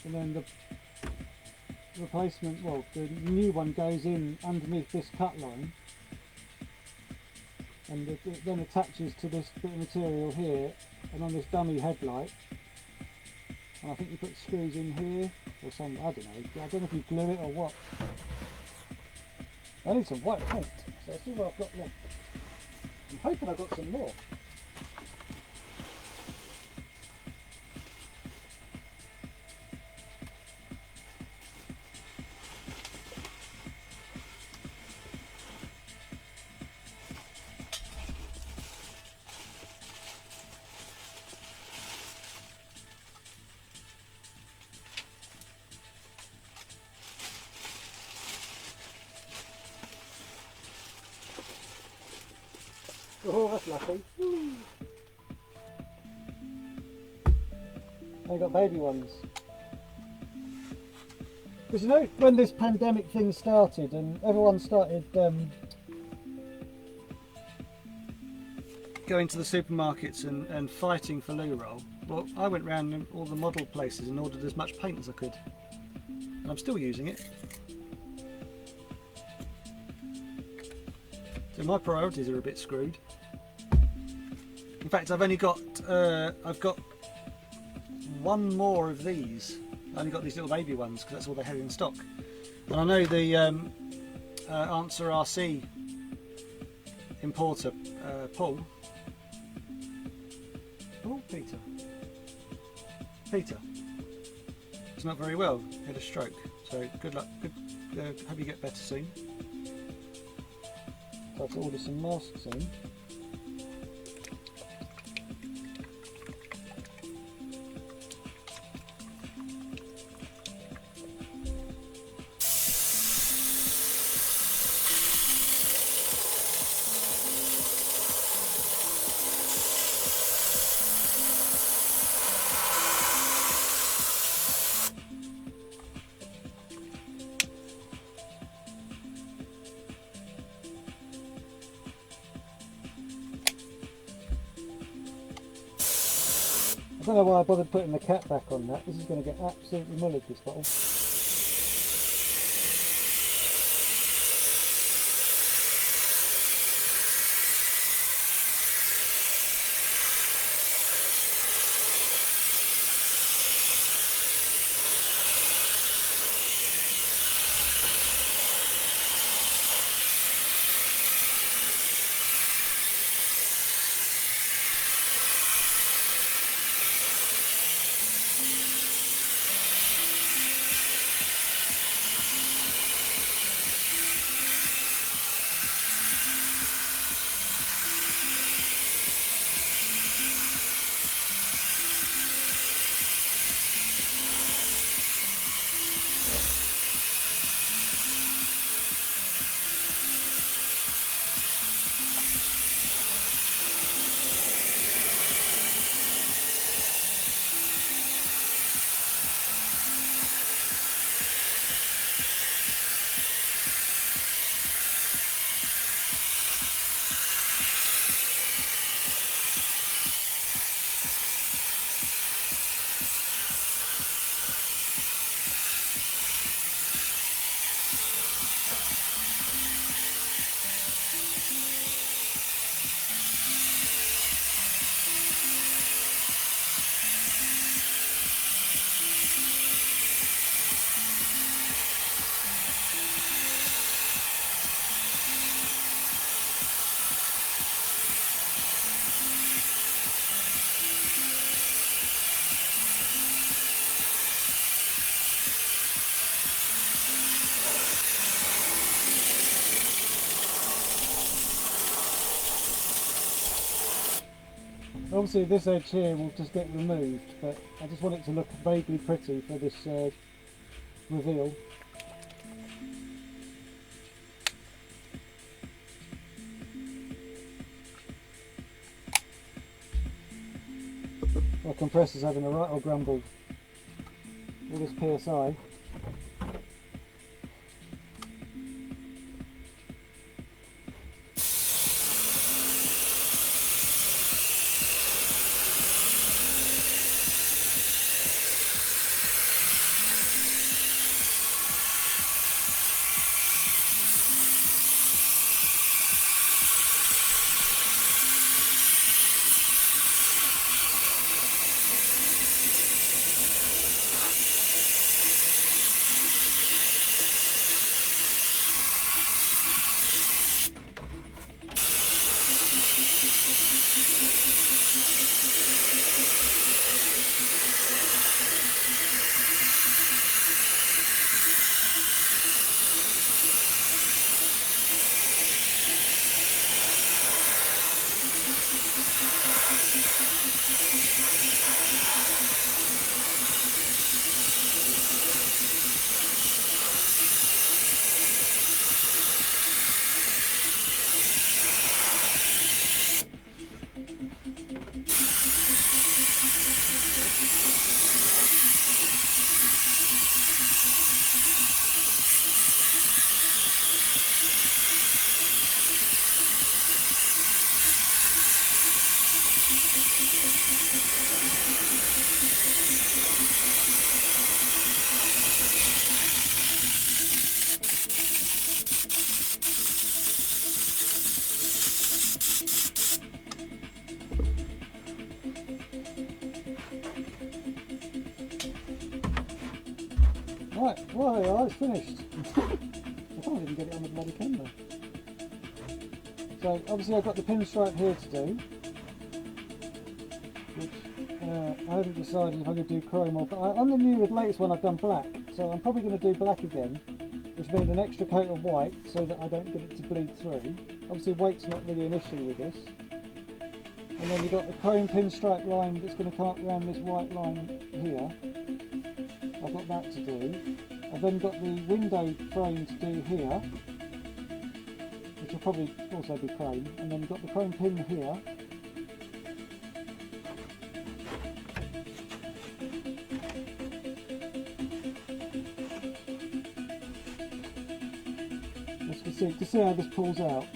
and then the replacement, well, the new one goes in underneath this cut line, and it then attaches to this bit of material here and on this dummy headlight. And I think you put screws in here or some, I don't know. I don't know if you glue it or what. I need some white paint, so let's see what I've got left. I'm hoping I've got some more. Oh, that's lucky. I got baby ones. Because you know, when this pandemic thing started and everyone started going to the supermarkets and fighting for loo roll, well, I went round all the model places and ordered as much paint as I could. And I'm still using it. So my priorities are a bit screwed. In fact, I've only got one more of these. I only got these little baby ones because that's all they had in stock. And I know the Answer RC importer, Paul. Peter. He's not very well. He had a stroke. So good luck. Hope you get better soon. So I have to order some masks in. I don't know why I bothered putting the cap back on that. This is going to get absolutely mullered, this bottle. Obviously this edge here will just get removed, but I just want it to look vaguely pretty for this reveal. My compressor's having a right old grumble with this PSI. Right, well there you are, it's finished. I can't even get it on the bloody camera. So obviously I've got the pinstripe here to do, which I haven't decided if I'm going to do chrome or... On the latest one I've done black, so I'm probably going to do black again, which means an extra coat of white so that I don't get it to bleed through. Obviously white's not really an issue with this. And then you've got the chrome pinstripe line that's going to come up around this white line here. I've got that to do. I've then got the window frame to do here, which will probably also be chrome. And then you've got the chrome pin here. Let's see how this pulls out.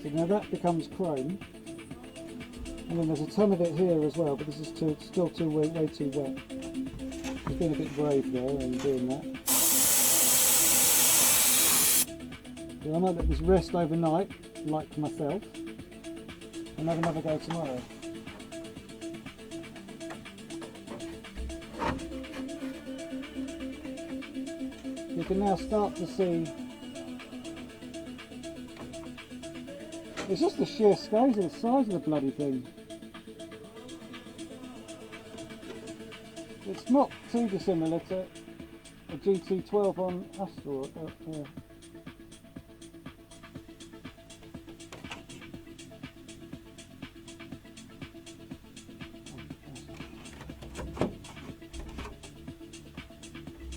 So now that becomes chrome, and then there's a ton of it here as well, but this is still way too wet. It's been a bit brave there in doing that. So I might let this rest overnight, like myself, and have another go tomorrow. You can now start to see. It's just the sheer scale of the size of the bloody thing. It's not too dissimilar to a GT12 on Astor.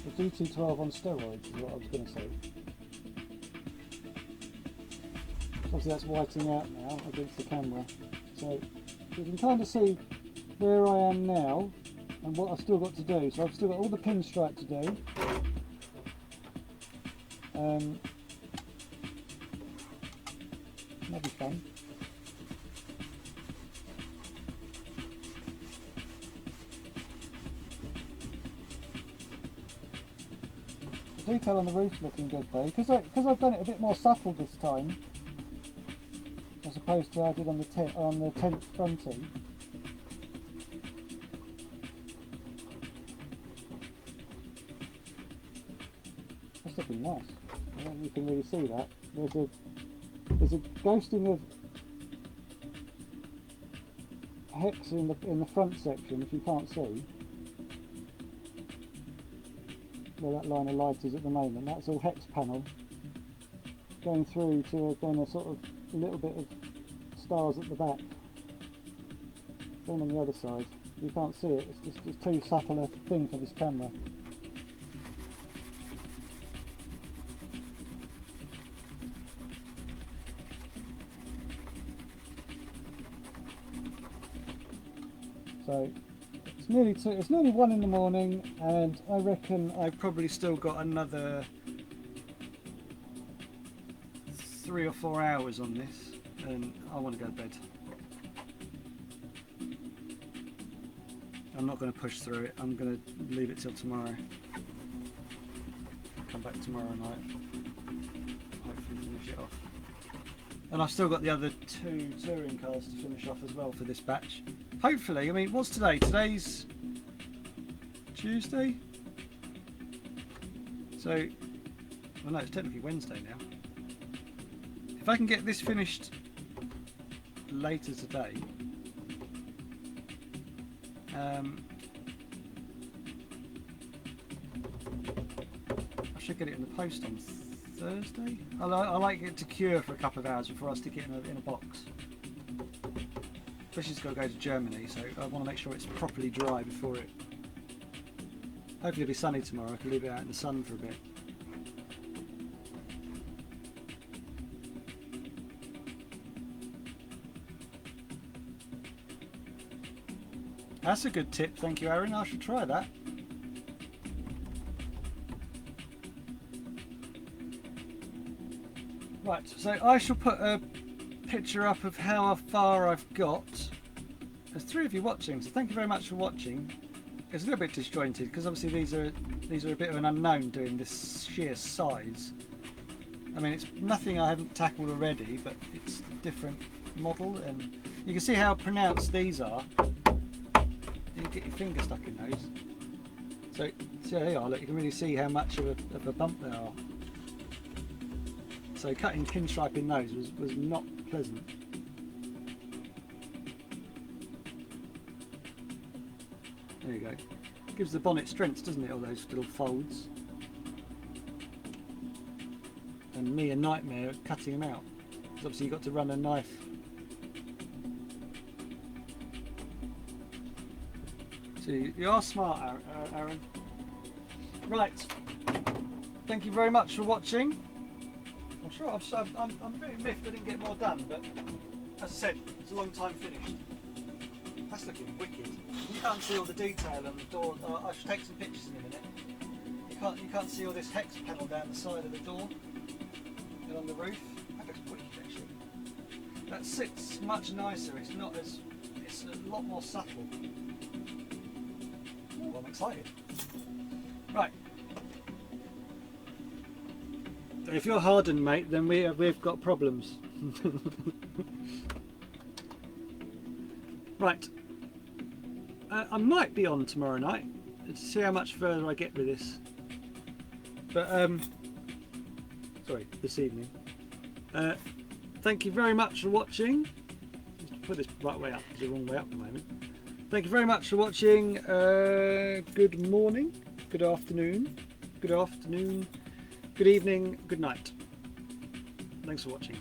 A GT12 on steroids is what I was going to say. Obviously that's whiting out now against the camera, so you can kind of see where I am now and what I've still got to do. So I've still got all the pinstripe to do. That'll be fun. The detail on the roof's looking good though, because I've done it a bit more subtle this time, as opposed to I did on the tent fronting. That's looking nice. I don't know if you can really see that. There's a ghosting of hex in the front section, if you can't see where that line of light is at the moment. That's all hex panel going through to then a sort of a little bit of stars at the back. Same on the other side. You can't see it. It's too subtle a thing for this camera. So it's nearly 1 in the morning, and I reckon I've probably still got another 3 or 4 hours on this, and I want to go to bed. I'm not going to push through it. I'm going to leave it till tomorrow. Come back tomorrow night. Hopefully finish it off. And I've still got the other 2 touring cars to finish off as well for this batch. Hopefully, I mean, what's today? Today's Tuesday? So, well no, it's technically Wednesday now. If I can get this finished later today, I should get it in the post on Thursday. I like it to cure for a couple of hours before I stick it in a box. Especially it's got to go to Germany, so I want to make sure it's properly dry before it. Hopefully it'll be sunny tomorrow. I can leave it out in the sun for a bit. That's a good tip, thank you, Aaron. I should try that. Right, so I shall put a picture up of how far I've got. There's 3 of you watching, so thank you very much for watching. It's a little bit disjointed because obviously these are a bit of an unknown doing this sheer size. I mean, it's nothing I haven't tackled already, but it's a different model, and you can see how pronounced these are. You get your finger stuck in those. So there you are. Look, you can really see how much of a bump they are. So cutting pinstriping those was not pleasant. There you go. Gives the bonnet strength, doesn't it? All those little folds. And me a nightmare at cutting them out. Because obviously you've got to run a knife. So you are smart, Aaron. Right. Thank you very much for watching. I'm sure I'm very miffed I didn't get more done, but as I said, it's a long time finished. That's looking wicked. You can't see all the detail on the door. I should take some pictures in a minute. You can't see all this hex panel down the side of the door and on the roof. That looks wicked actually. That sits much nicer. It's a lot more subtle. Oh, I'm excited. Right. If you're hardened, mate, then we've got problems. Right. I might be on tomorrow night to see how much further I get with this. But sorry, this evening. Thank you very much for watching. Let's put this right way up. It's the wrong way up at the moment. Thank you very much for watching. Good morning, good afternoon, good evening, good night. Thanks for watching.